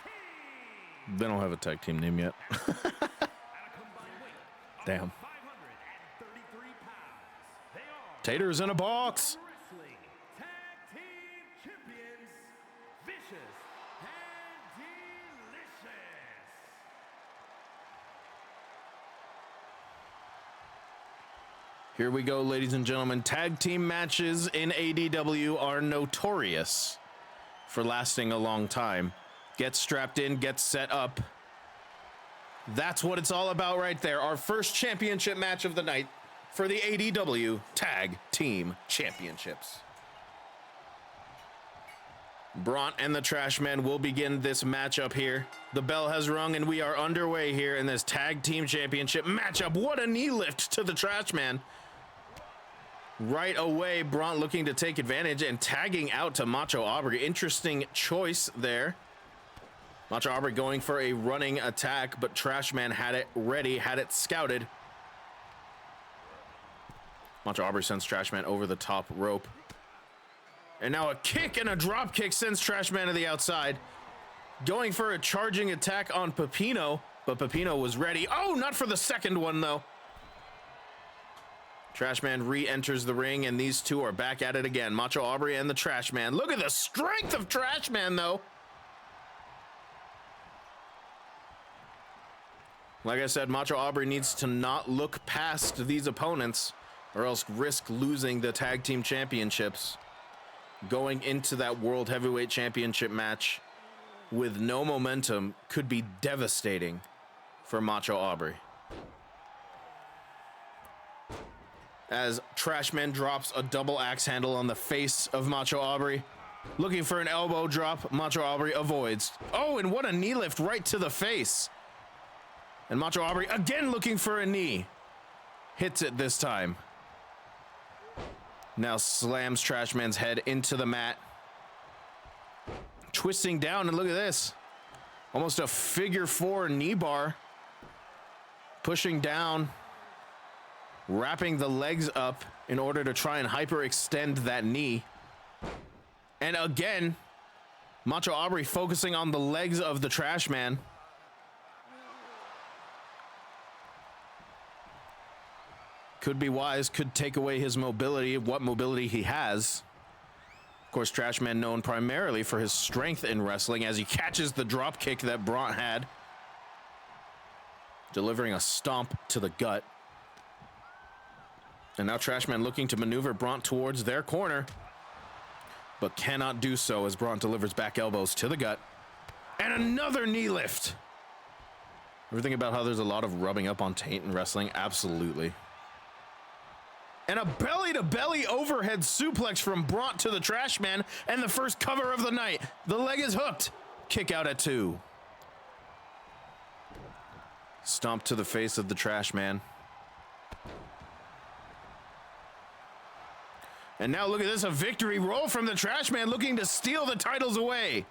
team. They don't have a tag team name yet. At a combined weight of Damn. 533 pounds. They are Taters in a box. Wrestling Tag Team Champions, Vicious and Delicious. Here we go, ladies and gentlemen. Tag team matches in ADW are notorious for lasting a long time. Get strapped in, get set up. That's what it's all about right there. Our first championship match of the night for the ADW Tag Team Championships. Bront and the Trash Man will begin this matchup here. The bell has rung and we are underway here in this Tag Team Championship matchup. What a knee lift to the Trash Man. Right away, Bront looking to take advantage and tagging out to Macho Aubrey. Interesting choice there. Macho Aubrey going for a running attack, but Trash Man had it ready, had it scouted. Macho Aubrey sends Trash Man over the top rope. And now a kick and a drop kick sends Trash Man to the outside. Going for a charging attack on Pepino, but Pepino was ready. Oh, not for the second one, though. Trash Man re-enters the ring, and these two are back at it again. Macho Aubrey and the Trash Man. Look at the strength of Trash Man, though. Like I said, Macho Aubrey needs to not look past these opponents or else risk losing the tag team championships. Going into that World Heavyweight Championship match with no momentum could be devastating for Macho Aubrey. As Trash Man drops a double axe handle on the face of Macho Aubrey. Looking for an elbow drop, Macho Aubrey avoids. Oh, and what a knee lift right to the face. And Macho Aubrey again looking for a knee. Hits it this time. Now slams Trash Man's head into the mat. Twisting down, and look at this. Almost a figure four knee bar. Pushing down. Wrapping the legs up in order to try and hyperextend that knee. And again, Macho Aubrey focusing on the legs of the Trash Man. Could be wise, could take away his mobility, what mobility he has. Of course, Trash Man known primarily for his strength in wrestling as he catches the drop kick that Bront had. Delivering a stomp to the gut. And now Trash Man looking to maneuver Bront towards their corner, but cannot do so as Bront delivers back elbows to the gut. And another knee lift. Ever think about how there's a lot of rubbing up on taint in wrestling? Absolutely. And a belly-to-belly overhead suplex from Bront to the Trash Man, and the first cover of the night. The leg is hooked. Kick out at 2. Stomp to the face of the Trash Man. And now look at this, a victory roll from the Trash Man looking to steal the titles away.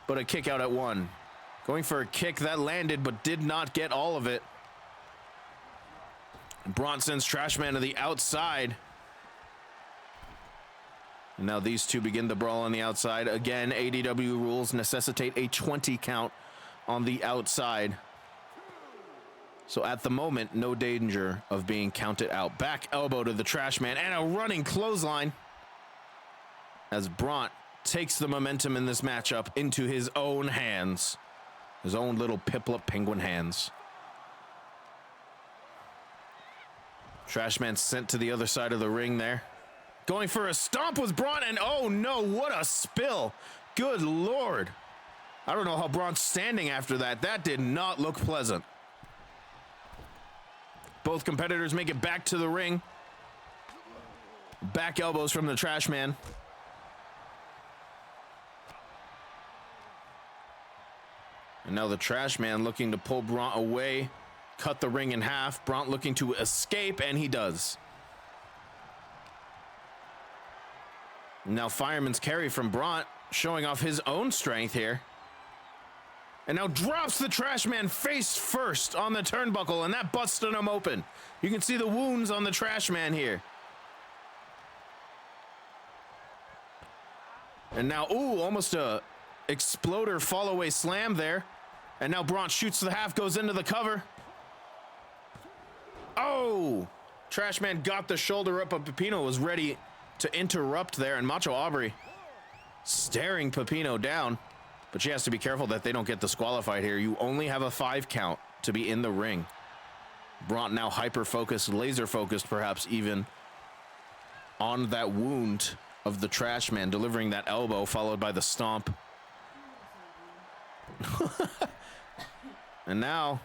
But a kick out at 1. Going for a kick that landed but did not get all of it. Braun sends Trash Man to the outside. And now these two begin the brawl on the outside. Again, ADW rules necessitate a 20 count on the outside. So at the moment, no danger of being counted out. Back elbow to the Trash Man and a running clothesline as Braun takes the momentum in this matchup into his own hands. His own little Piplup penguin hands. Trash Man sent to the other side of the ring there. Going for a stomp was Braun, and oh no, what a spill. Good Lord. I don't know how Braun's standing after that. That did not look pleasant. Both competitors make it back to the ring. Back elbows from the Trash Man. And now the Trash Man looking to pull Braun away, cut the ring in half. Braun looking to escape, and he does. Now fireman's carry from Braun, showing off his own strength here. And now drops the Trash Man face first on the turnbuckle, and that busted him open. You can see the wounds on the Trash Man here. And now, ooh, almost a exploder fall-away slam there. And now Braun shoots the half, goes into the cover. Oh! Trash Man got the shoulder up, but Pepino was ready to interrupt there, and Macho Aubrey staring Pepino down. But she has to be careful that they don't get disqualified here. You only have a 5 count to be in the ring. Braun now hyper-focused, laser-focused perhaps even, on that wound of the Trash Man, delivering that elbow followed by the stomp. And now,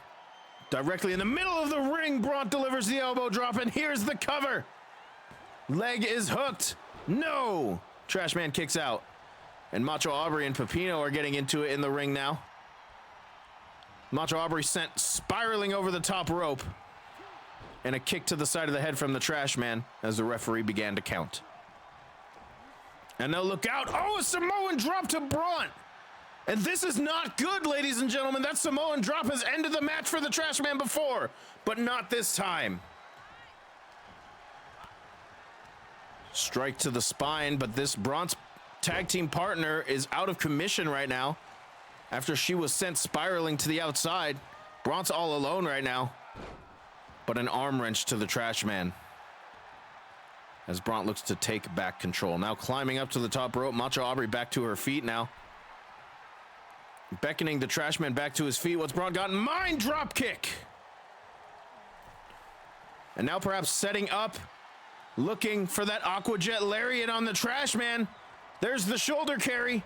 directly in the middle of the ring, Braun delivers the elbow drop, and here's the cover. Leg is hooked. No! Trash Man kicks out. And Macho Aubrey and Pepino are getting into it in the ring now. Macho Aubrey sent spiraling over the top rope. And a kick to the side of the head from the Trash Man as the referee began to count. And now look out. Oh, a Samoan drop to Braun. And this is not good, ladies and gentlemen. That Samoan drop has ended the match for the Trash Man before, but not this time. Strike to the spine, but this Braun's tag team partner is out of commission right now after she was sent spiraling to the outside. Braun's all alone right now, but an arm wrench to the Trash Man as Braun looks to take back control. Now climbing up to the top rope, Macho Aubrey back to her feet now. Beckoning the Trash Man back to his feet. What's Braun got? Mind drop kick. And now perhaps setting up, looking for that Aquajet Lariat on the Trash Man. There's the shoulder carry.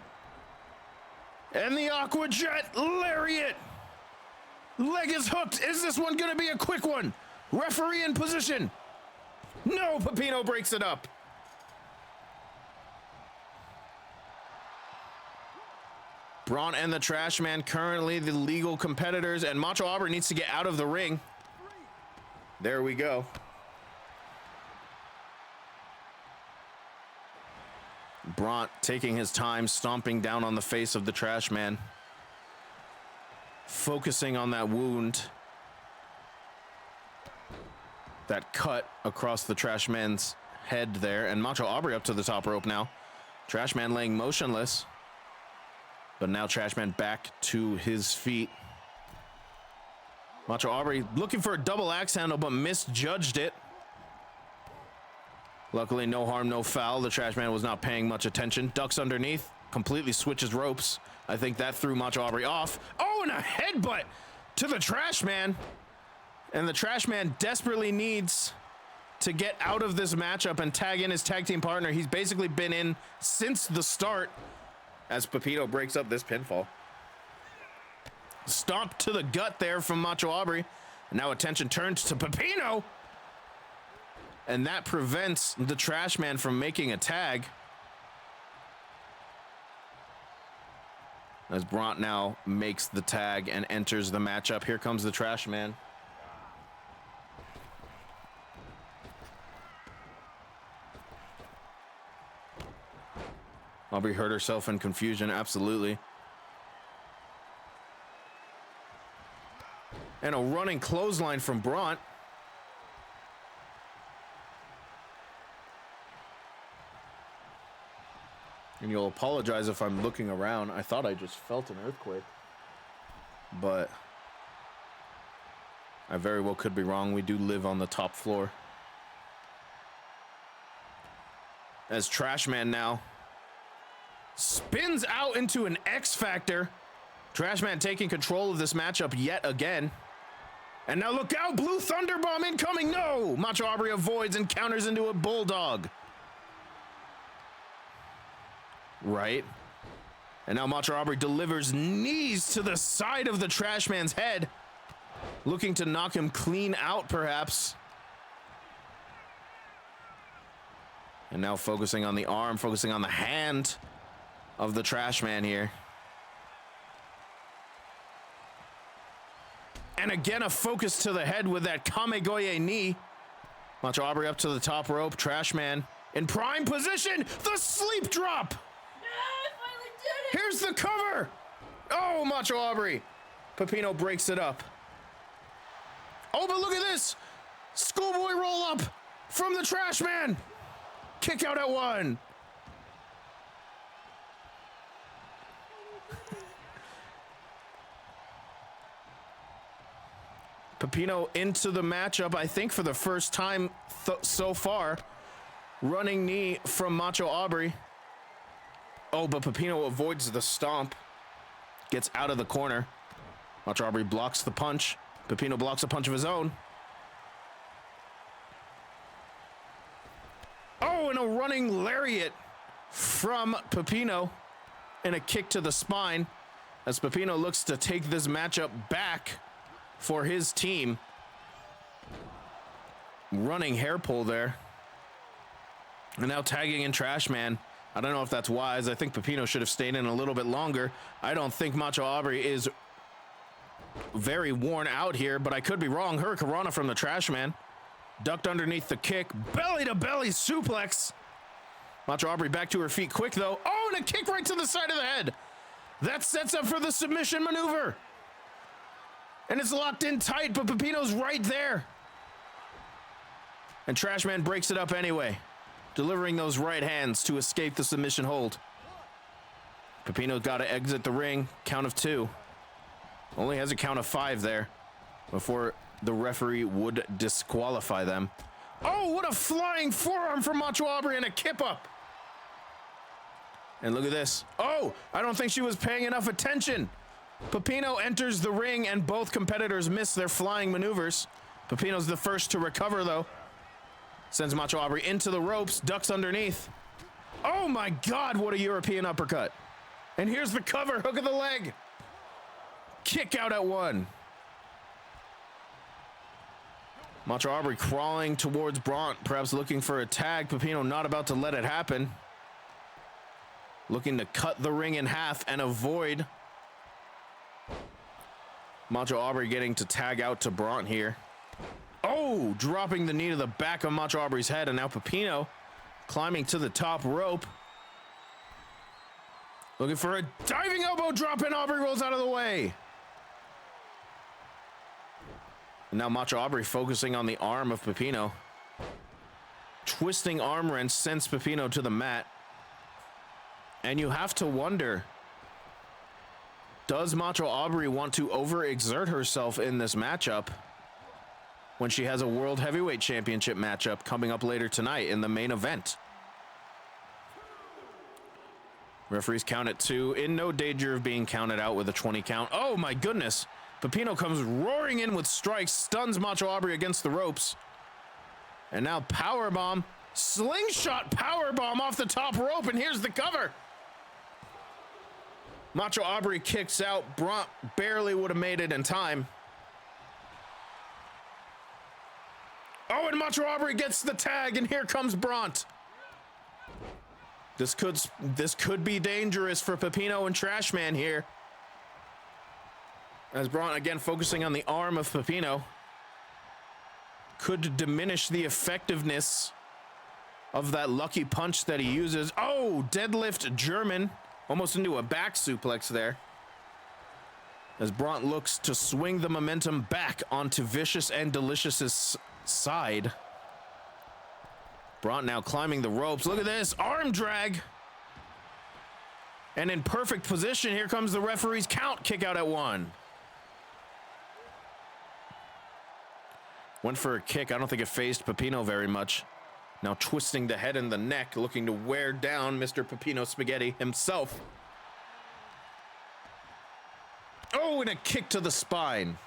And the Aquajet Lariat. Leg is hooked. Is this one going to be a quick one? Referee in position. No, Pepino breaks it up. Braun and the Trash Man currently the legal competitors, and Macho Aubrey needs to get out of the ring. There we go. Braun taking his time, stomping down on the face of the Trash Man, focusing on that wound, that cut across the Trash Man's head there, and Macho Aubrey up to the top rope now. Trash Man laying motionless, but now Trash Man back to his feet. Macho Aubrey looking for a double axe handle, but misjudged it. Luckily, no harm, no foul. The Trash Man was not paying much attention. Ducks underneath, completely switches ropes. I think that threw Macho Aubrey off. Oh, and a headbutt to the Trash Man. And the Trash Man desperately needs to get out of this matchup and tag in his tag team partner. He's basically been in since the start as Pepino breaks up this pinfall. Stomp to the gut there from Macho Aubrey. And now attention turns to Pepino. And that prevents the Trash Man from making a tag. As Braun now makes the tag and enters the matchup. Here comes the Trash Man. Aubrey hurt herself in confusion, absolutely. And a running clothesline from Braun. And you'll apologize if I'm looking around. I thought I just felt an earthquake. But I very well could be wrong. We do live on the top floor. As Trashman now spins out into an X Factor. Trashman taking control of this matchup yet again. And now look out, Blue Thunderbomb incoming. No! Macho Aubrey avoids and counters into a Bulldog. Right. And now Macho Aubrey delivers knees to the side of the Trashman's head. Looking to knock him clean out, perhaps. And now focusing on the arm, focusing on the hand of the Trashman here. And again, a focus to the head with that Kamegoye knee. Macho Aubrey up to the top rope. Trashman in prime position. The sleep drop. Here's the cover. Oh, Macho Aubrey. Pepino breaks it up. Oh, but look at this. Schoolboy roll up from the Trashman. Kick out at 1. Pepino into the matchup, I think for the first time so far. Running knee from Macho Aubrey. Oh, but Pepino avoids the stomp. Gets out of the corner. Macho Aubrey blocks the punch. Pepino blocks a punch of his own. Oh, and a running lariat from Pepino. And a kick to the spine. As Pepino looks to take this matchup back for his team. Running hair pull there. And now tagging in Trashman. I don't know if that's wise. I think Pepino should have stayed in a little bit longer. I don't think Macho Aubrey is very worn out here, but I could be wrong. Hurricanrana from the Trashman. Ducked underneath the kick. Belly to belly suplex. Macho Aubrey back to her feet quick though. Oh, and a kick right to the side of the head. That sets up for the submission maneuver. And it's locked in tight, but Pepino's right there. And Trashman breaks it up anyway, delivering those right hands to escape the submission hold. Pepino's got to exit the ring. Count of 2. Only has a count of 5 there before the referee would disqualify them. Oh, what a flying forearm from Macho Aubrey and a kip up. And look at this. Oh, I don't think she was paying enough attention. Pepino enters the ring and both competitors miss their flying maneuvers. Pepino's the first to recover though. Sends Macho Aubrey into the ropes, ducks underneath. Oh my God, what a European uppercut. And here's the cover, hook of the leg. Kick out at 1. Macho Aubrey crawling towards Bront, perhaps looking for a tag. Pepino not about to let it happen. Looking to cut the ring in half and avoid Macho Aubrey getting to tag out to Bront here. Oh, dropping the knee to the back of Macho Aubrey's head, and now Pepino climbing to the top rope. Looking for a diving elbow drop, and Aubrey rolls out of the way. And now Macho Aubrey focusing on the arm of Pepino. Twisting arm wrench sends Pepino to the mat. And you have to wonder, does Macho Aubrey want to overexert herself in this matchup when she has a World Heavyweight Championship matchup coming up later tonight in the main event? Referees count at 2, in no danger of being counted out with a 20 count. Oh my goodness. Pepino comes roaring in with strikes, stuns Macho Aubrey against the ropes. And now powerbomb, slingshot powerbomb off the top rope, and here's the cover. Macho Aubrey kicks out. Bront barely would have made it in time. Oh, and Macho Aubrey gets the tag, and here comes Bront. This could be dangerous for Pepino and Trashman here. As Bront again focusing on the arm of Pepino. Could diminish the effectiveness of that lucky punch that he uses. Oh, deadlift German. Almost into a back suplex there. As Bront looks to swing the momentum back onto Vicious and Delicious's side. Bront now climbing the ropes. Look at this. Arm drag. And in perfect position, here comes the referee's count. Kick out at 1. Went for a kick. I don't think it phased Pepino very much. Now twisting the head and the neck, looking to wear down Mr. Pepino Spaghetti himself. Oh, and a kick to the spine.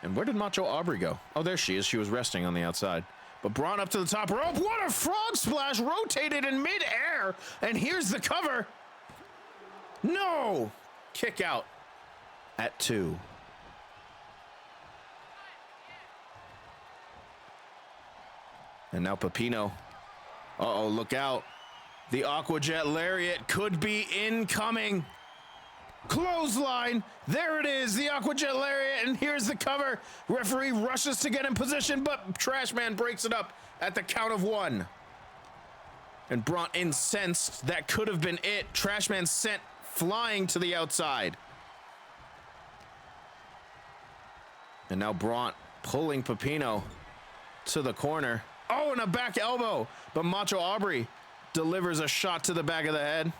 And where did Macho Aubrey go? Oh, there she is. She was resting on the outside. But Braun up to the top rope. What a frog splash, rotated in midair. And here's the cover. No. Kick out at 2. And now Pepino. Uh-oh, look out. The Aquajet Lariat could be incoming. Clothesline. There it is, the Aquajet Lariat, and here's the cover. Referee rushes to get in position, but Trashman breaks it up at the count of 1. And Braun incensed. That could have been it. Trashman sent flying to the outside. And now Braun pulling Pepino to the corner. Oh, and a back elbow. But Macho Aubrey delivers a shot to the back of the head.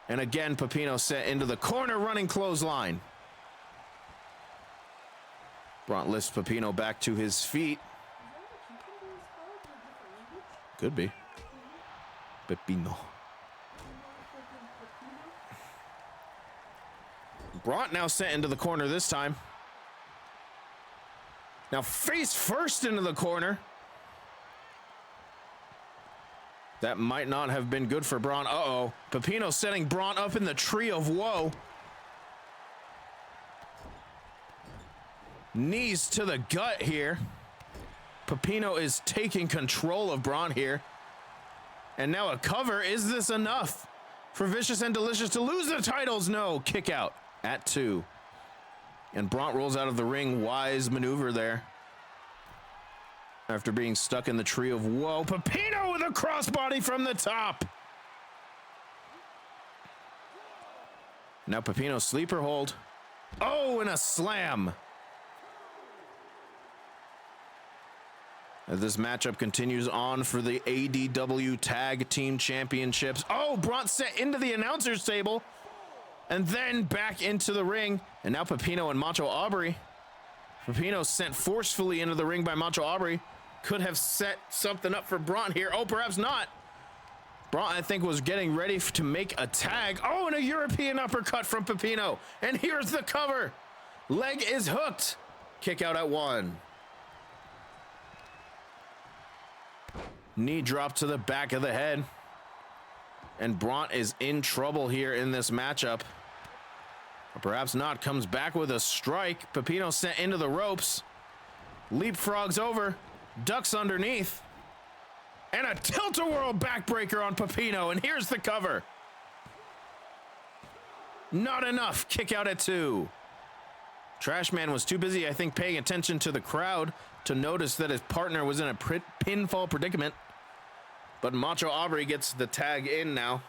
And again, Pepino sent into the corner, running clothesline. Braun lifts Pepino back to his feet. Could be. Pepino. Braun now sent into the corner this time. Now face first into the corner. That might not have been good for Braun. Uh-oh. Pepino setting Braun up in the tree of woe. Knees to the gut here. Pepino is taking control of Braun here. And now a cover. Is this enough for Vicious and Delicious to lose the titles? No. Kick out at 2. And Braun rolls out of the ring. Wise maneuver there. After being stuck in the tree of woe, Pepino with a crossbody from the top. Now Pepino sleeper hold. Oh, and a slam. As this matchup continues on for the ADW Tag Team Championships. Oh, Braun sent into the announcer's table and then back into the ring. And now Pepino and Macho Aubrey. Pepino sent forcefully into the ring by Macho Aubrey. Could have set something up for Braun here. Oh, perhaps not. Braun, I think, was getting ready to make a tag. Oh, and a European uppercut from Pepino. And here's the cover. Leg is hooked. Kick out at 1. Knee drop to the back of the head. And Braun is in trouble here in this matchup. Or perhaps not. Comes back with a strike. Pepino sent into the ropes. Leapfrogs over. Ducks underneath. And a tilt-a-whirl backbreaker on Pepino. And here's the cover. Not enough. Kick out at 2. Trashman was too busy, I think, paying attention to the crowd to notice that his partner was in a pinfall predicament. But Macho Aubrey gets the tag in now.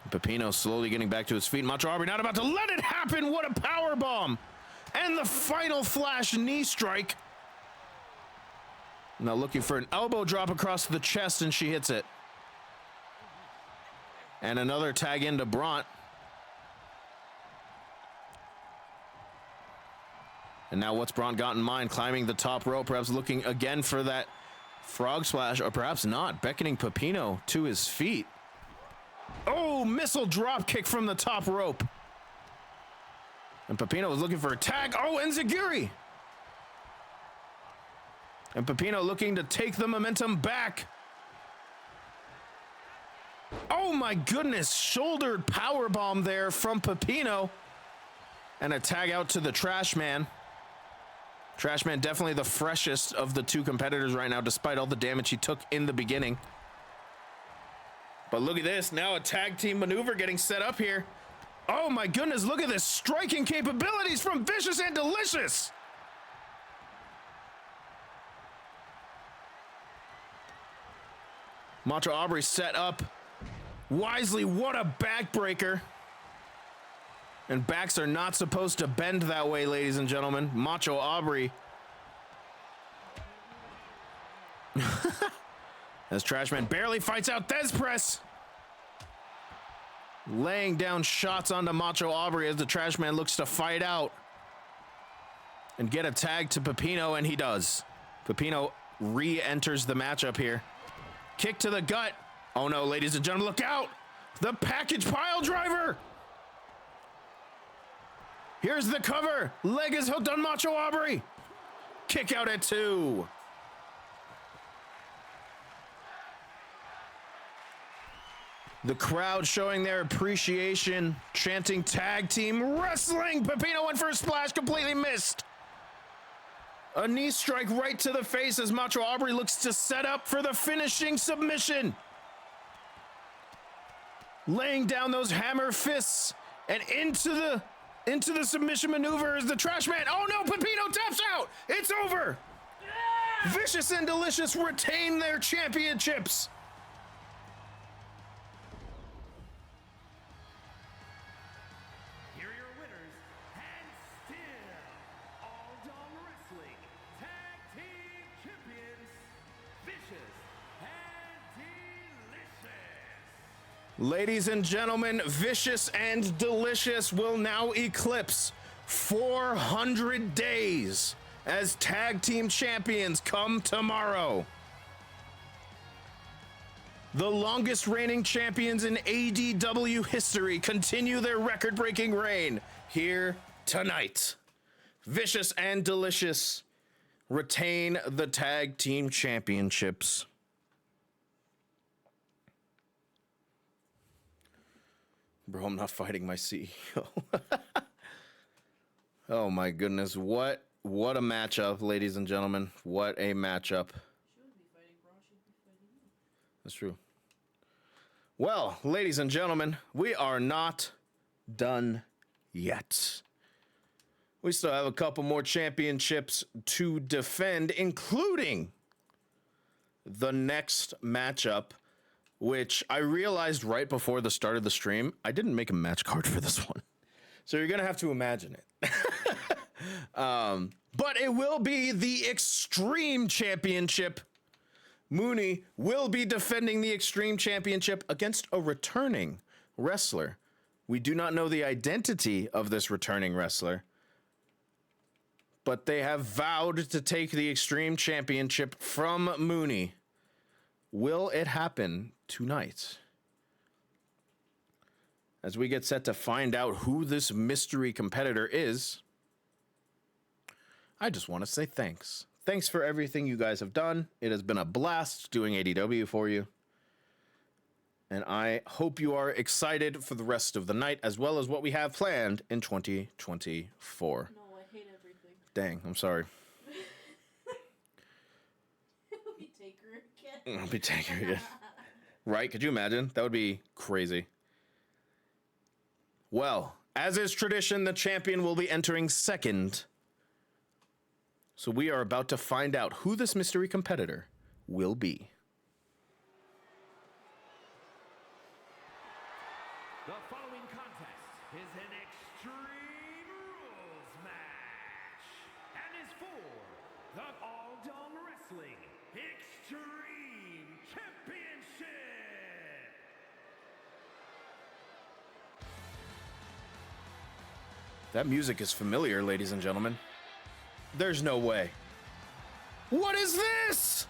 Pepino slowly getting back to his feet. Macho Aubrey not about to let it happen. What a power bomb. And the final flash knee strike. Now looking for an elbow drop across the chest, and she hits it. And another tag into Braun. And now what's Braun got in mind? Climbing the top rope, perhaps looking again for that frog splash, or perhaps not, beckoning Pepino to his feet. Oh, missile drop kick from the top rope. And Pepino was looking for a tag. Oh, enziguri. And Pepino looking to take the momentum back. Oh my goodness, shouldered powerbomb there from Pepino. And a tag out to the Trashman. Trashman definitely the freshest of the two competitors right now, despite all the damage he took in the beginning. But look at this, now a tag team maneuver getting set up here. Oh my goodness, look at this striking capabilities from Vicious and Delicious. Macho Aubrey set up wisely. What a backbreaker. And backs are not supposed to bend that way, ladies and gentlemen. Macho Aubrey As Trashman barely fights out Thez Press. Laying down shots onto Macho Aubrey as the Trashman looks to fight out and get a tag to Pepino, and he does. Pepino re-enters the matchup here. Kick to the gut. Oh no, ladies and gentlemen, look out! The package pile driver! Here's the cover. Leg is hooked on Macho Aubrey. Kick out at 2. The crowd showing their appreciation, chanting tag team wrestling. Pepino went for a splash, completely missed. A knee strike right to the face as Macho Aubrey looks to set up for the finishing submission. Laying down those hammer fists and into the submission maneuver is the Trashman. Oh no, Pepino taps out. It's over. Vicious and Delicious retain their championships. Here are your winners, and still All Dong Wrestling Tag Team Champions, Vicious and Delicious. Ladies and gentlemen, Vicious and Delicious will now eclipse 400 days as tag team champions come tomorrow. The longest reigning champions in ADW history continue their record-breaking reign here tonight. Vicious and Delicious retain the tag team championships. Bro, I'm not fighting my CEO. Oh my goodness, what a matchup, ladies and gentlemen. What a matchup. That's true. Well, ladies and gentlemen, we are not done yet. We still have a couple more championships to defend, including the next matchup, which I realized right before the start of the stream, I didn't make a match card for this one. So you're going to have to imagine it. But it will be the Extreme Championship. Mooney will be defending the Extreme Championship against a returning wrestler. We do not know the identity of this returning wrestler, but they have vowed to take the Extreme Championship from Mooney. Will it happen tonight? As we get set to find out who this mystery competitor is, I just want to say thanks. Thanks for everything you guys have done. It has been a blast doing ADW for you. And I hope you are excited for the rest of the night, as well as what we have planned in 2024. No, I hate everything. Dang, I'm sorry. Let me take her again. I'll be taking her again. Right? Could you imagine? That would be crazy. Well, as is tradition, the champion will be entering second. So we are about to find out who this mystery competitor will be. The following contest is an Extreme Rules match and is for the All Dong Wrestling Extreme Championship. That music is familiar, ladies and gentlemen. There's no way. What is this?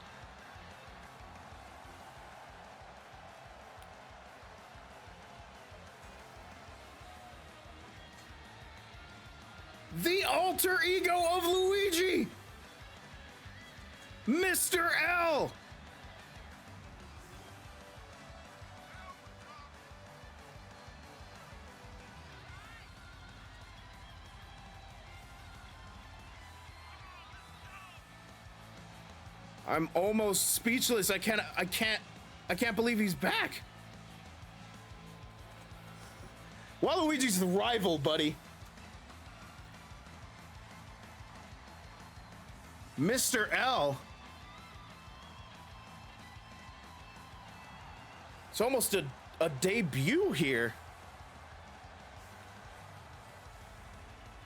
The alter ego of Luigi! Mr. L! I'm almost speechless. I can't believe he's back. Waluigi's the rival, buddy. Mr. L. It's almost a debut here.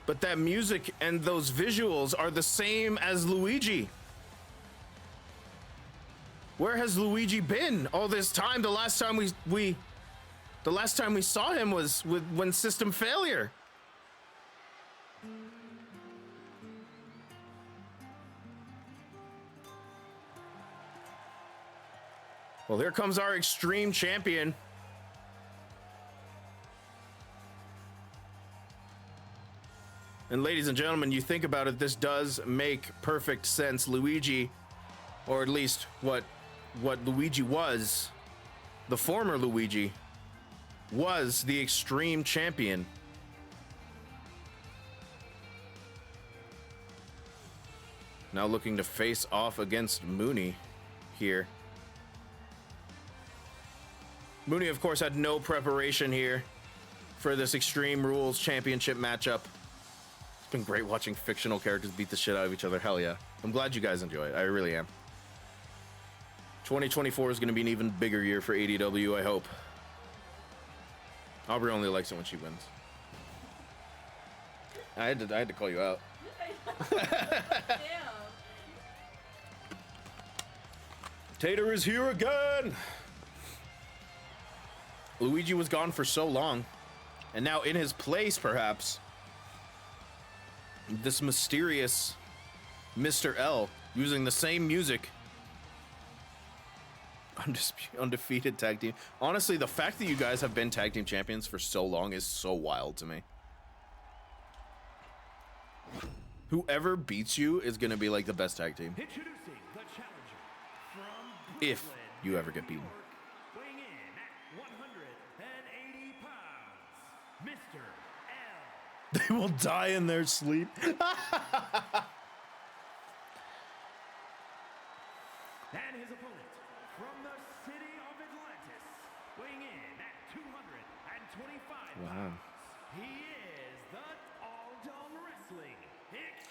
But that music and those visuals are the same as Luigi. Where has Luigi been all this time? The last time we saw him was when System Failure. Well, here comes our Extreme Champion. And ladies and gentlemen, you think about it, this does make perfect sense. Luigi, or at least what Luigi was, the former Luigi, was the Extreme Champion. Now looking to face off against Mooney here. Mooney, of course, had no preparation here for this Extreme Rules Championship matchup. It's been great watching fictional characters beat the shit out of each other. Hell yeah. I'm glad you guys enjoy it. I really am. 2024 is going to be an even bigger year for ADW, I hope. Aubrey only likes it when she wins. I had to call you out. Tater is here again. Luigi was gone for so long, and now in his place, perhaps, this mysterious Mr. L using the same music. Undefeated tag team. Honestly, the fact that you guys have been tag team champions for so long is so wild to me. Whoever beats you is going to be like the best tag team. Introducing the challenger from If Brooklyn, you ever get beaten. New York, weighing in at 180 pounds, Mr. L. They will die in their sleep. And his opponent from the city of Atlantis, weighing in at 225 Wow. pounds, he is the All-Dome Wrestling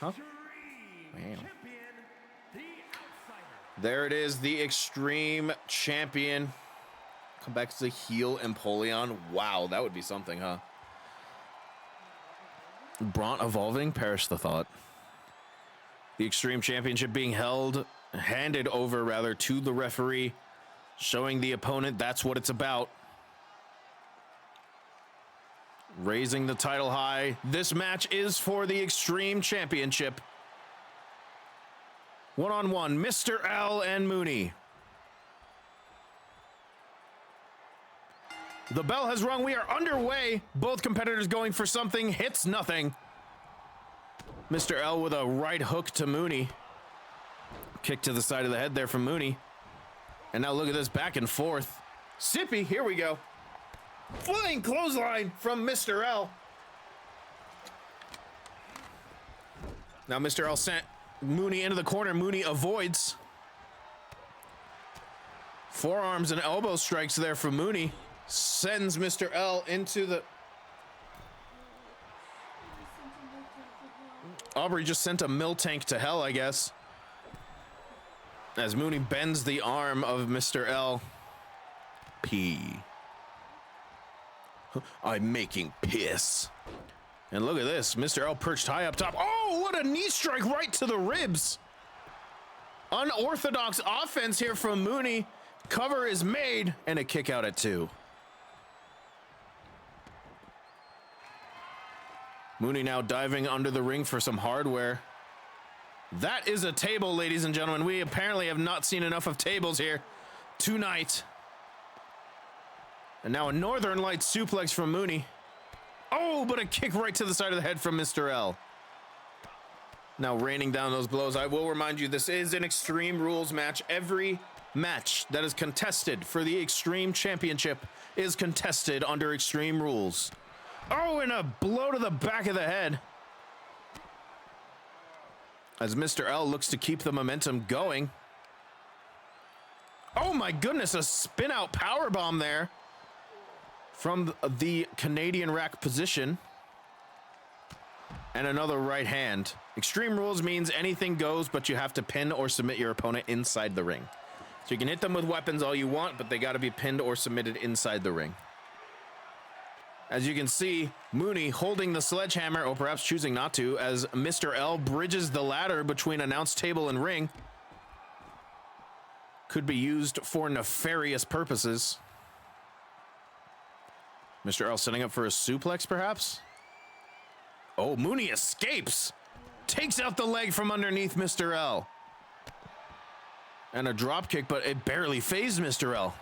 Huh? Extreme Wow. Champion, the Outsider. There it is, the Extreme Champion. Come back to the heel Empoleon. Wow, that would be something, huh? Bront evolving, perish the thought. The Extreme Championship being handed over rather to the referee, showing the opponent that's what it's about. Raising the title high. This match is for the Extreme Championship. One-on-one, Mr. L and Mooney. The bell has rung. We are underway. Both competitors going for something. Hits nothing. Mr. L with a right hook to Mooney. Kick to the side of the head there from Mooney. And now look at this back and forth. Sippy, here we go. Flying clothesline from Mr. L. Now Mr. L sent Mooney into the corner. Mooney avoids. Forearms and elbow strikes there from Mooney. Sends Mr. L into the... Aubrey just sent a mill tank to hell, I guess. As Mooney bends the arm of Mr. L. P. I'm making piss. And look at this. Mr. L perched high up top. Oh, what a knee strike right to the ribs. Unorthodox offense here from Mooney. Cover is made and a kick out at 2. Mooney now diving under the ring for some hardware. That is a table, ladies and gentlemen. We apparently have not seen enough of tables here tonight. And now a Northern Lights suplex from Mooney. Oh, but a kick right to the side of the head from Mr. L. Now raining down those blows. I will remind you, this is an Extreme Rules match. Every match that is contested for the Extreme Championship is contested under Extreme Rules. Oh, and a blow to the back of the head. As Mr. L looks to keep the momentum going. Oh my goodness, a spin out powerbomb there from the Canadian rack position. And another right hand. Extreme Rules means anything goes, but you have to pin or submit your opponent inside the ring. So you can hit them with weapons all you want, but they got to be pinned or submitted inside the ring. As you can see, Mooney holding the sledgehammer, or perhaps choosing not to, as Mr. L bridges the ladder between announce table and ring. could be used for nefarious purposes. Mr. L setting up for a suplex, perhaps? Oh, Mooney escapes. Takes out the leg from underneath Mr. L. And a drop kick, but it barely phased Mr. L.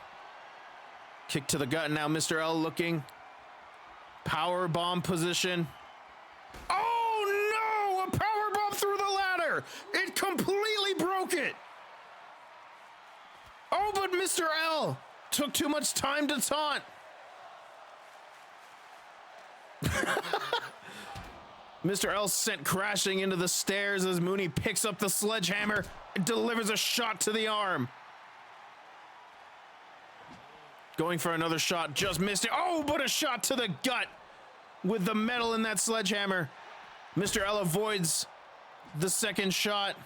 Kick to the gut. Now Mr. L looking. Power bomb position. Oh no! A power bomb through the ladder. It completely broke it. Oh, but Mr. L took too much time to taunt. Mr. L sent crashing into the stairs as Mooney picks up the sledgehammer and delivers a shot to the arm. Going for another shot, just missed it. Oh, but a shot to the gut with the metal in that sledgehammer. Mr. L avoids the second shot.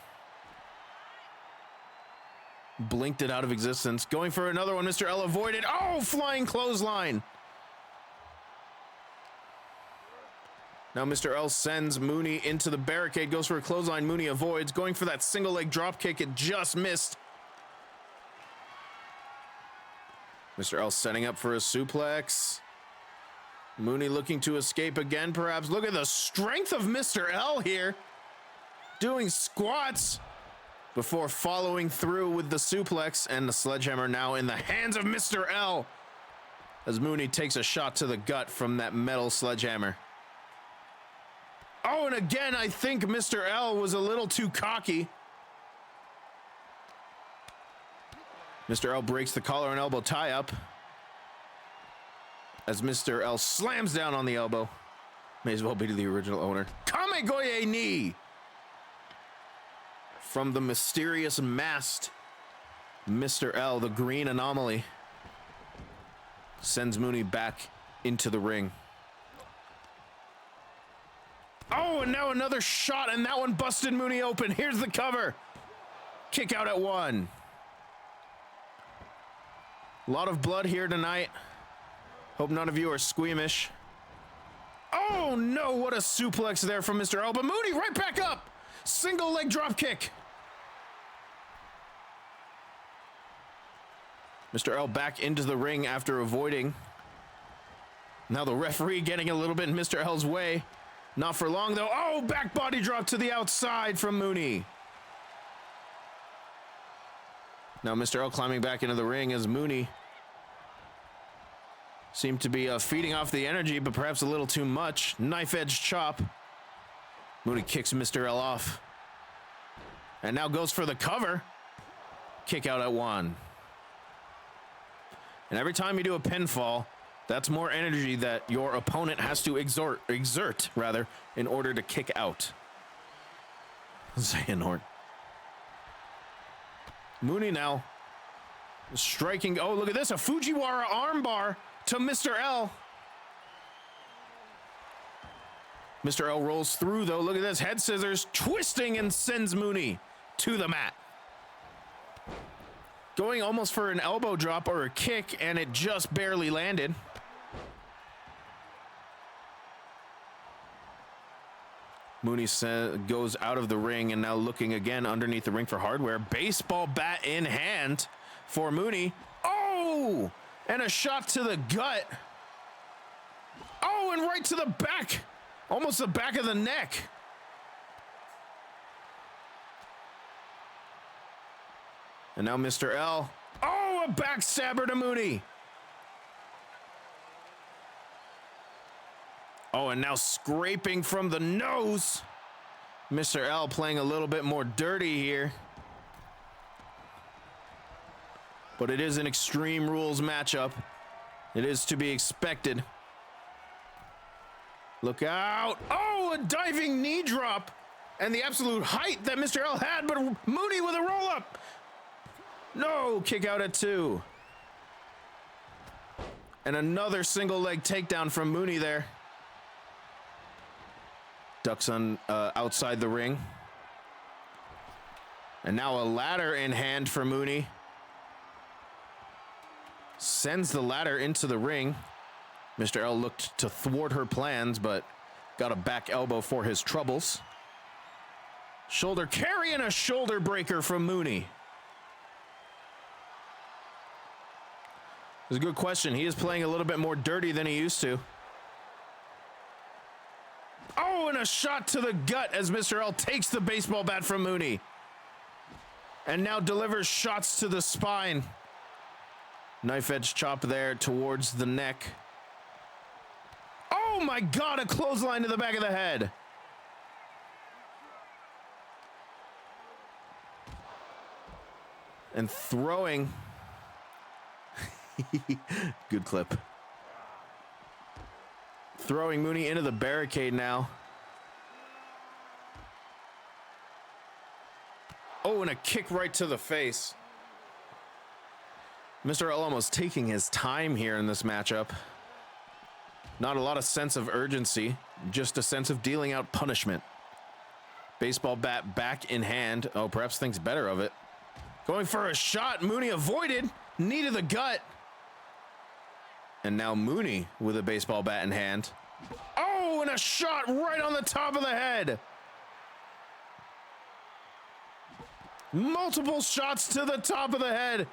Blinked it out of existence. Going for another one, Mr. L avoided. Oh, flying clothesline. Now Mr. L sends Mooney into the barricade, goes for a clothesline, Mooney avoids, going for that single leg drop kick, it just missed. Mr. L setting up for a suplex. Mooney looking to escape again, perhaps. Look at the strength of Mr. L here. Doing squats before following through with the suplex, and the sledgehammer now in the hands of Mr. L as Mooney takes a shot to the gut from that metal sledgehammer. Oh, and again, I think Mr. L was a little too cocky. Mr. L breaks the collar and elbow tie up as Mr. L slams down on the elbow. May as well be to the original owner. Kamegoye knee from the mysterious masked Mr. L, the green anomaly, sends Mooney back into the ring. Oh, and now another shot, and that one busted Mooney open. Here's the cover. Kick out at 1. A lot of blood here tonight. Hope none of you are squeamish. Oh, no, what a suplex there from Mr. L. But Mooney right back up. Single leg drop kick. Mr. L back into the ring after avoiding. Now the referee getting a little bit in Mr. L's way. Not for long, though. Oh, back body drop to the outside from Mooney. Now Mr. L climbing back into the ring as Mooney seemed to be feeding off the energy, but perhaps a little too much. Knife edge chop. Mooney kicks Mr. L off. And now goes for the cover. Kick out at 1. And every time you do a pinfall, that's more energy that your opponent has to exert in order to kick out. Xehanort. Mooney now striking. Oh, look at this. A Fujiwara armbar to Mr. L. Mr. L rolls through, though. Look at this. Head scissors twisting and sends Mooney to the mat. Going almost for an elbow drop or a kick, and it just barely landed. Mooney goes out of the ring and now looking again underneath the ring for hardware. Baseball bat in hand for Mooney. Oh, and a shot to the gut. Oh, and right to the back. Almost the back of the neck. And now Mr. L. Oh, a backstabber to Mooney. Oh, and now scraping from the nose. Mr. L playing a little bit more dirty here. But it is an Extreme Rules matchup. It is to be expected. Look out. Oh, a diving knee drop. And the absolute height that Mr. L had, but Mooney with a roll up. No, kick out at 2. And another single leg takedown from Mooney there. Ducks on outside the ring. And now a ladder in hand for Mooney. Sends the ladder into the ring. Mr. L looked to thwart her plans, but got a back elbow for his troubles. Shoulder carry and a shoulder breaker from Mooney. It's a good question. He is playing a little bit more dirty than he used to. Oh, and a shot to the gut as Mr. L takes the baseball bat from Mooney. And now delivers shots to the spine. Knife edge chop there towards the neck. Oh my God, a clothesline to the back of the head. And throwing. Good clip. Throwing Mooney into the barricade now. Oh, and a kick right to the face. Mr. L almost taking his time here in this matchup. Not a lot of sense of urgency, just a sense of dealing out punishment. Baseball bat back in hand. Oh, perhaps thinks better of it. Going for a shot. Mooney avoided. Knee to the gut. And now Mooney with a baseball bat in hand. Oh, and a shot right on the top of the head. Multiple shots to the top of the head.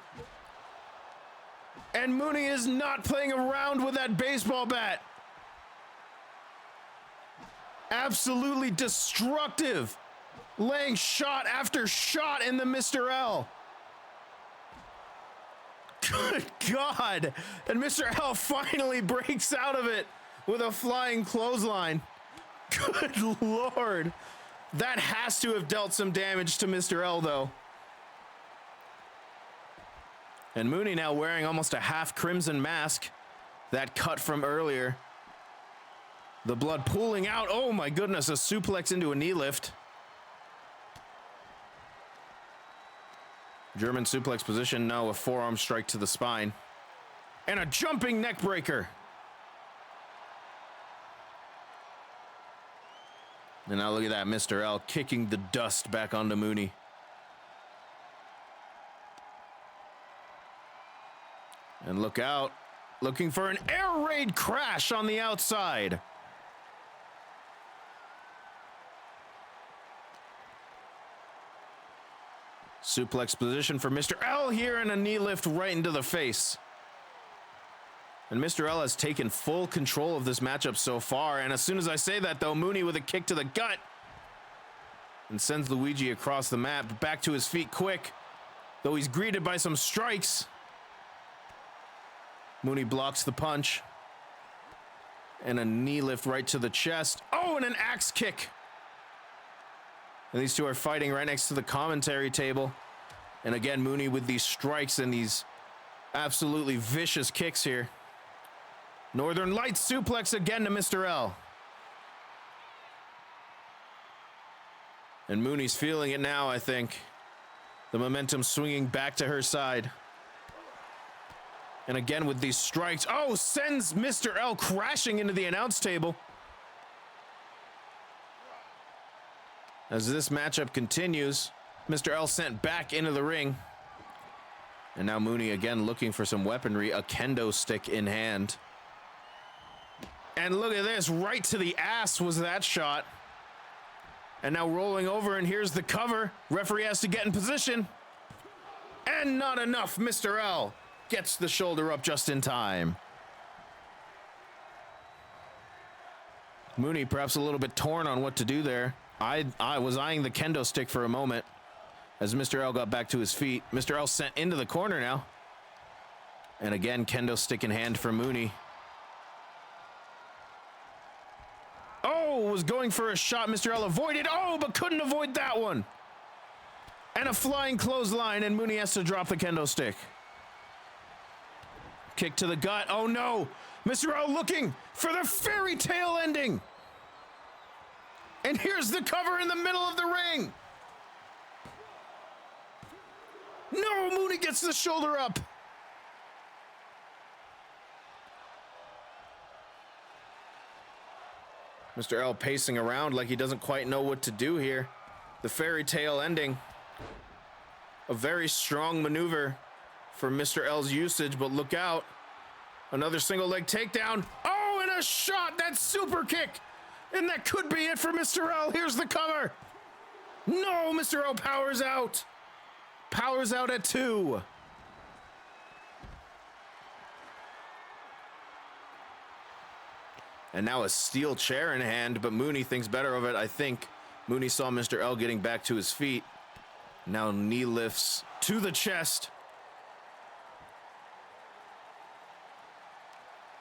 And Mooney is not playing around with that baseball bat. Absolutely destructive. Laying shot after shot in the Mr. L. Good God. And Mr. L finally breaks out of it with a flying clothesline. Good Lord. That has to have dealt some damage to Mr. L, though. And Mooney now wearing almost a half crimson mask. That cut from earlier. The blood pooling out. Oh my goodness, a suplex into a knee lift. German suplex position, no, a forearm strike to the spine. And a jumping neck breaker. And now look at that, Mr. L kicking the dust back onto Mooney. And look out, looking for an air raid crash on the outside. Suplex position for Mr. L here and a knee lift right into the face. And Mr. L has taken full control of this matchup so far. And as soon as I say that, though, Mooney with a kick to the gut. And sends Luigi across the map, back to his feet quick. Though he's greeted by some strikes. Mooney blocks the punch. And a knee lift right to the chest. Oh, and an axe kick. And these two are fighting right next to the commentary table. And again, Mooney with these strikes and these absolutely vicious kicks here. Northern Lights suplex again to Mr. L. And Mooney's feeling it now, I think. The momentum swinging back to her side. And again with these strikes. Oh, sends Mr. L crashing into the announce table. As this matchup continues, Mr. L sent back into the ring. And now Mooney again looking for some weaponry, a kendo stick in hand. And look at this, right to the ass was that shot. And now rolling over, and here's the cover. Referee has to get in position. And not enough. Mr. L gets the shoulder up just in time. Mooney perhaps a little bit torn on what to do there. I was eyeing the kendo stick for a moment as Mr. L got back to his feet. Mr. L sent into the corner now. And again, kendo stick in hand for Mooney. Oh, was going for a shot. Mr. L avoided. Oh, but couldn't avoid that one. And a flying clothesline, and Mooney has to drop the kendo stick. Kick to the gut. Oh, no. Mr. L looking for the fairy tale ending. And here's the cover in the middle of the ring. No, Mooney gets the shoulder up. Mr. L pacing around like he doesn't quite know what to do here. The fairy tale ending. A very strong maneuver for Mr. L's usage, but look out. Another single leg takedown. Oh, and a shot. That's super kick. And that could be it for Mr. L. Here's the cover. No, Mr. L powers out. Powers out at 2. And now a steel chair in hand, but Mooney thinks better of it, I think. Mooney saw Mr. L getting back to his feet. Now knee lifts to the chest.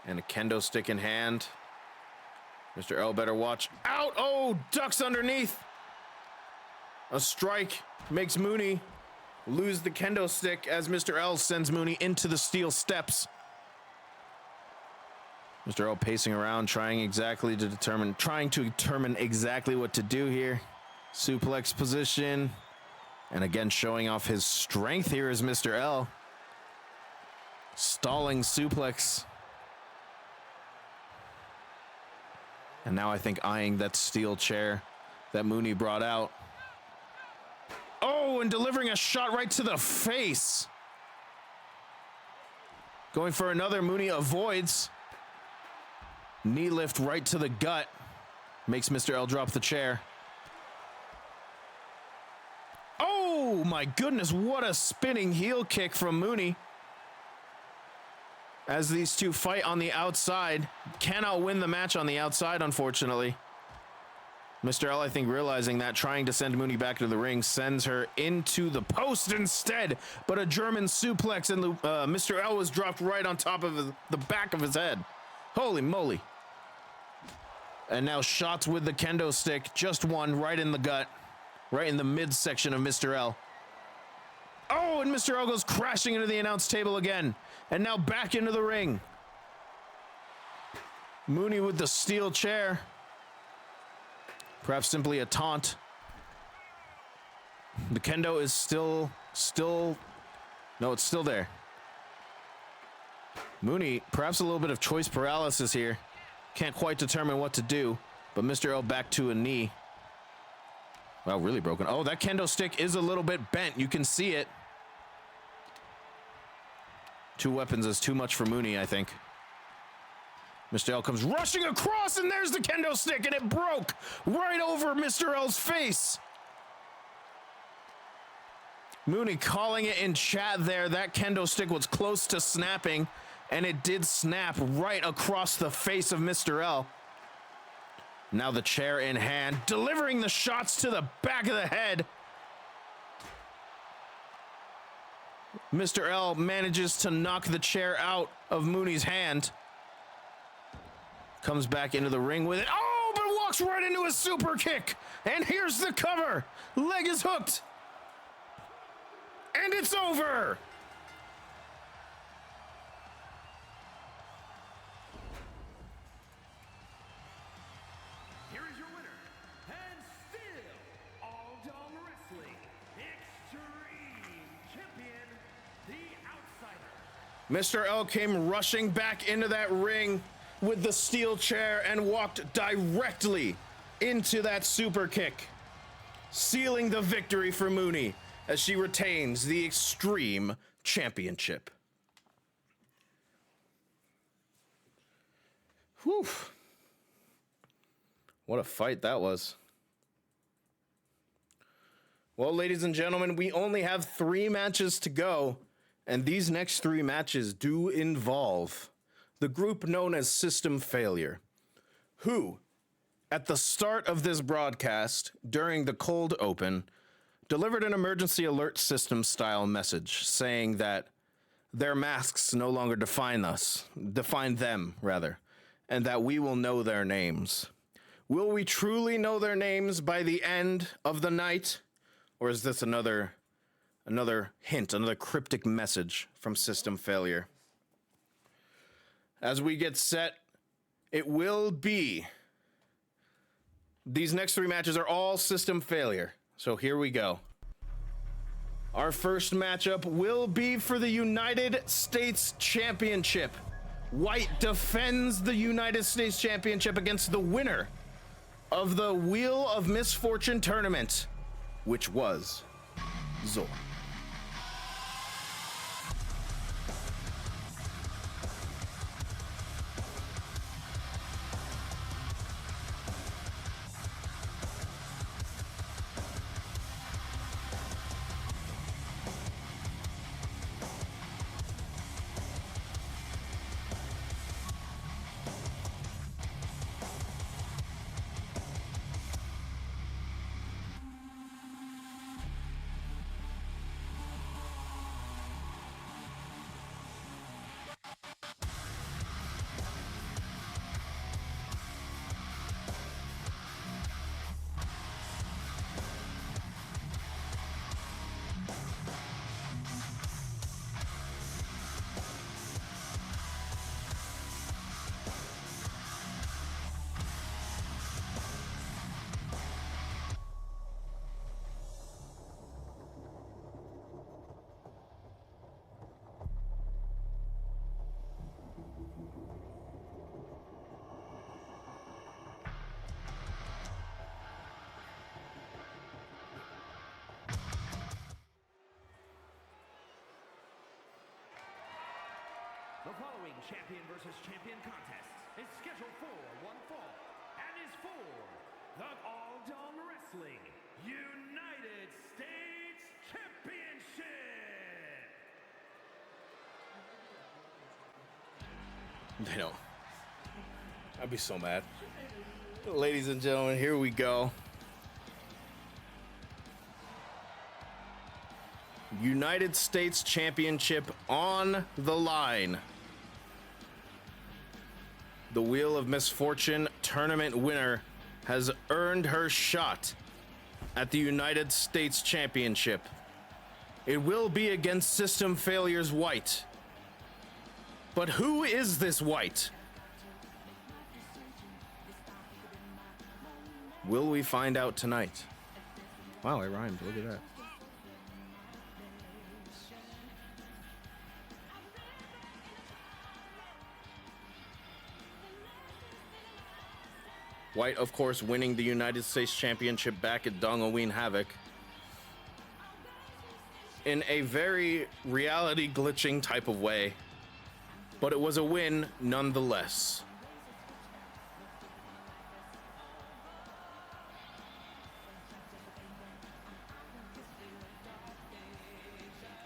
And a kendo stick in hand. Mr. L better watch out. Oh, ducks underneath. A strike makes Mooney lose the kendo stick as Mr. L sends Mooney into the steel steps. Mr. L pacing around, trying to determine exactly what to do here. Suplex position. And again, showing off his strength here is Mr. L. Stalling suplex. And now I think eyeing that steel chair that Mooney brought out. Oh, and delivering a shot right to the face. Going for another, Mooney avoids. Knee lift right to the gut. Makes Mr. L drop the chair. Oh my goodness, what a spinning heel kick from Mooney. As these two fight on the outside. Cannot win the match on the outside, unfortunately. Mr. L, I think, realizing that, trying to send Mooney back to the ring, sends her into the post instead. But a German suplex, and Mr. L was dropped right on top of the back of his head. Holy moly. And now shots with the kendo stick. Just one right in the gut. Right in the midsection of Mr. L. Oh, and Mr. L goes crashing into the announce table again. And now back into the ring. Mooney with the steel chair. Perhaps simply a taunt. The kendo is still, no, it's still there. Mooney, perhaps a little bit of choice paralysis here. Can't quite determine what to do, but Mr. L back to a knee. Wow, really broken. Oh, that kendo stick is a little bit bent. You can see it. Two weapons is too much for Mooney, I think. Mr. L comes rushing across, and there's the kendo stick, and it broke right over Mr. L's face. Mooney calling it in chat there. That kendo stick was close to snapping, and it did snap right across the face of Mr. L. Now the chair in hand, delivering the shots to the back of the head. Mr. L manages to knock the chair out of Mooney's hand. Comes back into the ring with it. Oh, but walks right into a super kick. And here's the cover. Leg is hooked. And it's over. Here is your winner, and still All-Dong Wrestling Extreme Champion, the Outsider. Mr. L came rushing back into that ring with the steel chair and walked directly into that super kick, sealing the victory for Mooney as she retains the Extreme Championship. Whew. What a fight that was. Well, ladies and gentlemen, we only have 3 matches to go, and these next 3 matches do involve the group known as System Failure, who, at the start of this broadcast, during the cold open, delivered an emergency alert system style message saying that their masks no longer define them, and that we will know their names. Will we truly know their names by the end of the night? Or is this another hint, another cryptic message from System Failure? As we get set, it will be... These next 3 matches are all System Failure. So here we go. Our first matchup will be for the United States Championship. White defends the United States Championship against the winner of the Wheel of Misfortune tournament, which was Zor. The following champion versus champion contest is scheduled for one fall and is for the All Dong Wrestling United States Championship. They don't. I'd be so mad. Ladies and gentlemen, here we go. United States Championship on the line. The Wheel of Misfortune tournament winner has earned her shot at the United States Championship. It will be against System Failure's White. But who is this White? Will we find out tonight? Wow, I rhymed. Look at that. White, of course, winning the United States Championship back at Dongaween Havoc in a very reality glitching type of way, but it was a win nonetheless.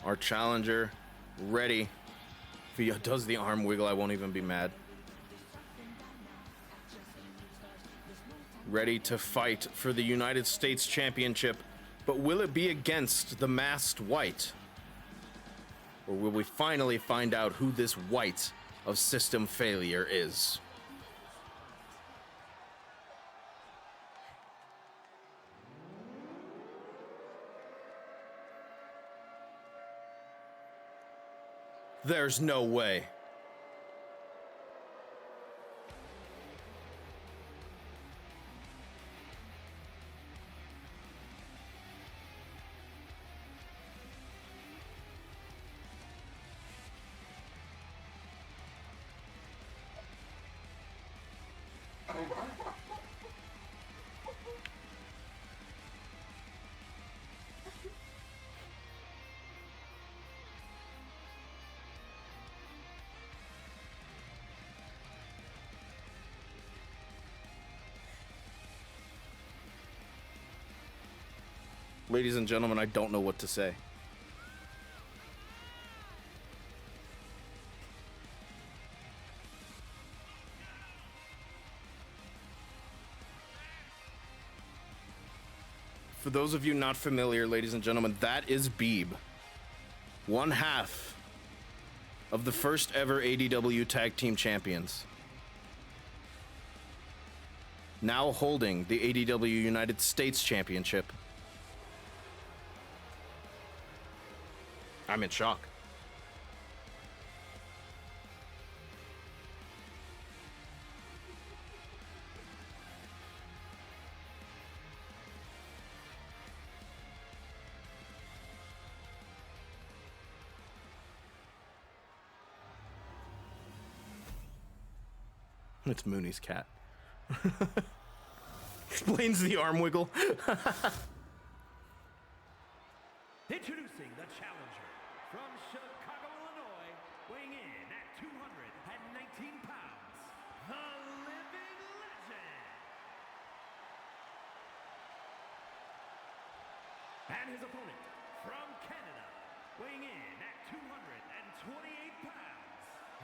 Our challenger ready. If he does the arm wiggle, I won't even be mad. Ready to fight for the United States Championship, but will it be against the masked White? Or will we finally find out who this White of System Failure is? There's no way. Ladies and gentlemen, I don't know what to say. For those of you not familiar, ladies and gentlemen, that is Beeb. One half of the first ever ADW Tag Team Champions. Now holding the ADW United States Championship. I'm in shock. It's Mooney's cat. Explains the arm wiggle. Introducing the challenger from Chicago, Illinois, weighing in at 219 pounds, the living legend. And his opponent from Canada, weighing in at 228 pounds,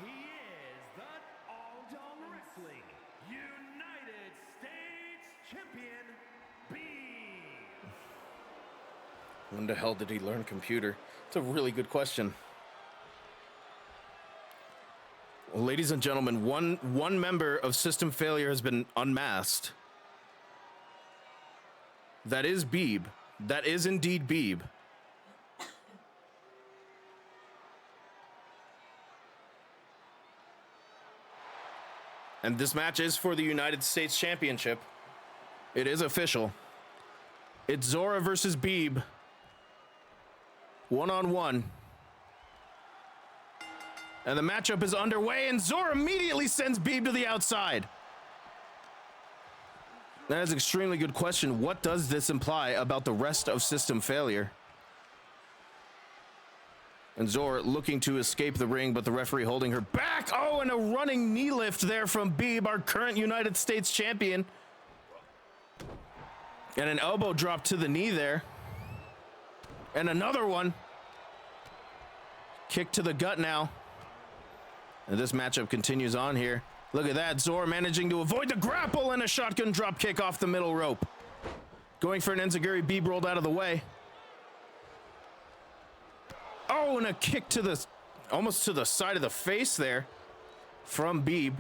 he is the All Dong Wrestling United States Champion, B. When the hell did he learn computer? It's a really good question. Well, ladies and gentlemen, one member of System Failure has been unmasked. That is Beeb. That is indeed Beeb. And this match is for the United States Championship. It is official. It's Zora versus Beeb. One-on-one. And the matchup is underway, and Zora immediately sends Beeb to the outside. That is an extremely good question. What does this imply about the rest of System Failure? And Zor looking to escape the ring, but the referee holding her back. Oh, and a running knee lift there from Beeb, our current United States champion. And an elbow drop to the knee there. And another one. Kick to the gut now. And this matchup continues on here. Look at that. Zor managing to avoid the grapple and a shotgun drop kick off the middle rope. Going for an enziguri. Beeb rolled out of the way. Oh, and a kick to the, almost to the side of the face there from Beeb.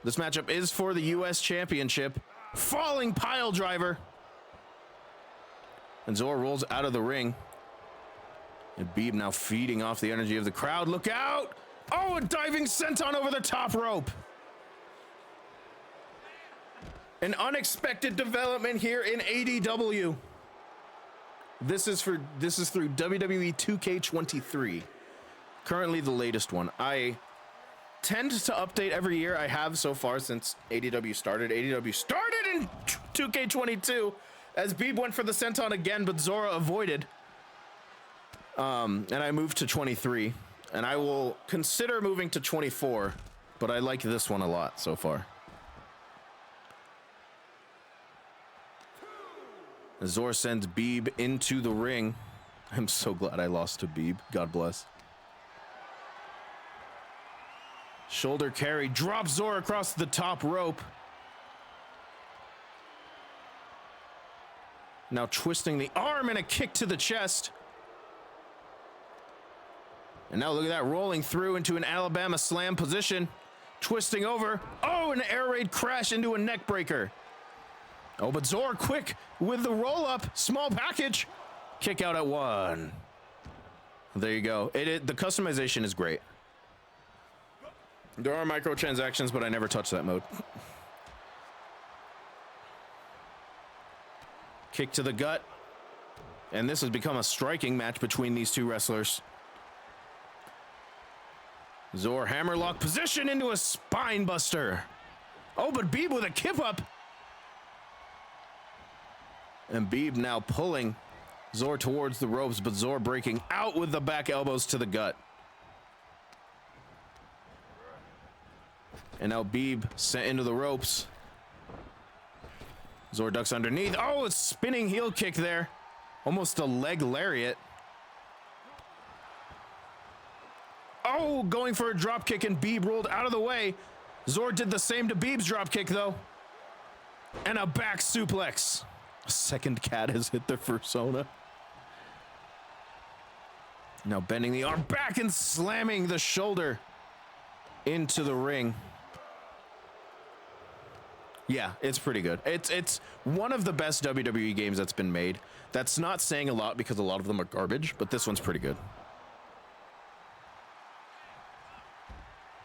This matchup is for the U.S. Championship. Falling pile driver. And Zor rolls out of the ring. And Beeb now feeding off the energy of the crowd. Look out! Oh, a diving senton over the top rope. An unexpected development here in ADW. This is through WWE 2K23. Currently the latest one. I tend to update every year. I have so far since ADW started. ADW started in 2K22 as Beeb went for the senton again, but Zora avoided. And I moved to 23, and I will consider moving to 24, but I like this one a lot so far. Zor sends Beeb into the ring. I'm so glad I lost to Beeb. God bless. Shoulder carry, drops Zor across the top rope. Now twisting the arm and a kick to the chest. And now look at that, rolling through into an Alabama slam position. Twisting over. Oh, an air raid crash into a neck breaker. Oh, but Zor quick with the roll up. Small package. Kick out at one. There you go. The customization is great. There are microtransactions, but I never touch that mode. Kick to the gut. And this has become a striking match between these two wrestlers. Zor hammerlock position into a spine buster. Oh, but Beeb with a kip up. And Beeb now pulling Zor towards the ropes, but Zor breaking out with the back elbows to the gut. And now Beeb sent into the ropes. Zor ducks underneath. Oh, it's spinning heel kick there. Almost a leg lariat. Oh, going for a drop kick, and Beeb rolled out of the way. Zor did the same to Beeb's drop kick, though. And a back suplex. Second cat has hit the fursona. Now bending the arm back and slamming the shoulder into the ring. Yeah, it's pretty good. It's one of the best WWE games that's been made. That's not saying a lot because a lot of them are garbage, but this one's pretty good.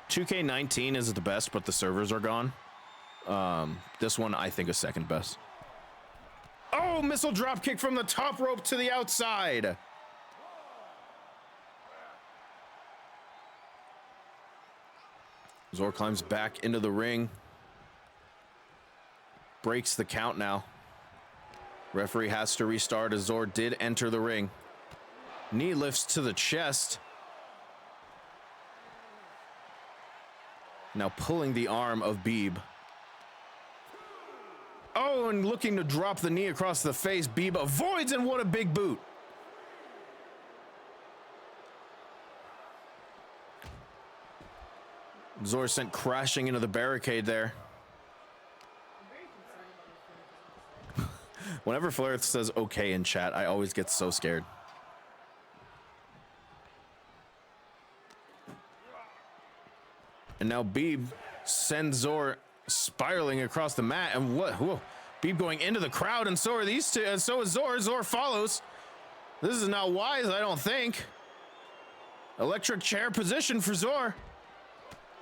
2K19 is the best, but the servers are gone. This one I think is second best. Oh, missile drop kick from the top rope to the outside. Zor climbs back into the ring. Breaks the count now. Referee has to restart as Zor did enter the ring. Knee lifts to the chest. Now pulling the arm of Beeb. Oh, and looking to drop the knee across the face. Beeb avoids, and what a big boot. Zor sent crashing into the barricade there. Whenever Flair says okay in chat, I always get so scared. And now Beeb sends Zor spiraling across the mat, and what? Whoa. Beeb going into the crowd, and so are these two, and so is Zor. Zor follows. This is not wise, I don't think. Electric chair position for Zor.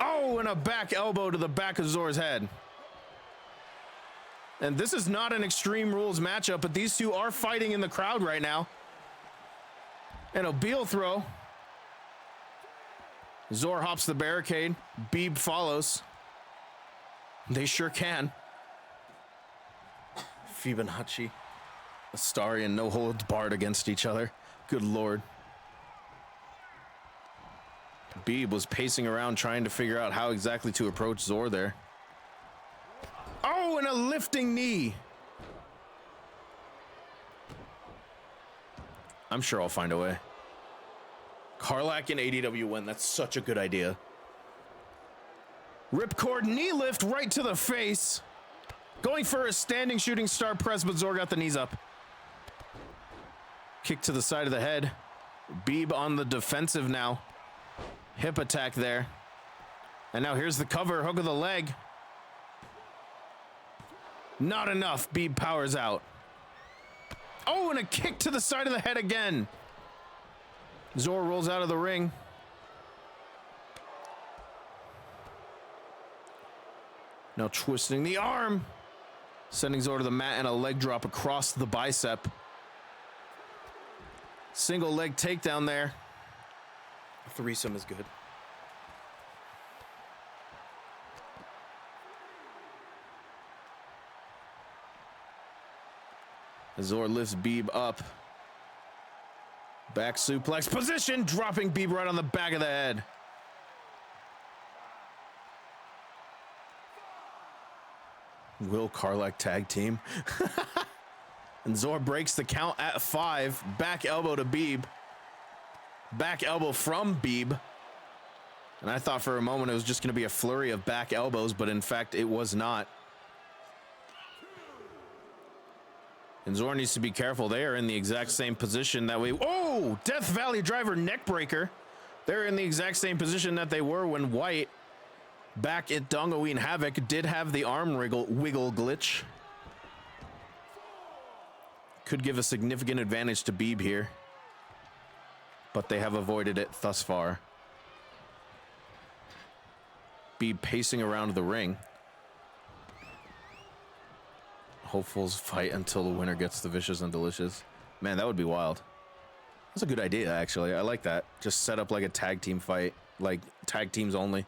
Oh, and a back elbow to the back of Zor's head. And this is not an Extreme Rules matchup, but these two are fighting in the crowd right now. And a Beal throw. Zor hops the barricade. Beeb follows. They sure can. Fibonacci, Astarion, no holds barred against each other. Good lord. Beeb was pacing around trying to figure out how exactly to approach Zor there. Oh, and a lifting knee. I'm sure I'll find a way. Karlak and ADW win. That's such a good idea. Ripcord knee lift right to the face. Going for a standing shooting star press, but Zor got the knees up. Kick to the side of the head. Beeb on the defensive now. Hip attack there. And now here's the cover, hook of the leg. Not enough. Beeb powers out. Oh, and a kick to the side of the head again. Zor rolls out of the ring. Now twisting the arm. Sending Zor to the mat and a leg drop across the bicep. Single leg takedown there. A threesome is good. Zor lifts Beeb up. Back suplex position, dropping Beeb right on the back of the head. Will Karlak tag team? And Zor breaks the count at 5. Back elbow to Beeb. Back elbow from Beeb. And I thought for a moment it was just going to be a flurry of back elbows, but in fact it was not. And Zor needs to be careful. They are in the exact same position that we... Oh! Death Valley Driver neck breaker. They're in the exact same position that they were when White, back at Dongaween Havoc, did have the arm wiggle glitch. Could give a significant advantage to Beeb here. But they have avoided it thus far. Beeb pacing around the ring. Hopefuls fight until the winner gets the vicious and delicious. Man, that would be wild. That's a good idea, actually. I like that. Just set up like a tag team fight. Like, tag teams only.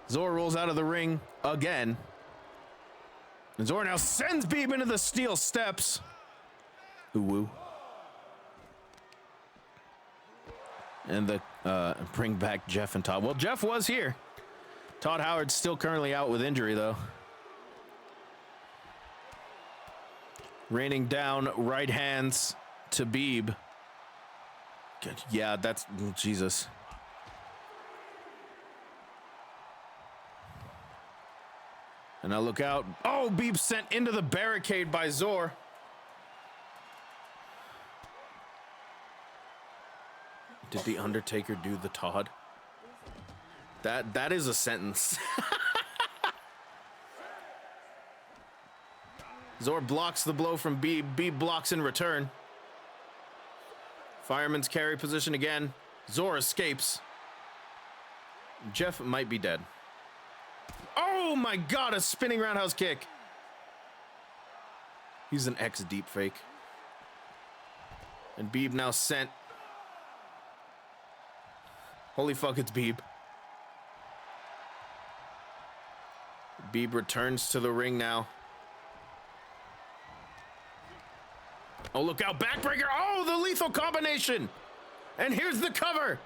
Zor rolls out of the ring again. And Zor now sends Beeb into the steel steps. Ooh woo. And the bring back Jeff and Todd. Well, Jeff was here. Todd Howard's still currently out with injury, though. Raining down right hands to Beeb. Yeah, that's... Jesus. And now look out. Oh, Beeb sent into the barricade by Zor. Did the Undertaker do the Todd? That is a sentence. Zor blocks the blow from Beeb. Beeb blocks in return. Fireman's carry position again. Zor escapes. Jeff might be dead. Oh my God, a spinning roundhouse kick. He's an ex-deep fake. And Beeb now sent. Holy fuck, it's Beeb. Beeb returns to the ring now. Oh, look out, backbreaker. Oh, the lethal combination. And here's the cover.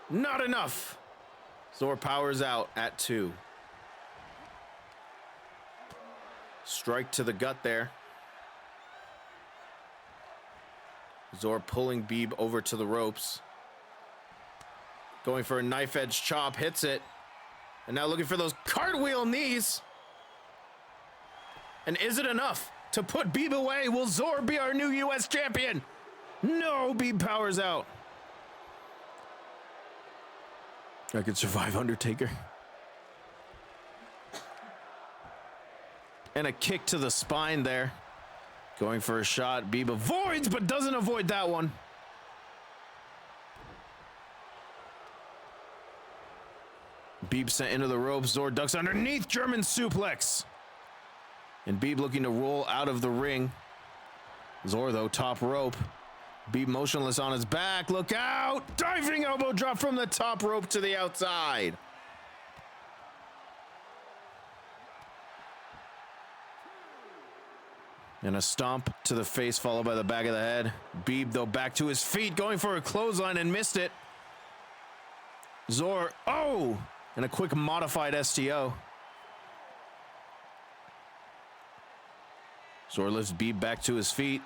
Not enough. Zor powers out at 2. Strike to the gut there. Zor pulling Beeb over to the ropes. Going for a knife edge chop, hits it. And now looking for those cartwheel knees. And is it enough to put Beeb away? Will Zor be our new U.S. champion? No, Beeb powers out. I could survive Undertaker. And a kick to the spine there. Going for a shot. Beeb avoids, but doesn't avoid that one. Beeb sent into the ropes. Zor ducks underneath. German suplex. And Beeb looking to roll out of the ring. Zor, though, top rope. Beeb motionless on his back. Look out! Diving elbow drop from the top rope to the outside. And a stomp to the face followed by the back of the head. Beeb, though, back to his feet, going for a clothesline and missed it. Zor, oh! And a quick modified STO. Zor lifts Beeb back to his feet.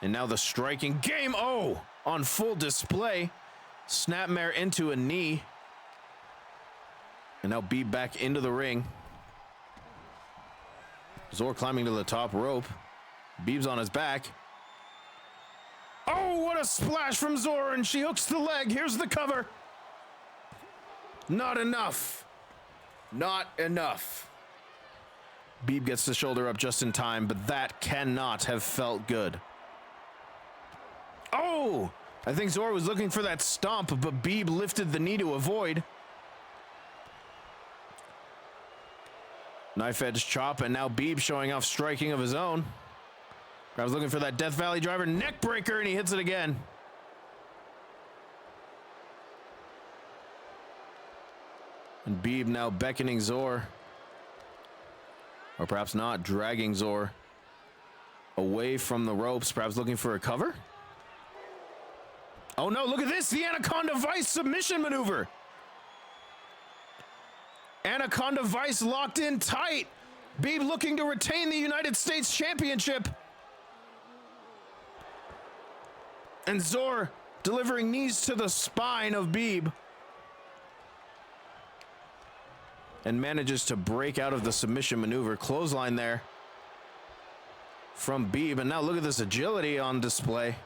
And now the striking game, oh! On full display. Snapmare into a knee. And now Beeb back into the ring. Zor climbing to the top rope. Beeb's on his back. Oh, what a splash from Zor, and she hooks the leg. Here's the cover. Not enough. Not enough. Beeb gets the shoulder up just in time, but that cannot have felt good. Oh, I think Zor was looking for that stomp, but Beeb lifted the knee to avoid. Knife edge chop, and now Beeb showing off striking of his own. I was looking for that Death Valley driver neck breaker, and he hits it again. And Beeb now beckoning Zor. Or perhaps not, dragging Zor away from the ropes, perhaps looking for a cover. Oh no, look at this, the Anaconda Vice submission maneuver. Anaconda Vice locked in tight. Beeb looking to retain the United States Championship. And Zor delivering knees to the spine of Beeb. And manages to break out of the submission maneuver. Clothesline there from Beeb. And now look at this agility on display.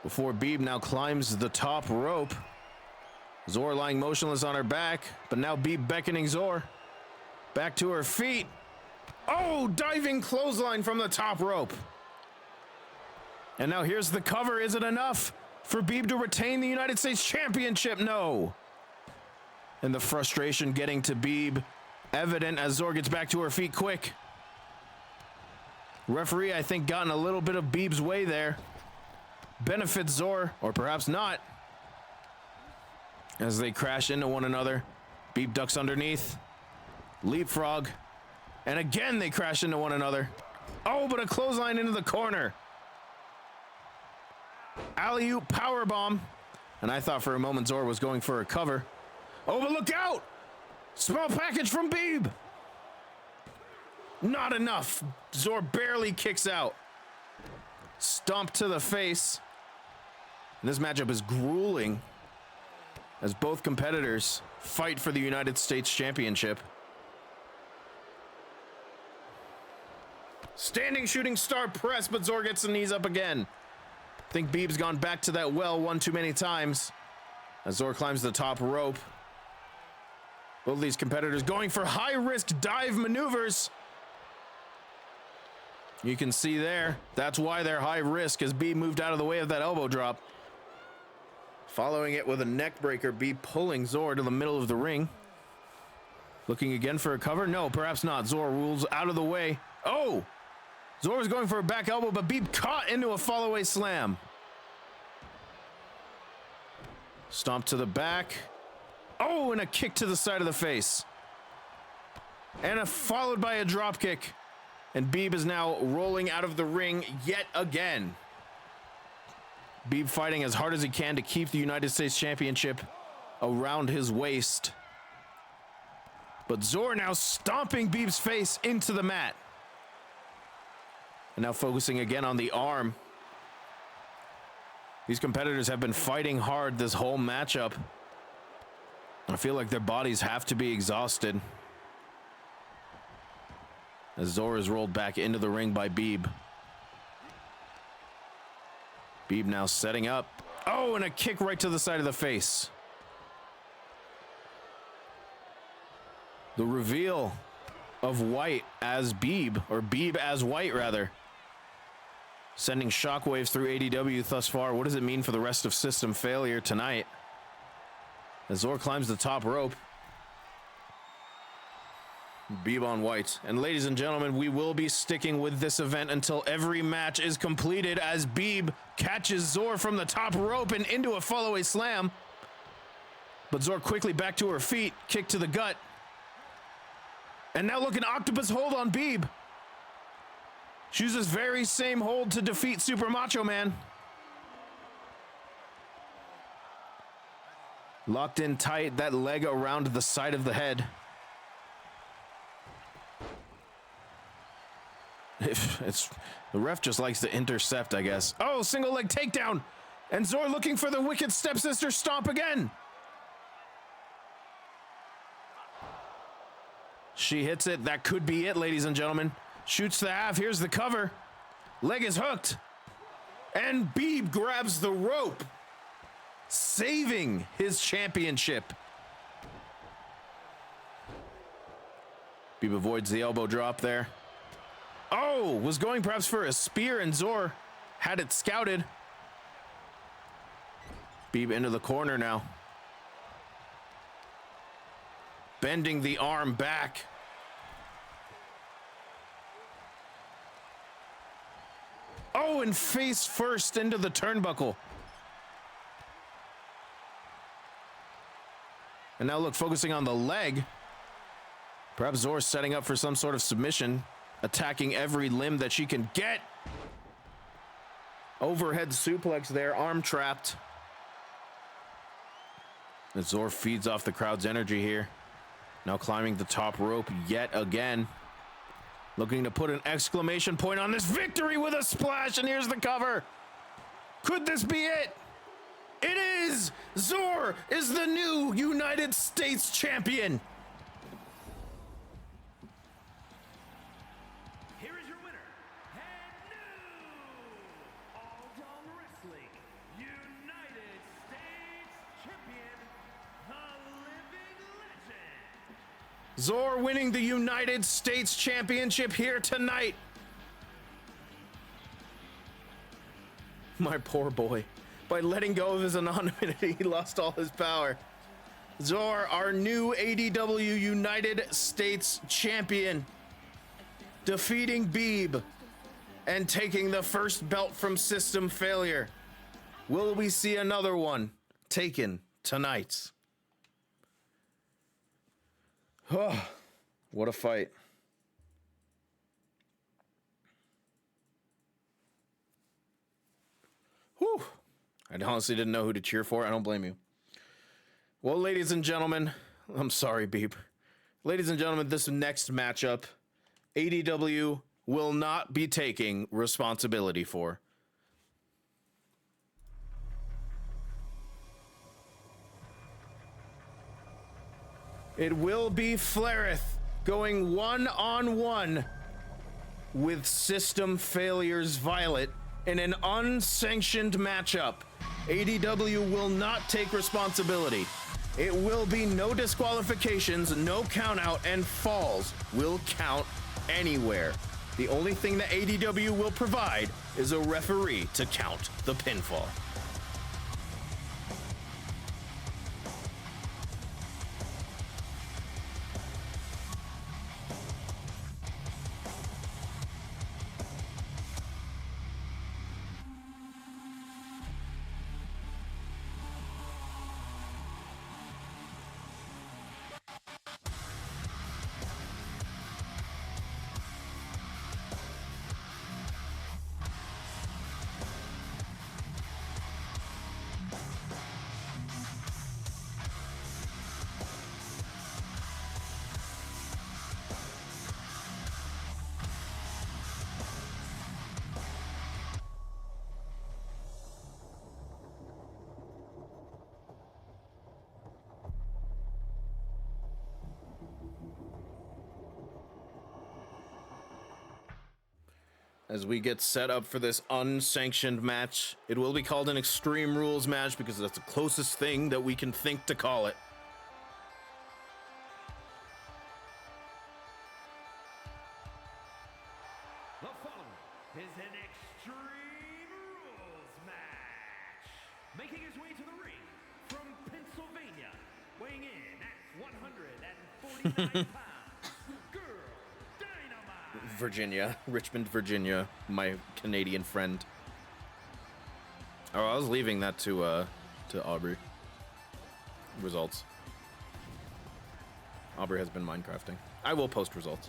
Before Beeb now climbs the top rope. Zor lying motionless on her back, but now Beeb beckoning Zor back to her feet. Oh, diving clothesline from the top rope. And now here's the cover. Is it enough for Beeb to retain the United States Championship? No. And the frustration getting to Beeb evident as Zor gets back to her feet quick. Referee, I think, got in a little bit of Beeb's way there. Benefits Zor, or perhaps not. As they crash into one another. Beeb ducks underneath. Leapfrog. And again they crash into one another. Oh, but a clothesline into the corner. Alley-oop powerbomb. And I thought for a moment Zor was going for a cover. Oh, but look out! Small package from Beeb. Not enough. Zor barely kicks out. Stomp to the face. And this matchup is grueling as both competitors fight for the United States Championship. Standing shooting star press, but Zor gets the knees up again. I think Beeb's gone back to that well one too many times. As Zor climbs the top rope. Both of these competitors going for high-risk dive maneuvers. You can see there, that's why they're high risk, as Beeb moved out of the way of that elbow drop. Following it with a neck breaker, Beeb pulling Zor to the middle of the ring. Looking again for a cover? No, perhaps not. Zor rules out of the way. Oh! Zor was going for a back elbow, but Beeb caught into a fall-away slam. Stomp to the back. Oh, and a kick to the side of the face. And followed by a drop kick. And Beeb is now rolling out of the ring yet again. Beeb fighting as hard as he can to keep the United States Championship around his waist. But Zor now stomping Beeb's face into the mat. And now focusing again on the arm. These competitors have been fighting hard this whole matchup. I feel like their bodies have to be exhausted. As Zor is rolled back into the ring by Beeb. Beeb now setting up. Oh, and a kick right to the side of the face. The reveal of White as Beeb, or Beeb as White rather. Sending shockwaves through ADW thus far. What does it mean for the rest of System Failure tonight? As Zor climbs the top rope. Beeb on White. And ladies and gentlemen, we will be sticking with this event until every match is completed as Beeb catches Zor from the top rope and into a fall-away slam. But Zor quickly back to her feet, kick to the gut. And now look, an octopus hold on Beeb. She uses very same hold to defeat Super Macho Man. Locked in tight, that leg around the side of the head. The ref just likes to intercept, I guess. Oh, single leg takedown. And Zor looking for the wicked stepsister stomp again. She hits it. That could be it, ladies and gentlemen. Shoots the half. Here's the cover. Leg is hooked. And Beeb grabs the rope, saving his championship. Beeb avoids the elbow drop there. Oh, was going perhaps for a spear, and Zor had it scouted. Beeb into the corner now. Bending the arm back. Oh, and face first into the turnbuckle. And now look, focusing on the leg. Perhaps Zor setting up for some sort of submission, attacking every limb that she can get. Overhead suplex there, arm trapped. And Zor feeds off the crowd's energy here. Now climbing the top rope yet again. Looking to put an exclamation point on this victory with a splash, and here's the cover. Could this be it? It is! Zor is the new United States champion. Here is your winner, and new All-Dong Wrestling United States Champion, the Living Legend. Zor winning the United States Championship here tonight. My poor boy. By letting go of his anonymity, he lost all his power. Zor, our new ADW United States Champion, defeating Beeb and taking the first belt from System Failure. Will we see another one taken tonight? Oh, what a fight. Whew. I honestly didn't know who to cheer for. I don't blame you. Well, ladies and gentlemen, I'm sorry, Beep. Ladies and gentlemen, this next matchup, ADW will not be taking responsibility for. It will be Flareth going one-on-one with System Failure's Violet in an unsanctioned matchup. ADW will not take responsibility. It will be no disqualifications, no count out, and falls will count anywhere. The only thing that ADW will provide is a referee to count the pinfall. As we get set up for this unsanctioned match, it will be called an Extreme Rules match because that's the closest thing that we can think to call it. The following is an Extreme Rules match. Making his way to the ring from Pennsylvania, weighing in at 149 pounds, Girl Dynamite. Virginia, Richmond, Virginia, my Canadian friend. Oh, I was leaving that to Aubrey. Results. Aubrey has been Minecrafting. I will post results.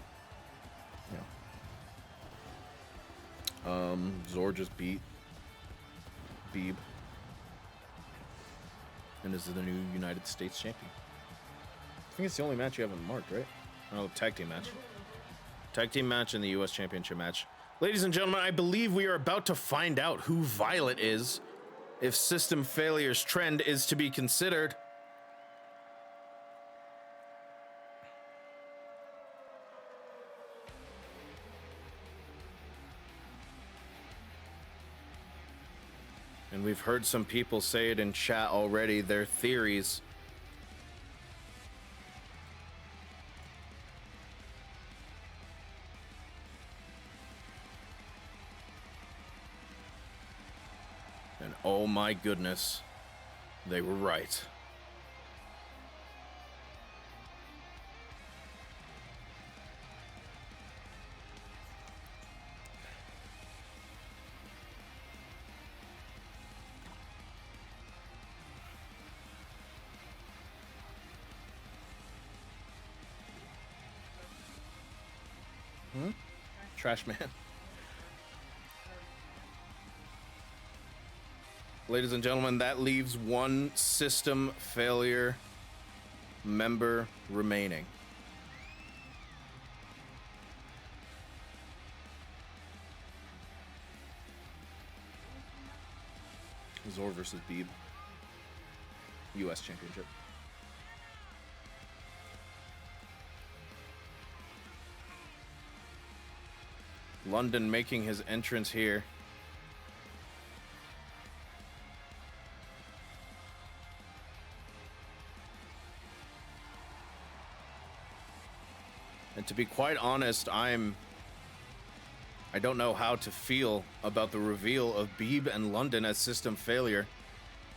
Yeah. Zor just beat Beeb. And is the new United States champion. I think it's the only match you haven't marked, right? Oh, tag team match. Tag team match and the US Championship match. Ladies and gentlemen, I believe we are about to find out who Violet is, if system failure's trend is to be considered. And we've heard some people say it in chat already, their theories. And oh my goodness, they were right. Trash man. Ladies and gentlemen, that leaves one system failure member remaining. Zor versus Beeb. US Championship. London making his entrance here. And to be quite honest, I don't know how to feel about the reveal of Beeb and London as system failure.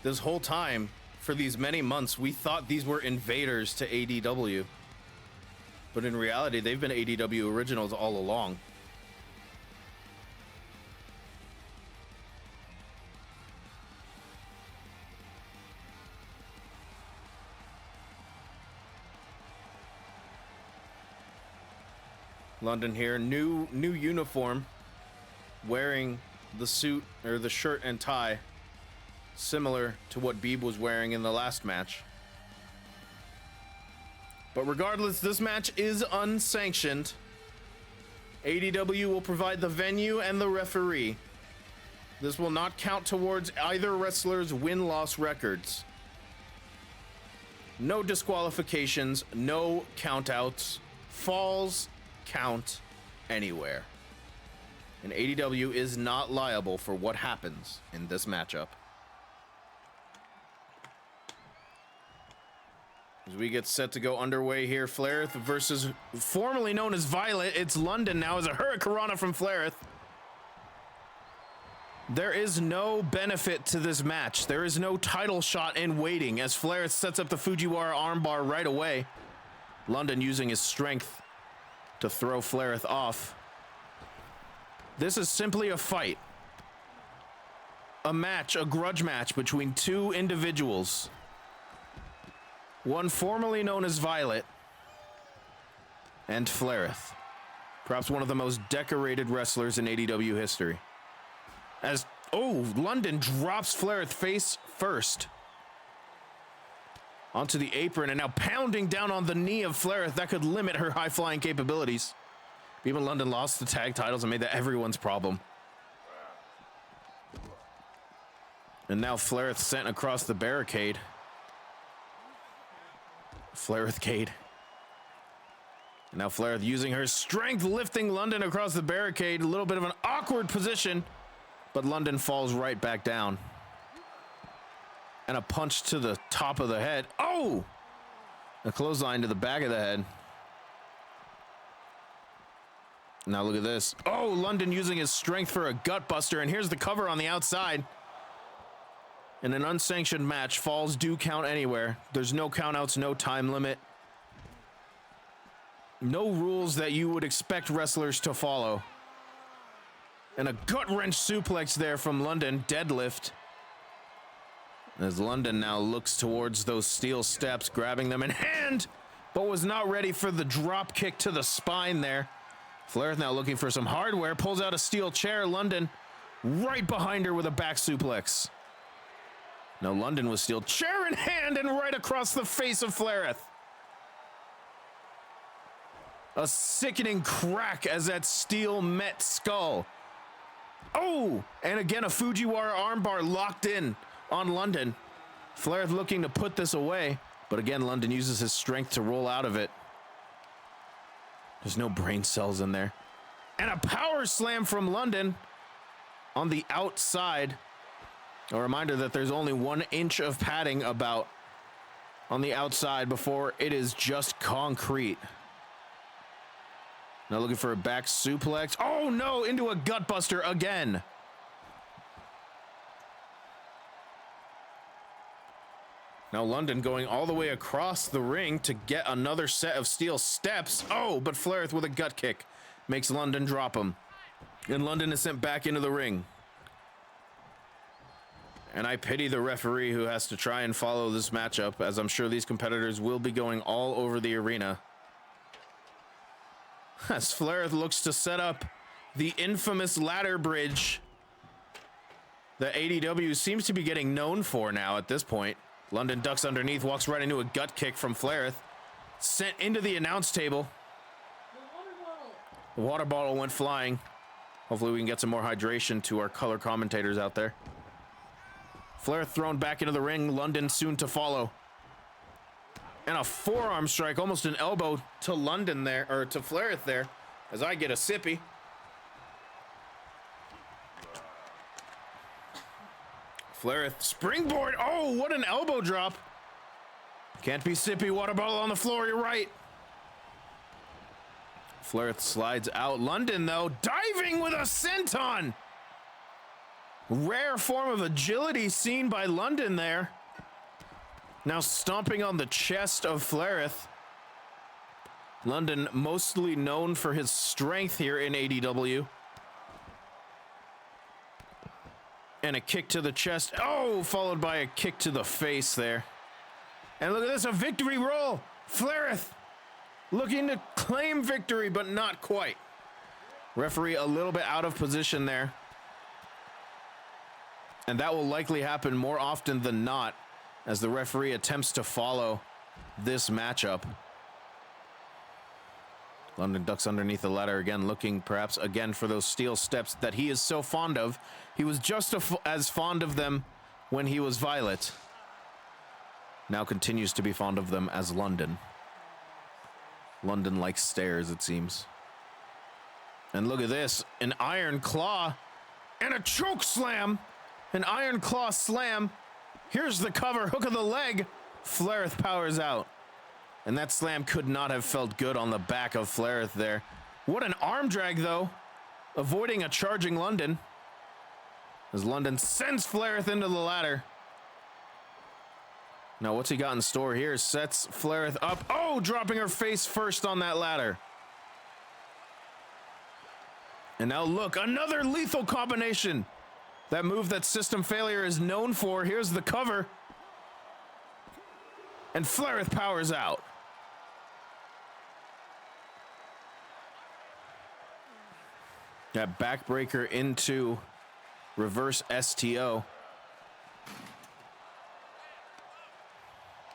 This whole time, for these many months, we thought these were invaders to ADW. But in reality, they've been ADW originals all along. London here, new uniform, wearing the suit or the shirt and tie, similar to what Beeb was wearing in the last match. But regardless, this match is unsanctioned. ADW will provide the venue and the referee. This will not count towards either wrestler's win-loss records. No disqualifications, no countouts, falls count anywhere. And ADW is not liable for what happens in this matchup. As we get set to go underway here, Flareth versus formerly known as Violet. It's London now as a Hurricanrana from Flareth. There is no benefit to this match. There is no title shot in waiting as Flareth sets up the Fujiwara armbar right away. London using his strength to throw Flareth off. This is simply a fight. A match, a grudge match between two individuals. One formerly known as Violet and Flareth. Perhaps one of the most decorated wrestlers in ADW history. As, oh, London drops Flareth face first onto the apron and now pounding down on the knee of Flareth. That could limit her high-flying capabilities. Even London lost the tag titles and made that everyone's problem. And now Flareth sent across the barricade. Flareth-cade. Now Flareth using her strength, lifting London across the barricade. A little bit of an awkward position, but London falls right back down. And a punch to the top of the head. Oh! A clothesline to the back of the head. Now look at this. Oh, London using his strength for a gut buster. And here's the cover on the outside. In an unsanctioned match, falls do count anywhere. There's no countouts, no time limit. No rules that you would expect wrestlers to follow. And a gut-wrench suplex there from London. Deadlift. As London now looks towards those steel steps, grabbing them in hand, but was not ready for the drop kick to the spine there. Flaireth now looking for some hardware, pulls out a steel chair. London right behind her with a back suplex. Now London with steel chair in hand and right across the face of Flaireth. A sickening crack as that steel met skull. Oh, and again a Fujiwara armbar locked in on London. Flaireth looking to put this away, but again London uses his strength to roll out of it. There's no brain cells in there. And a power slam from London on the outside. A reminder that there's only 1 inch of padding about on the outside before it is just concrete. Now looking for a back suplex. Oh no, into a gutbuster again. Now London going all the way across the ring to get another set of steel steps. Oh, but Flaireth with a gut kick makes London drop him. And London is sent back into the ring. And I pity the referee who has to try and follow this matchup, as I'm sure these competitors will be going all over the arena. As Flaireth looks to set up the infamous ladder bridge that ADW seems to be getting known for now at this point. London ducks underneath, walks right into a gut kick from Flaireth. Sent into the announce table. The water bottle went flying. Hopefully we can get some more hydration to our color commentators out there. Flaireth thrown back into the ring. London soon to follow. And a forearm strike, almost an elbow to London there, or to Flaireth there, as I get a sippy. Flaireth springboard. Oh, what an elbow drop. Can't be sippy. Water bottle on the floor. You're right. Flaireth slides out. London, though, diving with a senton. Rare form of agility seen by London there. Now stomping on the chest of Flaireth. London mostly known for his strength here in ADW. And a kick to the chest. Oh, followed by a kick to the face there. And look at this, a victory roll. Flaireth looking to claim victory, but not quite. Referee a little bit out of position there. And that will likely happen more often than not as the referee attempts to follow this matchup. London ducks underneath the ladder again, looking perhaps again for those steel steps that he is so fond of. He was just as fond of them when he was Violet. Now continues to be fond of them as London. London likes stairs, it seems. And look at this, an iron claw and a choke slam. An iron claw slam. Here's the cover, hook of the leg. Flaireth powers out. And that slam could not have felt good on the back of Flaireth there. What an arm drag, though. Avoiding a charging London. As London sends Flaireth into the ladder. Now, what's he got in store here? Sets Flaireth up. Oh, dropping her face first on that ladder. And now look, another lethal combination. That move that System Failure is known for. Here's the cover. And Flaireth powers out. That backbreaker into reverse STO.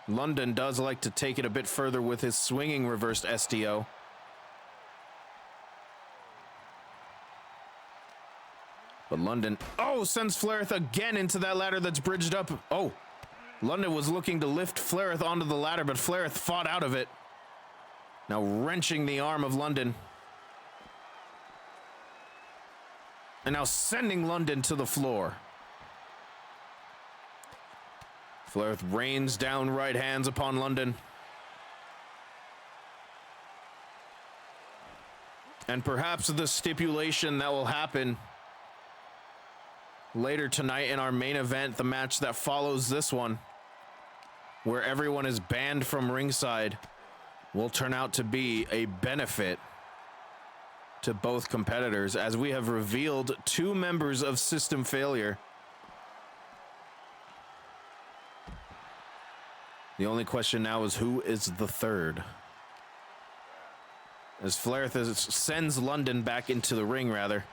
London does like to take it a bit further with his swinging reversed STO. But London, oh, sends Flaireth again into that ladder that's bridged up. Oh, London was looking to lift Flaireth onto the ladder, but Flaireth fought out of it. Now wrenching the arm of London. And now sending London to the floor. Flaireth rains down right hands upon London. And perhaps the stipulation that will happen later tonight in our main event, the match that follows this one, where everyone is banned from ringside, will turn out to be a benefit to both competitors, as we have revealed 2 members of System Failure. The only question now is who is the third? as Flairth sends London back into the ring, rather.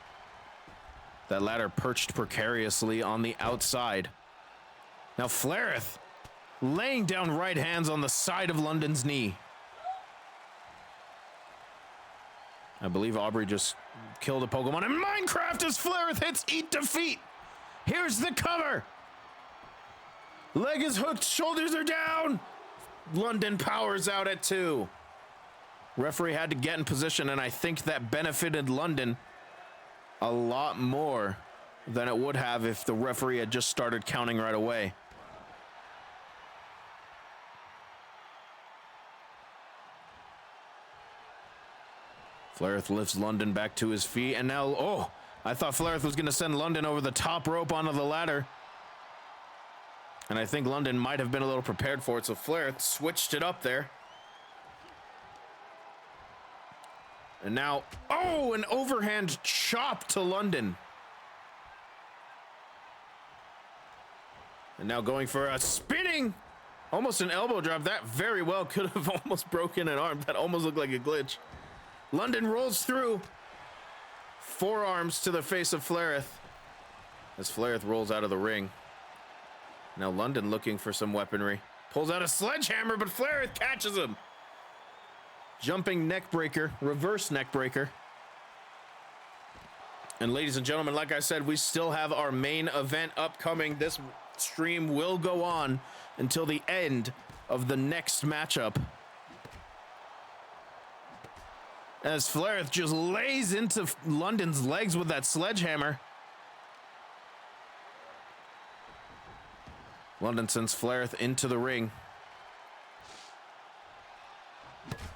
That ladder perched precariously on the outside. Now Flairth laying down right hands on the side of London's knee. I believe Aubrey just killed a Pokemon in Minecraft as Flairth hits Eat Defeat. Here's the cover. Leg is hooked, shoulders are down. London powers out at 2. Referee had to get in position, and I think that benefited London a lot more than it would have if the referee had just started counting right away. Flairth lifts London back to his feet, and now, oh, I thought Flairth was going to send London over the top rope onto the ladder. And I think London might have been a little prepared for it, so Flairth switched it up there. And now, oh, an overhand chop to London. And now going for a spinning, almost an elbow drop. That very well could have almost broken an arm. That almost looked like a glitch. London rolls through. Forearms to the face of Flairth as Flairth rolls out of the ring. Now London looking for some weaponry. Pulls out a sledgehammer, but Flairth catches him. Jumping neck breaker, reverse neck breaker. And ladies and gentlemen, like I said, we still have our main event upcoming. This stream will go on until the end of the next matchup, as Flairth just lays into London's legs with that sledgehammer. London sends Flairth into the ring.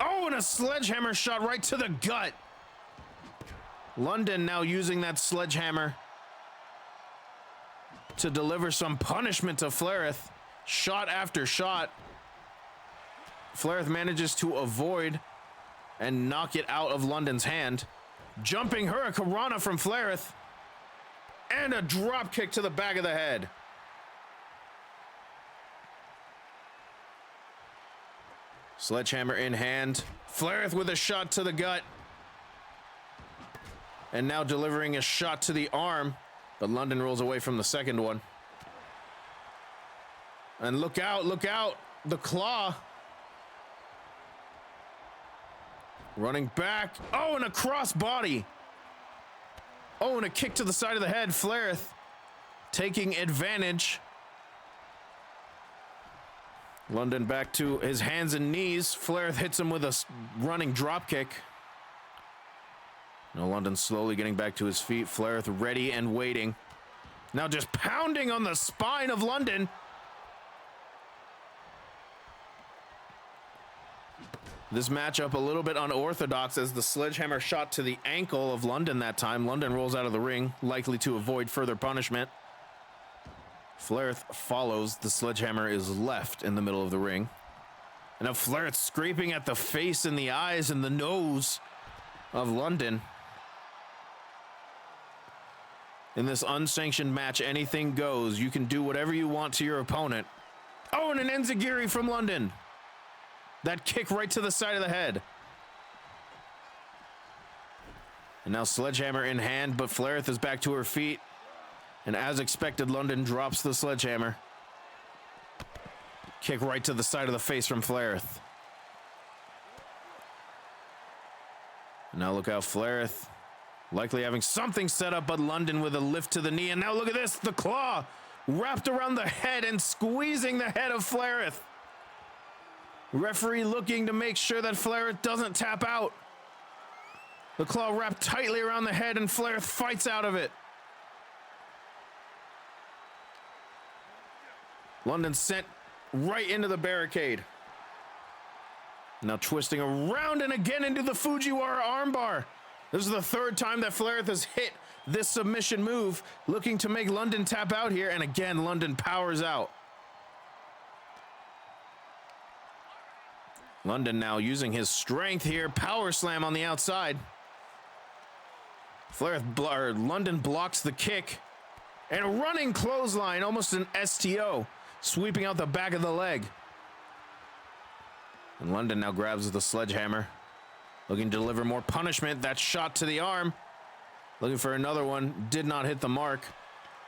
Oh, and a sledgehammer shot right to the gut. London now using that sledgehammer to deliver some punishment to Flairth. Shot after shot. Flairth manages to avoid and knock it out of London's hand. Jumping Hurricanrana from Flairth. And a drop kick to the back of the head. Sledgehammer in hand. Flairth with a shot to the gut. And now delivering a shot to the arm. But London rolls away from the second one. And look out, look out. The claw. Running back. Oh, and a cross body. Oh, and a kick to the side of the head. Flairth taking advantage. London back to his hands and knees. Flairth hits him with a running drop kick. Now London slowly getting back to his feet. Flairth ready and waiting. Now just pounding on the spine of London. This matchup a little bit unorthodox as the sledgehammer shot to the ankle of London that time. London rolls out of the ring, likely to avoid further punishment. Flairth follows. The sledgehammer is left in the middle of the ring. And now Flairth scraping at the face and the eyes and the nose of London. In this unsanctioned match, anything goes. You can do whatever you want to your opponent. Oh, and an enziguri from London. That kick right to the side of the head. And now sledgehammer in hand, but Flairth is back to her feet. And as expected, London drops the sledgehammer. Kick right to the side of the face from Flairth. Now look out, Flairth. Likely having something set up, but London with a lift to the knee. And now look at this, the claw wrapped around the head and squeezing the head of Flairth. Referee looking to make sure that Flairth doesn't tap out. The claw wrapped tightly around the head and Flairth fights out of it. London sent right into the barricade. Now twisting around and again into the Fujiwara armbar. This is the third time that Flairth has hit this submission move, looking to make London tap out here, and again, London powers out. London now using his strength here, power slam on the outside. London blocks the kick, and a running clothesline, almost an STO, sweeping out the back of the leg. And London now grabs the sledgehammer. Looking to deliver more punishment. That shot to the arm. Looking for another one. Did not hit the mark.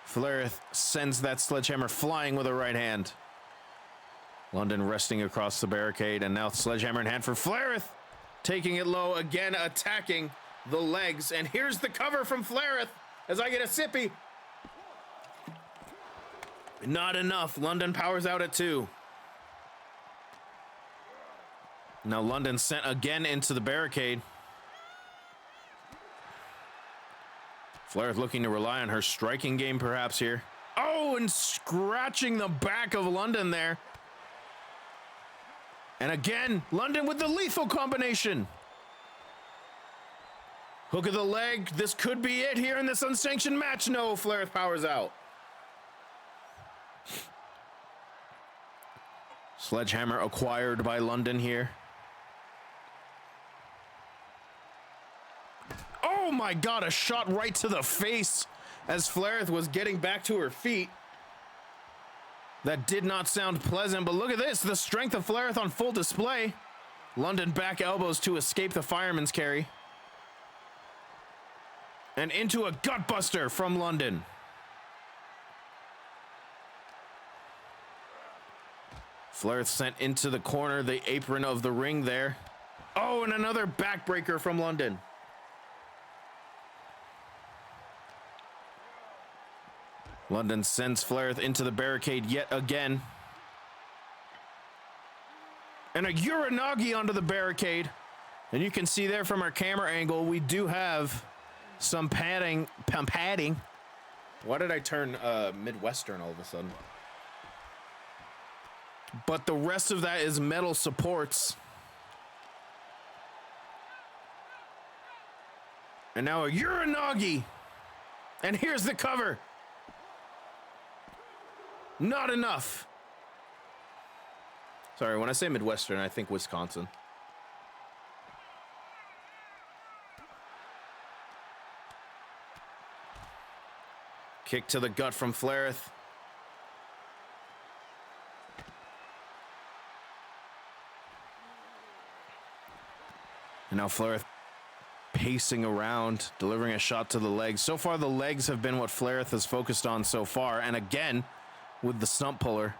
Flareth sends that sledgehammer flying with a right hand. London resting across the barricade, and now sledgehammer in hand for Flareth. Taking it low, again attacking the legs. And here's the cover from Flareth as I get a sippy. Not enough. London powers out at 2. Now London sent again into the barricade. Flareth looking to rely on her striking game perhaps here. Oh, and scratching the back of London there. And again, London with the lethal combination. Hook of the leg. This could be it here in this unsanctioned match. No, Flareth powers out. Sledgehammer acquired by London here. Oh my God, a shot right to the face as Flareth was getting back to her feet. That did not sound pleasant, but look at this. The strength of Flareth on full display. London back elbows to escape the fireman's carry. And into a gutbuster from London. Flareth sent into the corner, the apron of the ring there. Oh, and another backbreaker from London. London sends Flareth into the barricade yet again. And a Uranagi onto the barricade. And you can see there from our camera angle, we do have some padding. Why did I turn Midwestern all of a sudden? But the rest of that is metal supports. And now a Uranagi. And here's the cover. Not enough. Sorry, when I say Midwestern, I think Wisconsin. Kick to the gut from Flareth. And now Flareth pacing around, delivering a shot to the legs. So far, the legs have been what Flareth has focused on so far. And again, with the stump puller.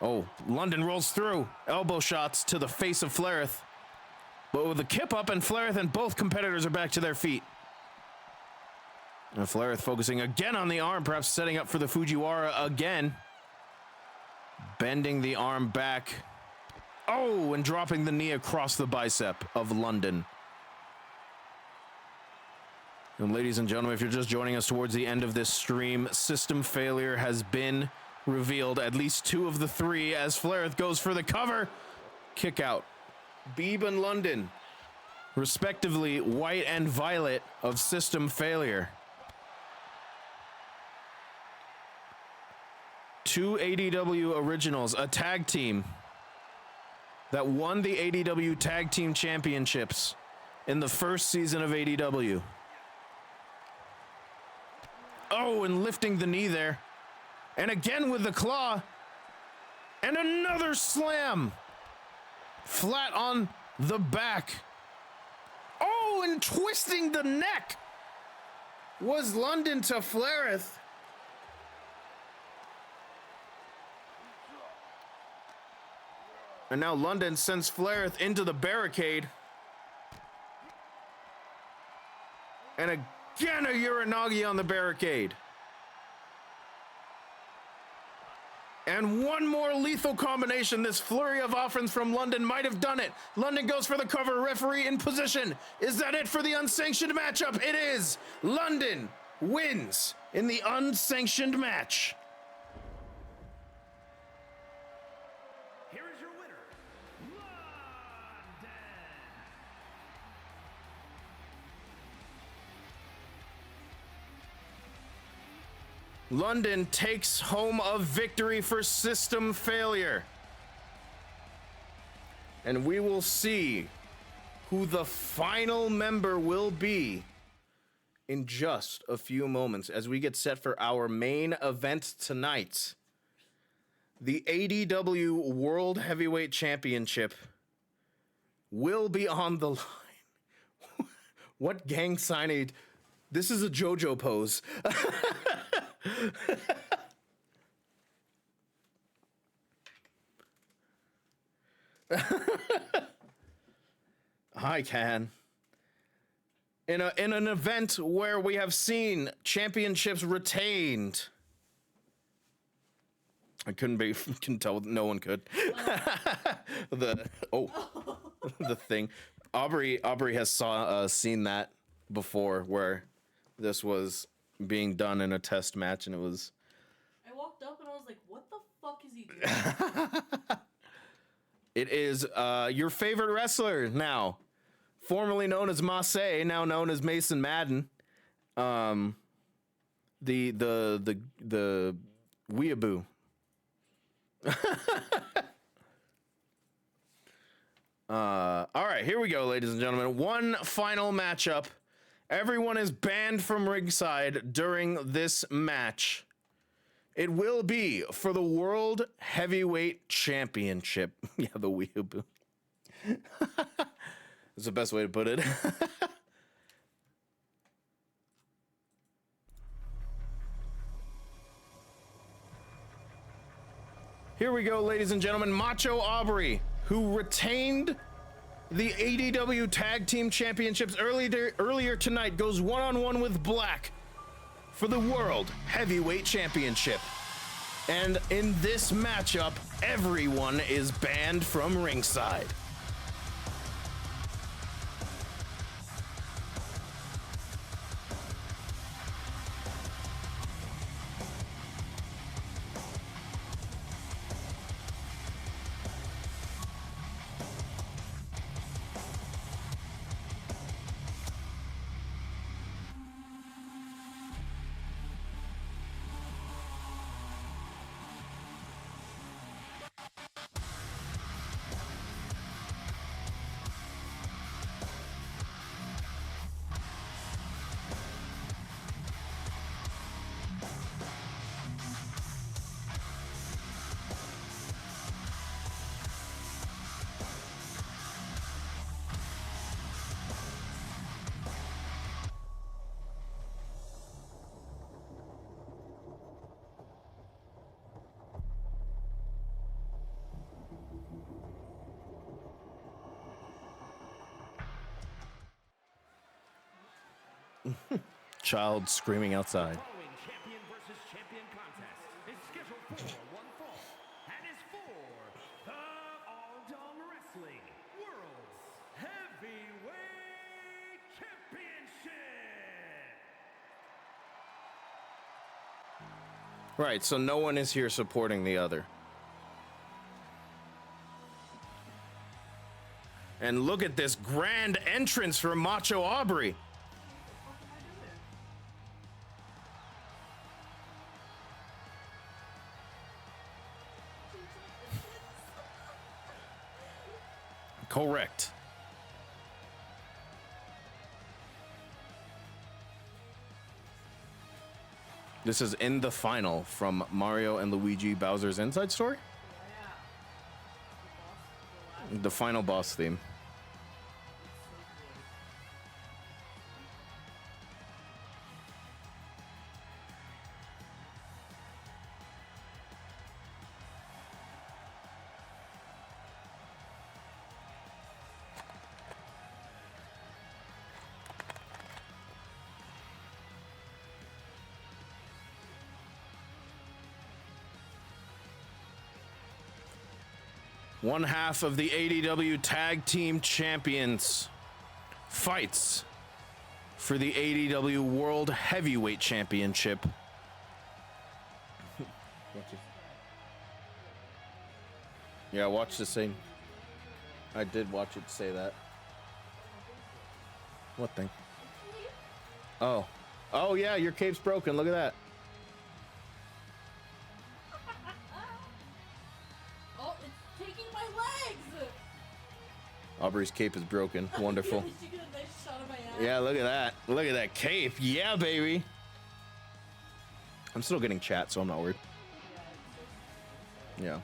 Oh, London rolls through. Elbow shots to the face of Flareth. But with the kip up, and Flareth and both competitors are back to their feet. And Flareth focusing again on the arm, perhaps setting up for the Fujiwara again. Bending the arm back. Oh, and dropping the knee across the bicep of London. And ladies and gentlemen, if you're just joining us towards the end of this stream, system failure has been revealed. At least 2 of the 3 as Flareth goes for the cover. Kick out. Beeb and London, respectively white and violet of system failure. 2 ADW originals, a tag team that won the ADW Tag Team Championships in the first season of ADW. Oh, and lifting the knee there. And again with the claw. And another slam. Flat on the back. Oh, and twisting the neck was London to Flareth. And now London sends Flareth into the barricade. And again a Uranagi on the barricade. And one more lethal combination. This flurry of offense from London might have done it. London goes for the cover. Referee in position. Is that it for the unsanctioned matchup? It is. London wins in the unsanctioned match. Here is your winner, London. London takes home a victory for system failure. And we will see who the final member will be in just a few moments as we get set for our main event tonight. The ADW World Heavyweight Championship will be on the line. What gang sign aid? This is a JoJo pose. I can. In an event where we have seen championships retained. I couldn't tell no one could. The thing. Aubrey has seen that before where this was being done in a test match and it was. I walked up and I was like, what the fuck is he doing? It is your favorite wrestler now, formerly known as Massey, now known as Mason Madden. The weeaboo. All right, here we go, ladies and gentlemen. One final matchup. Everyone is banned from ringside during this match. It will be for the World Heavyweight Championship. Yeah, the weeaboo. That's the best way to put it. Here we go, ladies and gentlemen. Macho Aubrey, who retained the ADW Tag Team Championships earlier tonight, goes one-on-one with Black for the World Heavyweight Championship. And in this matchup, everyone is banned from ringside. Child screaming outside. The following champion versus champion contest is scheduled for one fall and is for the Armageddong Wrestling World's Heavyweight Championship. Right, so no one is here supporting the other. And look at this grand entrance for Macho Aubrey. Correct. This is in the final from Mario and Luigi Bowser's Inside Story? The final boss theme. One half of the ADW Tag Team Champions fights for the ADW World Heavyweight Championship. Yeah, watch the same. I did watch it say that. What thing? Oh. Oh, yeah, your cape's broken. Look at that. Oh, it's taking my legs! Aubrey's cape is broken. Wonderful. Did you get a nice shot of my ass? Yeah, look at that. Look at that cape. Yeah, baby. I'm still getting chat, so I'm not worried. Yeah.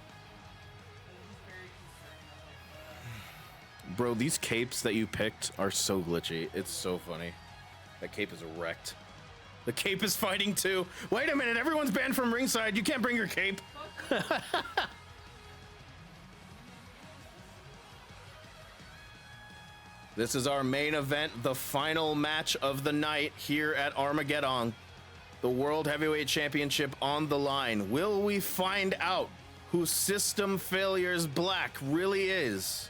Bro, these capes that you picked are so glitchy. It's so funny. That cape is wrecked. The cape is fighting too. Wait a minute, everyone's banned from ringside. You can't bring your cape. This is our main event, the final match of the night here at Armageddong. The World Heavyweight Championship on the line. Will we find out who System Failure's Black really is?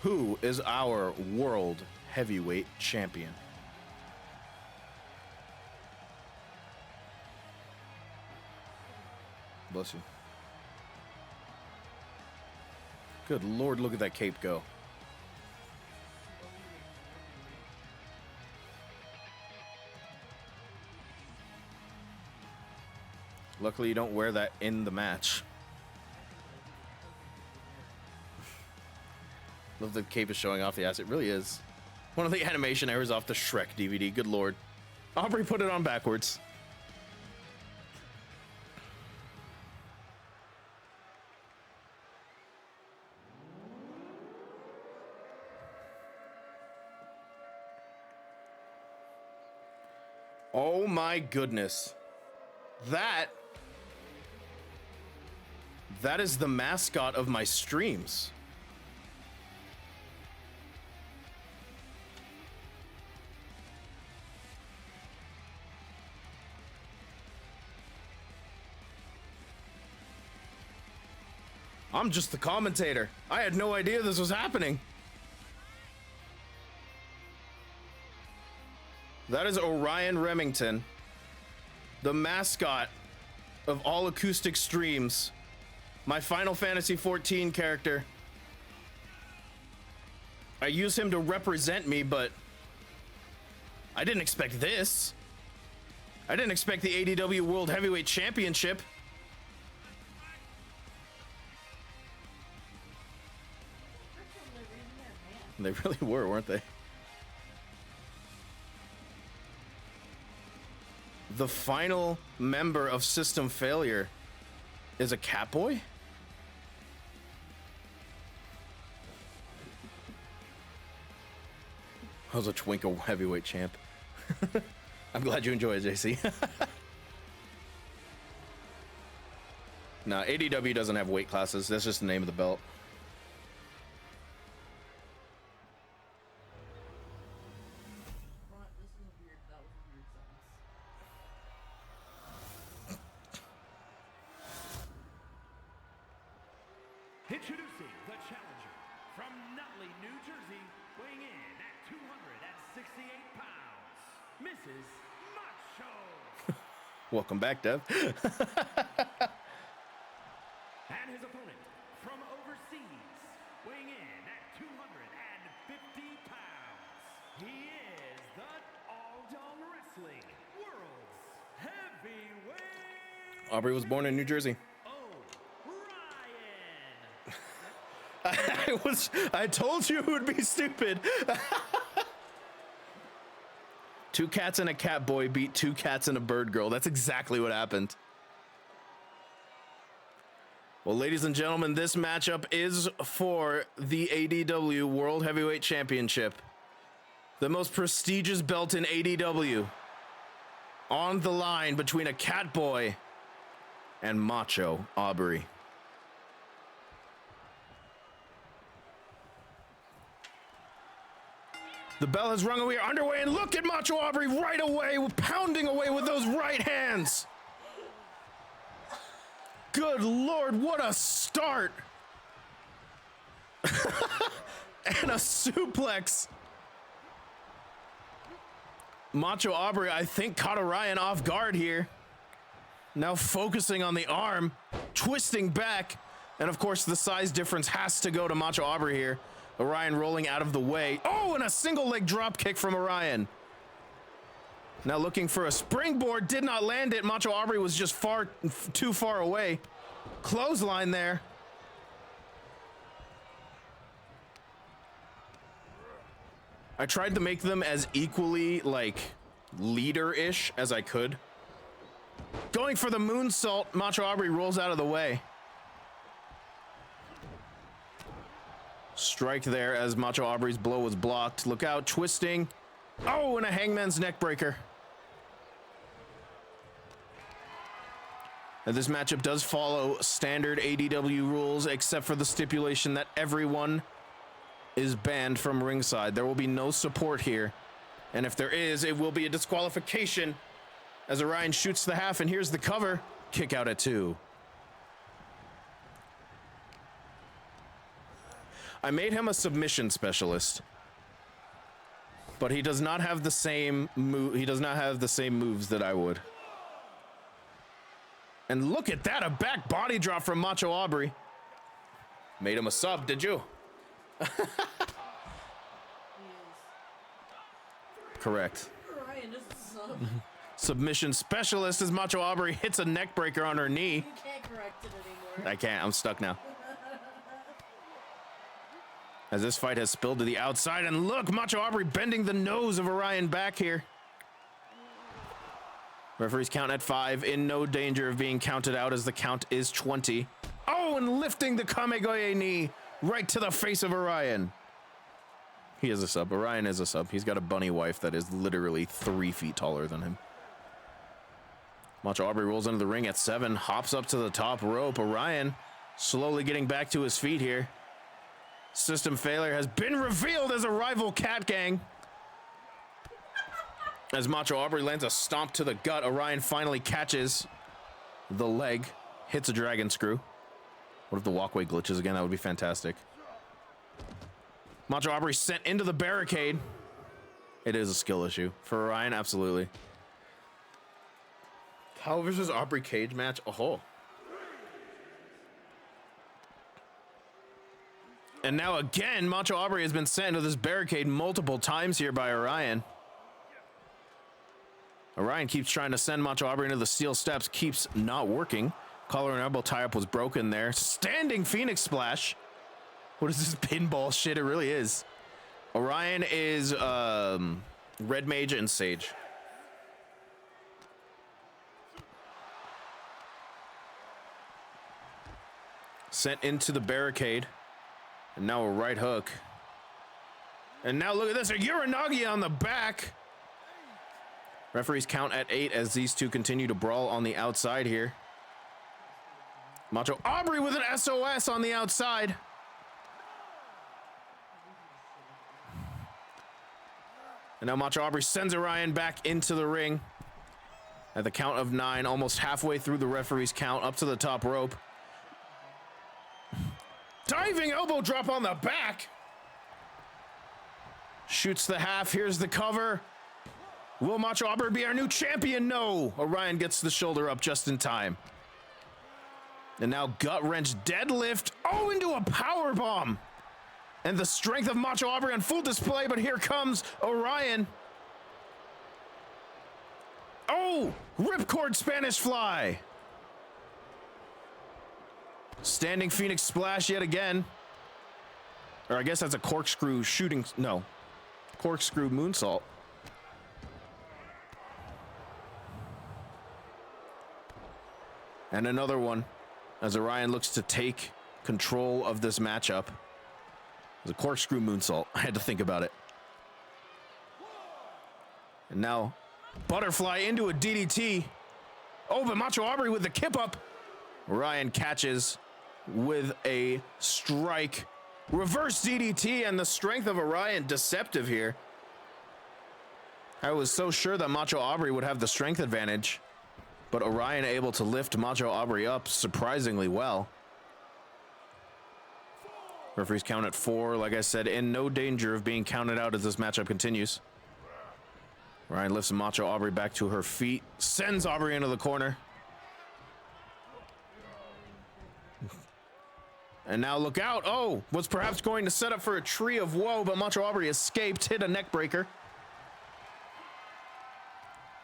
Who is our World Heavyweight Champion? Bless you. Good Lord, look at that cape go. Luckily, you don't wear that in the match. Love the cape is showing off the ass. It really is. One of the animation errors off the Shrek DVD. Good Lord. Aubrey put it on backwards. Oh my goodness. That is the mascot of my streams. I'm just the commentator. I had no idea this was happening. That is Orion Remington, the mascot of all acoustic streams. My Final Fantasy XIV character. I use him to represent me, but I didn't expect this. I didn't expect the ADW World Heavyweight Championship. They really were, weren't they? The final member of System Failure is a Catboy? I was a Twinkle heavyweight champ. I'm glad you enjoy it, JC. Nah, ADW doesn't have weight classes. That's just the name of the belt. Introducing the challenger from Nutley, New Jersey, weighing in at 268 pounds, Mrs. Macho. Welcome back, Dev. And his opponent from overseas, weighing in at 250 pounds, he is the All-Dong Wrestling World's Heavyweight. Aubrey was born in New Jersey. I told you it would be stupid. Two cats and a cat boy beat two cats and a bird girl. That's exactly what happened. Well, ladies and gentlemen, this matchup is for the ADW World Heavyweight Championship. The most prestigious belt in ADW. On the line between a cat boy and Macho Aubrey. The bell has rung and we are underway, and look at Macho Aubrey right away, pounding away with those right hands. Good Lord, what a start. And a suplex. Macho Aubrey, I think, caught Orion off guard here. Now focusing on the arm, twisting back, and of course the size difference has to go to Macho Aubrey here. Orion rolling out of the way. Oh, and a single leg drop kick from Orion. Now looking for a springboard, did not land it. Macho Aubrey was just too far away. Clothesline there. I tried to make them as equally, like, leader-ish as I could. Going for the moonsault, Macho Aubrey rolls out of the way. Strike there as Macho Aubrey's blow was blocked. Look out, twisting. Oh, and a Hangman's neck breaker. Now, this matchup does follow standard ADW rules, except for the stipulation that everyone is banned from ringside. There will be no support here. And if there is, it will be a disqualification as Orion shoots the half, and here's the cover. Kick out at 2. I made him a submission specialist, but he does not have the same he does not have the same moves that I would. And look at that, a back body drop from Macho Aubrey. Made him a sub, did you? Correct. Ryan is a sub. Submission specialist as Macho Aubrey hits a neck breaker on her knee. You can't correct it anymore. I can't, I'm stuck now. As this fight has spilled to the outside, and look, Macho Aubrey bending the nose of Orion back here. Referees count at 5, in no danger of being counted out as the count is 20. Oh, and lifting the Kamegoye knee right to the face of Orion. He is a sub. Orion is a sub. He's got a bunny wife that is literally 3 feet taller than him. Macho Aubrey rolls into the ring at 7, hops up to the top rope. Orion slowly getting back to his feet here. System failure has been revealed as a rival cat gang. As Macho Aubrey lands a stomp to the gut, Orion finally catches the leg, hits a dragon screw. What if the walkway glitches again? That would be fantastic. Macho Aubrey sent into the barricade. It is a skill issue. For Orion, absolutely. Cow versus Aubrey cage match. Oh. And now again, Macho Aubrey has been sent into this barricade multiple times here by Orion. Orion keeps trying to send Macho Aubrey into the steel steps, keeps not working. Collar and elbow tie-up was broken there. Standing Phoenix Splash. What is this pinball shit? It really is. Orion is Red Mage and Sage. Sent into the barricade. And now a right hook. And now look at this, a Uranagi on the back. Referees count at 8 as these two continue to brawl on the outside here. Macho Aubrey with an SOS on the outside. And now Macho Aubrey sends Orion back into the ring. At the count of 9, almost halfway through the referee's count, up to the top rope. Diving elbow drop on the back. Shoots the half. Here's the cover. Will Macho Aubrey be our new champion? No. Orion gets the shoulder up just in time. And now gut wrench deadlift. Oh, into a power bomb. And the strength of Macho Aubrey on full display. But here comes Orion. Oh, ripcord Spanish fly. Standing Phoenix Splash yet again. Or I guess that's a corkscrew shooting. No. Corkscrew moonsault. And another one as Orion looks to take control of this matchup. The corkscrew moonsault. I had to think about it. And now butterfly into a DDT. Oh, but Macho Aubrey with the kip up. Orion catches with a strike. Reverse DDT, and the strength of Orion deceptive here. I was so sure that Macho Aubrey would have the strength advantage, but Orion able to lift Macho Aubrey up surprisingly well. Referees count at 4, like I said, in no danger of being counted out as this matchup continues. Orion lifts Macho Aubrey back to her feet, sends Aubrey into the corner. And now look out. Oh, was perhaps going to set up for a tree of woe, but Macho Aubrey escaped, hit a neck breaker.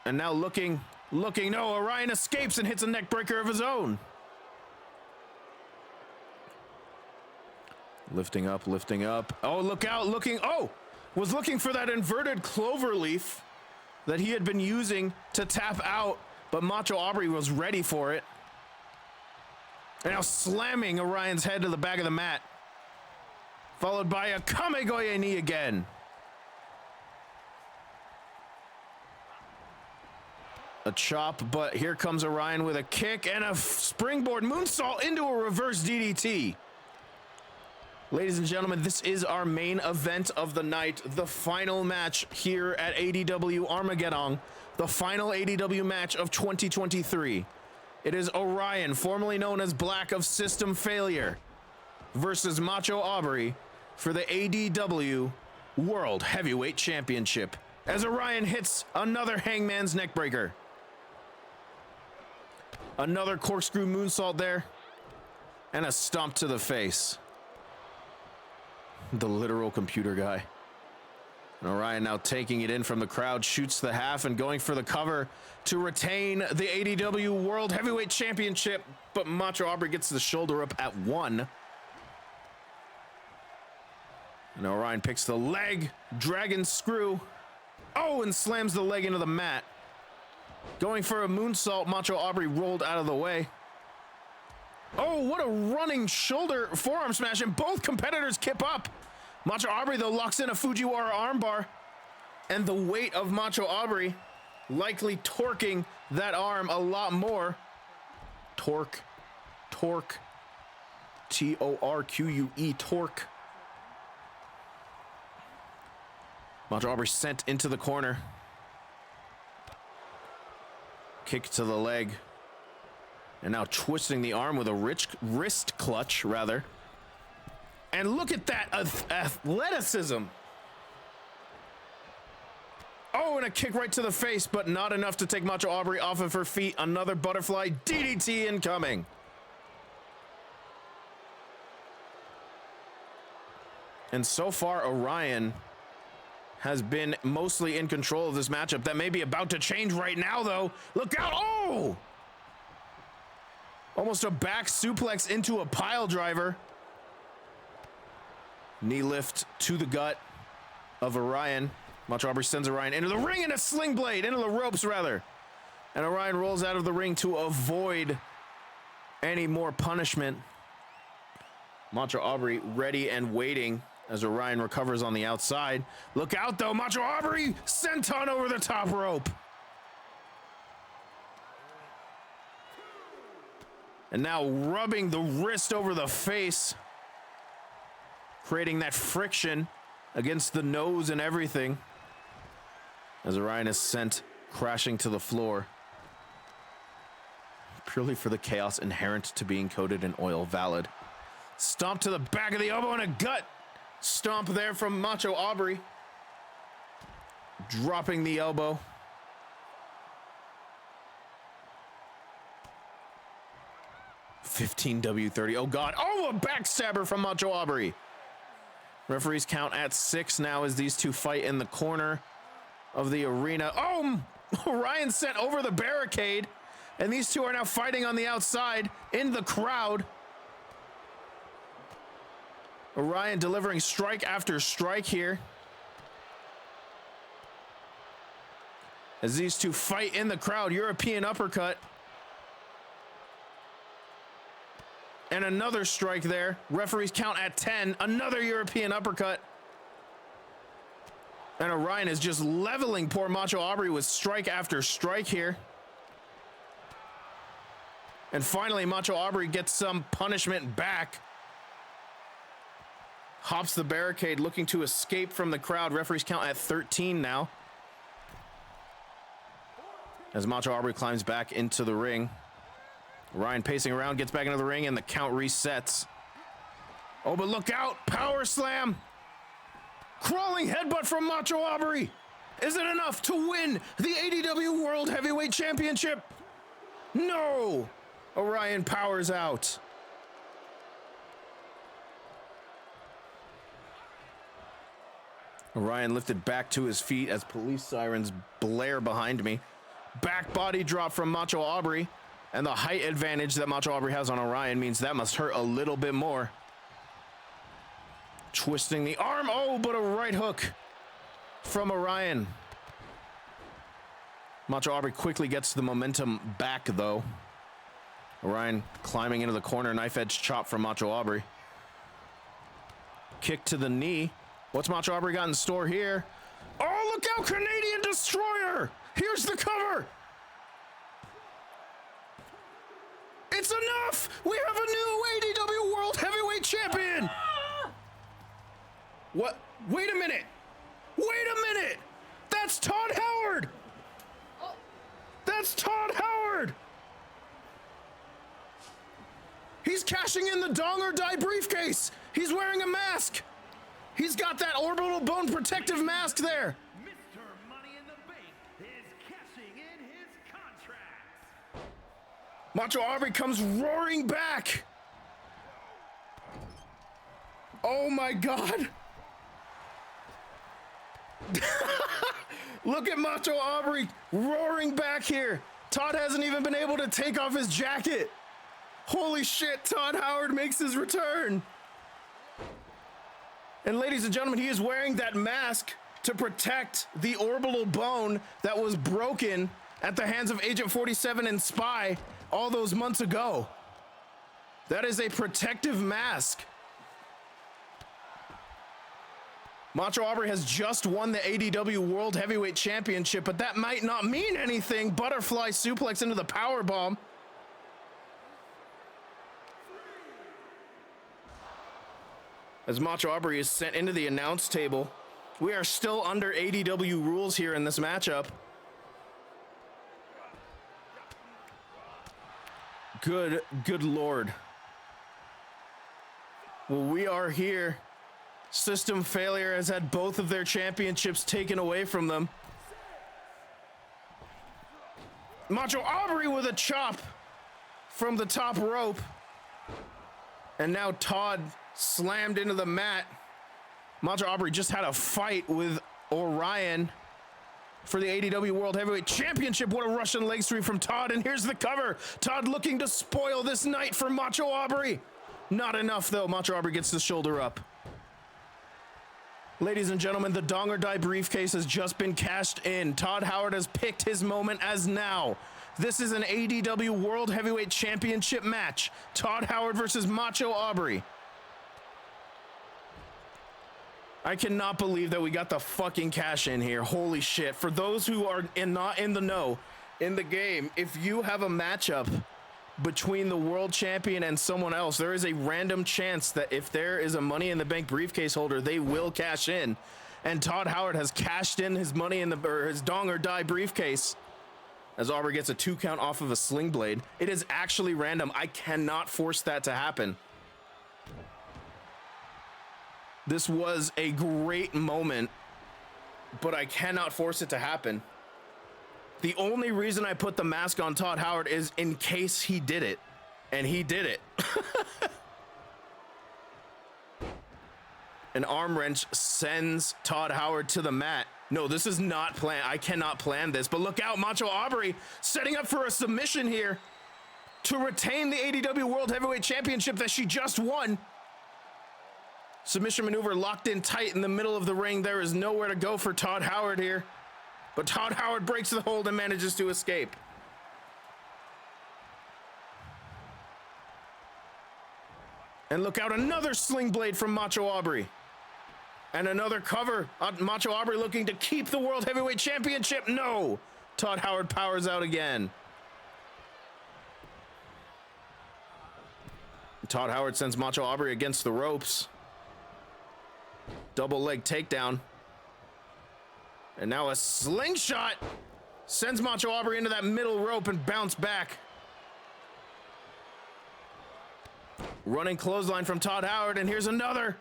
And now looking, no, Orion escapes and hits a neck breaker of his own. Lifting up. Oh, look out, was looking for that inverted clover leaf that he had been using to tap out, but Macho Aubrey was ready for it. And now slamming Orion's head to the back of the mat followed by a Kamegoye knee again. A chop, but here comes Orion with a kick and a springboard moonsault into a reverse DDT. Ladies and gentlemen, this is our main event of the night, the final match here at ADW Armageddong, the final ADW match of 2023. It is Orion, formerly known as Black of System Failure, versus Macho Aubrey for the ADW World Heavyweight Championship, as Orion hits another Hangman's Neckbreaker. Another corkscrew moonsault there, and a stomp to the face. The literal computer guy. And Orion now taking it in from the crowd, shoots the half and going for the cover to retain the ADW World Heavyweight Championship, but Macho Aubrey gets the shoulder up at 1. And Orion picks the leg, dragon screw. Oh, and slams the leg into the mat. Going for a moonsault, Macho Aubrey rolled out of the way. Oh, what a running shoulder forearm smash, and both competitors kip up. Macho Aubrey, though, locks in a Fujiwara armbar, and the weight of Macho Aubrey likely torquing that arm a lot more. Torque. T-O-R-Q-U-E, torque. Macho Aubrey sent into the corner. Kick to the leg. And now twisting the arm with a wrist clutch, rather. And look at that athleticism. Oh, and a kick right to the face, but not enough to take Macho Aubrey off of her feet. Another butterfly DDT incoming. And so far, Orion has been mostly in control of this matchup. That may be about to change right now, though. Look out. Oh! Almost a back suplex into a pile driver. Knee lift to the gut of Orion. Macho Aubrey sends Orion into the ring and a sling blade, into the ropes, rather. And Orion rolls out of the ring to avoid any more punishment. Macho Aubrey ready and waiting as Orion recovers on the outside. Look out, though. Macho Aubrey senton over the top rope. And now rubbing the wrist over the face, creating that friction against the nose and everything, as Orion is sent crashing to the floor, purely for the chaos inherent to being coated in oil. Valid. Stomp to the back of the elbow and a gut stomp there from Macho Aubrey, dropping the elbow. $15W30. Oh God. Oh, a backstabber from Macho Aubrey. Referees count at 6 now as these two fight in the corner of the arena. Oh, Orion sent over the barricade, and these two are now fighting on the outside in the crowd. Orion delivering strike after strike here, as these two fight in the crowd. European uppercut. And another strike there. Referees count at 10. Another European uppercut. And Orion is just leveling poor Macho Aubrey with strike after strike here. And finally, Macho Aubrey gets some punishment back. Hops the barricade, looking to escape from the crowd. Referees count at 13 now, as Macho Aubrey climbs back into the ring. Orion pacing around, gets back into the ring, and the count resets. Oh, but look out! Power slam! Crawling headbutt from Macho Aubrey! Is it enough to win the ADW World Heavyweight Championship? No! Orion powers out. Orion lifted back to his feet as police sirens blare behind me. Back body drop from Macho Aubrey. And the height advantage that Macho Aubrey has on Orion means that must hurt a little bit more. Twisting the arm. Oh, but a right hook from Orion. Macho Aubrey quickly gets the momentum back, though. Orion climbing into the corner. Knife edge chop from Macho Aubrey. Kick to the knee. What's Macho Aubrey got in store here? Oh, look out, Canadian Destroyer! Here's the cover! It's enough! We have a new ADW World Heavyweight Champion! What? Wait a minute! Wait a minute! That's Todd Howard! That's Todd Howard! He's cashing in the Dong or Die briefcase! He's wearing a mask! He's got that orbital bone protective mask there! Mr. Money in the Bank is cashing in his contracts. Macho Aubrey comes roaring back! Oh my god! Look at Macho Aubrey roaring back here! Todd hasn't even been able to take off his jacket! Holy shit, Todd Howard makes his return! And ladies and gentlemen, he is wearing that mask to protect the orbital bone that was broken at the hands of Agent 47 and Spy all those months ago. That is a protective mask. Macho Aubrey has just won the ADW World Heavyweight Championship, but that might not mean anything. Butterfly suplex into the powerbomb. As Macho Aubrey is sent into the announce table, we are still under ADW rules here in this matchup. Good lord. Well, we are here. System Failure has had both of their championships taken away from them. Macho Aubrey with a chop from the top rope. And now Todd slammed into the mat. Macho Aubrey just had a fight with Orion for the ADW World Heavyweight Championship. What a Russian leg sweep from Todd, and here's the cover. Todd looking to spoil this night for Macho Aubrey. Not enough though. Macho Aubrey gets the shoulder up. Ladies and gentlemen, the Dong or Die briefcase has just been cashed in. Todd Howard has picked his moment as now. This is an ADW World Heavyweight Championship match. Todd Howard versus Macho Aubrey. I cannot believe that we got the fucking cash in here. Holy shit. For those who are not in the know in the game, if you have a matchup between the world champion and someone else, there is a random chance that if there is a Money in the Bank briefcase holder, they will cash in. And Todd Howard has cashed in his money in the, or his Dong or Die briefcase as Aubrey gets a 2 count off of a sling blade. It is actually random. I cannot force that to happen. This was a great moment, but I cannot force it to happen. The only reason I put the mask on Todd Howard is in case he did it. And he did it. An arm wrench sends Todd Howard to the mat. No, this is not planned. I cannot plan this. But look out, Macho Aubrey setting up for a submission here to retain the ADW World Heavyweight Championship that she just won. Submission maneuver locked in tight in the middle of the ring. There is nowhere to go for Todd Howard here. But Todd Howard breaks the hold and manages to escape. And look out, another sling blade from Macho Aubrey. And another cover. Macho Aubrey looking to keep the World Heavyweight Championship. No! Todd Howard powers out again. Todd Howard sends Macho Aubrey against the ropes. Double leg takedown. And now a slingshot sends Macho Aubrey into that middle rope and bounce back. Running clothesline from Todd Howard, and here's another.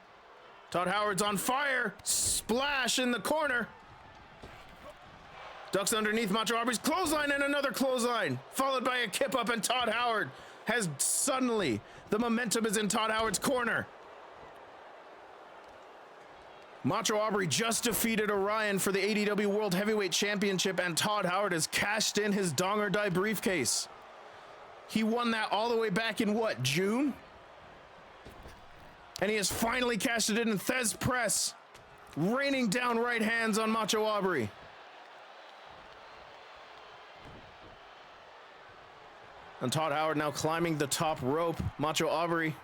Todd Howard's on fire. Splash in the corner. Ducks underneath Macho Aubrey's clothesline, and another clothesline, followed by a kip up, and Todd Howard has suddenly, the momentum is in Todd Howard's corner. Macho Aubrey just defeated Orion for the ADW World Heavyweight Championship, and Todd Howard has cashed in his Dong or Die briefcase. He won that all the way back in what, June? And he has finally cashed it in Thez Press, raining down right hands on Macho Aubrey. And Todd Howard now climbing the top rope. Macho Aubrey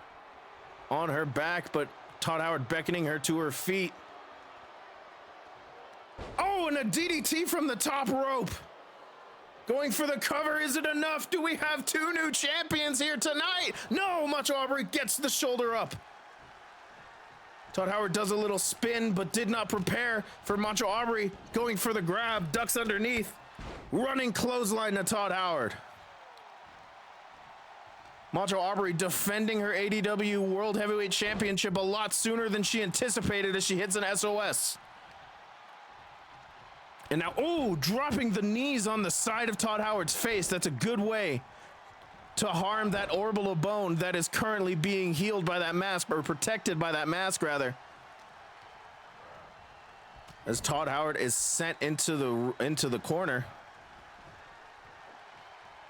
on her back, but Todd Howard beckoning her to her feet. Oh, and a DDT from the top rope. Going for the cover. Is it enough? Do we have two new champions here tonight? No, Macho Aubrey gets the shoulder up. Todd Howard does a little spin, but did not prepare for Macho Aubrey. Going for the grab, ducks underneath. Running clothesline to Todd Howard. Macho Aubrey defending her ADW World Heavyweight Championship a lot sooner than she anticipated as she hits an SOS. And now, oh, dropping the knees on the side of Todd Howard's face. That's a good way to harm that orbital bone that is currently being healed by that mask, or protected by that mask, rather. As Todd Howard is sent into the corner.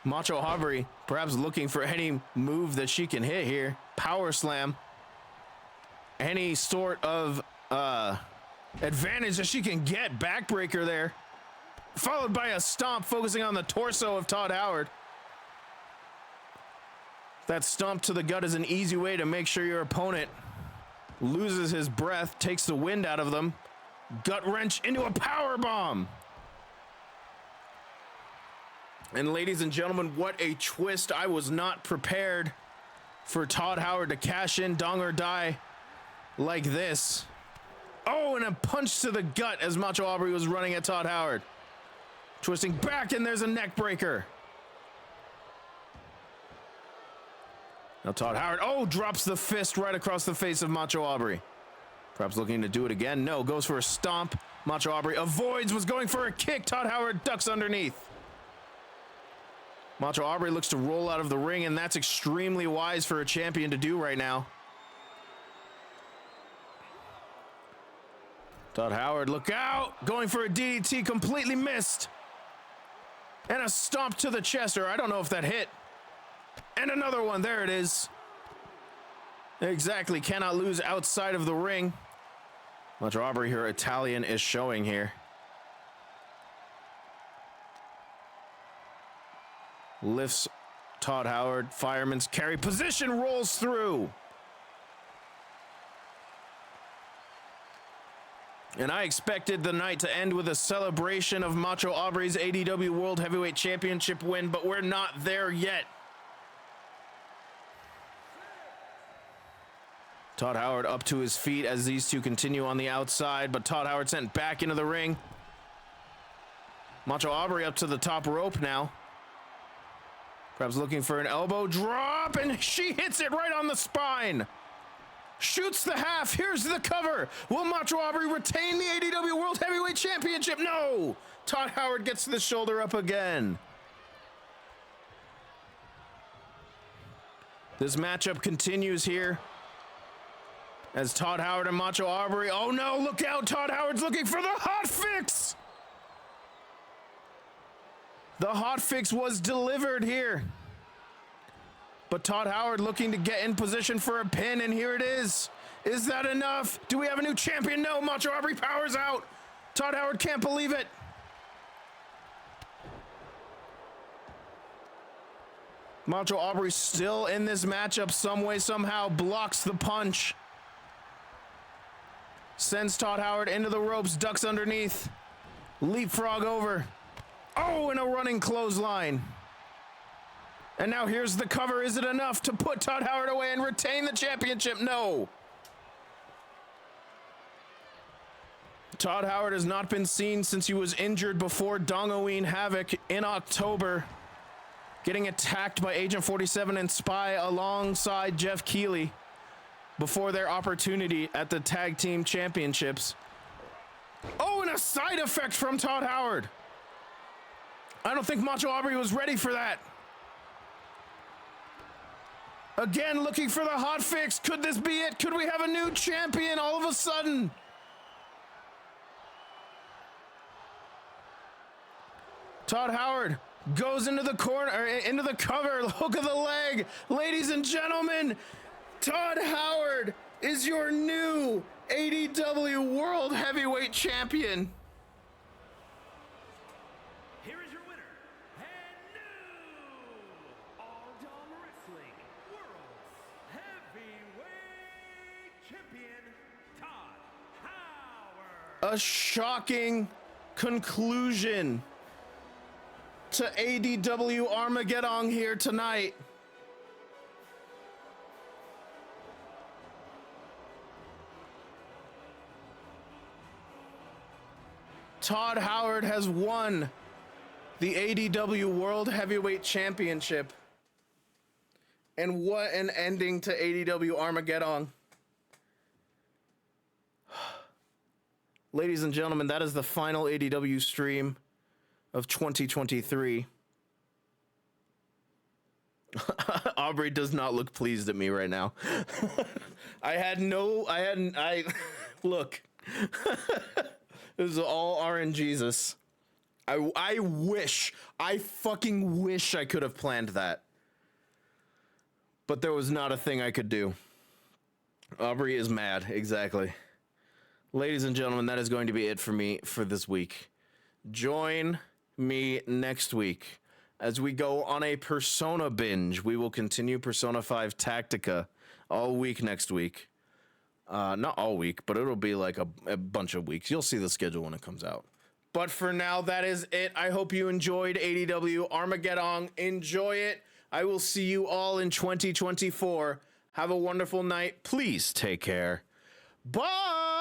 Macho Aubrey perhaps looking for any move that she can hit here. Power slam. Any sort of advantage that she can get. Backbreaker there. Followed by a stomp focusing on the torso of Todd Howard. That stomp to the gut is an easy way to make sure your opponent loses his breath, takes the wind out of them. Gut wrench into a power bomb. And ladies and gentlemen, what a twist. I was not prepared for Todd Howard to cash in Dong or Die like this. Oh, and a punch to the gut as Macho Aubrey was running at Todd Howard. Twisting back, and there's a neck breaker. Now Todd Howard, oh, drops the fist right across the face of Macho Aubrey. Perhaps looking to do it again. No, goes for a stomp. Macho Aubrey avoids, was going for a kick. Todd Howard ducks underneath. Macho Aubrey looks to roll out of the ring, and that's extremely wise for a champion to do right now. Todd Howard, look out! Going for a DDT, completely missed. And a stomp to the chest, or I don't know if that hit. And another one, there it is. Exactly, cannot lose outside of the ring. Macho Aubrey, her Italian is showing here. Lifts Todd Howard, fireman's carry position, rolls through. And I expected the night to end with a celebration of Macho Aubrey's ADW World Heavyweight Championship win, but we're not there yet. Todd Howard up to his feet as these two continue on the outside, but Todd Howard sent back into the ring. Macho Aubrey up to the top rope now. Perhaps looking for an elbow drop, and she hits it right on the spine. Shoots the half. Here's the cover. Will Macho Aubrey retain the ADW World Heavyweight Championship? No. Todd Howard gets the shoulder up again. This matchup continues here as Todd Howard and Macho Aubrey. Oh no, look out. Todd Howard's looking for the hot fix. The hot fix was delivered here. But Todd Howard looking to get in position for a pin, and here it is. Is that enough? Do we have a new champion? No, Macho Aubrey powers out. Todd Howard can't believe it. Macho Aubrey still in this matchup some way, somehow, blocks the punch. Sends Todd Howard into the ropes, ducks underneath. Leapfrog over. Oh, and a running clothesline. And now here's the cover. Is it enough to put Todd Howard away and retain the championship? No. Todd Howard has not been seen since he was injured before Dongoween Havoc in October, getting attacked by Agent 47 and Spy alongside Jeff Keighley before their opportunity at the Tag Team Championships. Oh, and a side effect from Todd Howard. I don't think Macho Aubrey was ready for that. Again, looking for the hot fix. Could this be it? Could we have a new champion all of a sudden? Todd Howard goes into the corner, or into the cover, hook of the leg. Ladies and gentlemen, Todd Howard is your new ADW World Heavyweight Champion. Here is your winner, and new All Dong Wrestling World Heavyweight champion, Todd Howard. A shocking conclusion to ADW Armageddong here tonight. Todd Howard has won the ADW World Heavyweight Championship. And what an ending to ADW Armageddong. Ladies and gentlemen, that is the final ADW stream of 2023. Aubrey does not look pleased at me right now. Look. This is all RNGesus. I fucking wish I could have planned that. But there was not a thing I could do. Aubrey is mad, exactly. Ladies and gentlemen, that is going to be it for me for this week. Join me next week as we go on a Persona binge. We will continue Persona 5 Tactica all week next week. Not all week, but it'll be like a bunch of weeks. You'll see the schedule when it comes out. But for now, that is it. I hope you enjoyed ADW Armageddong. Enjoy it. I will see you all in 2024. Have a wonderful night. Please take care. Bye!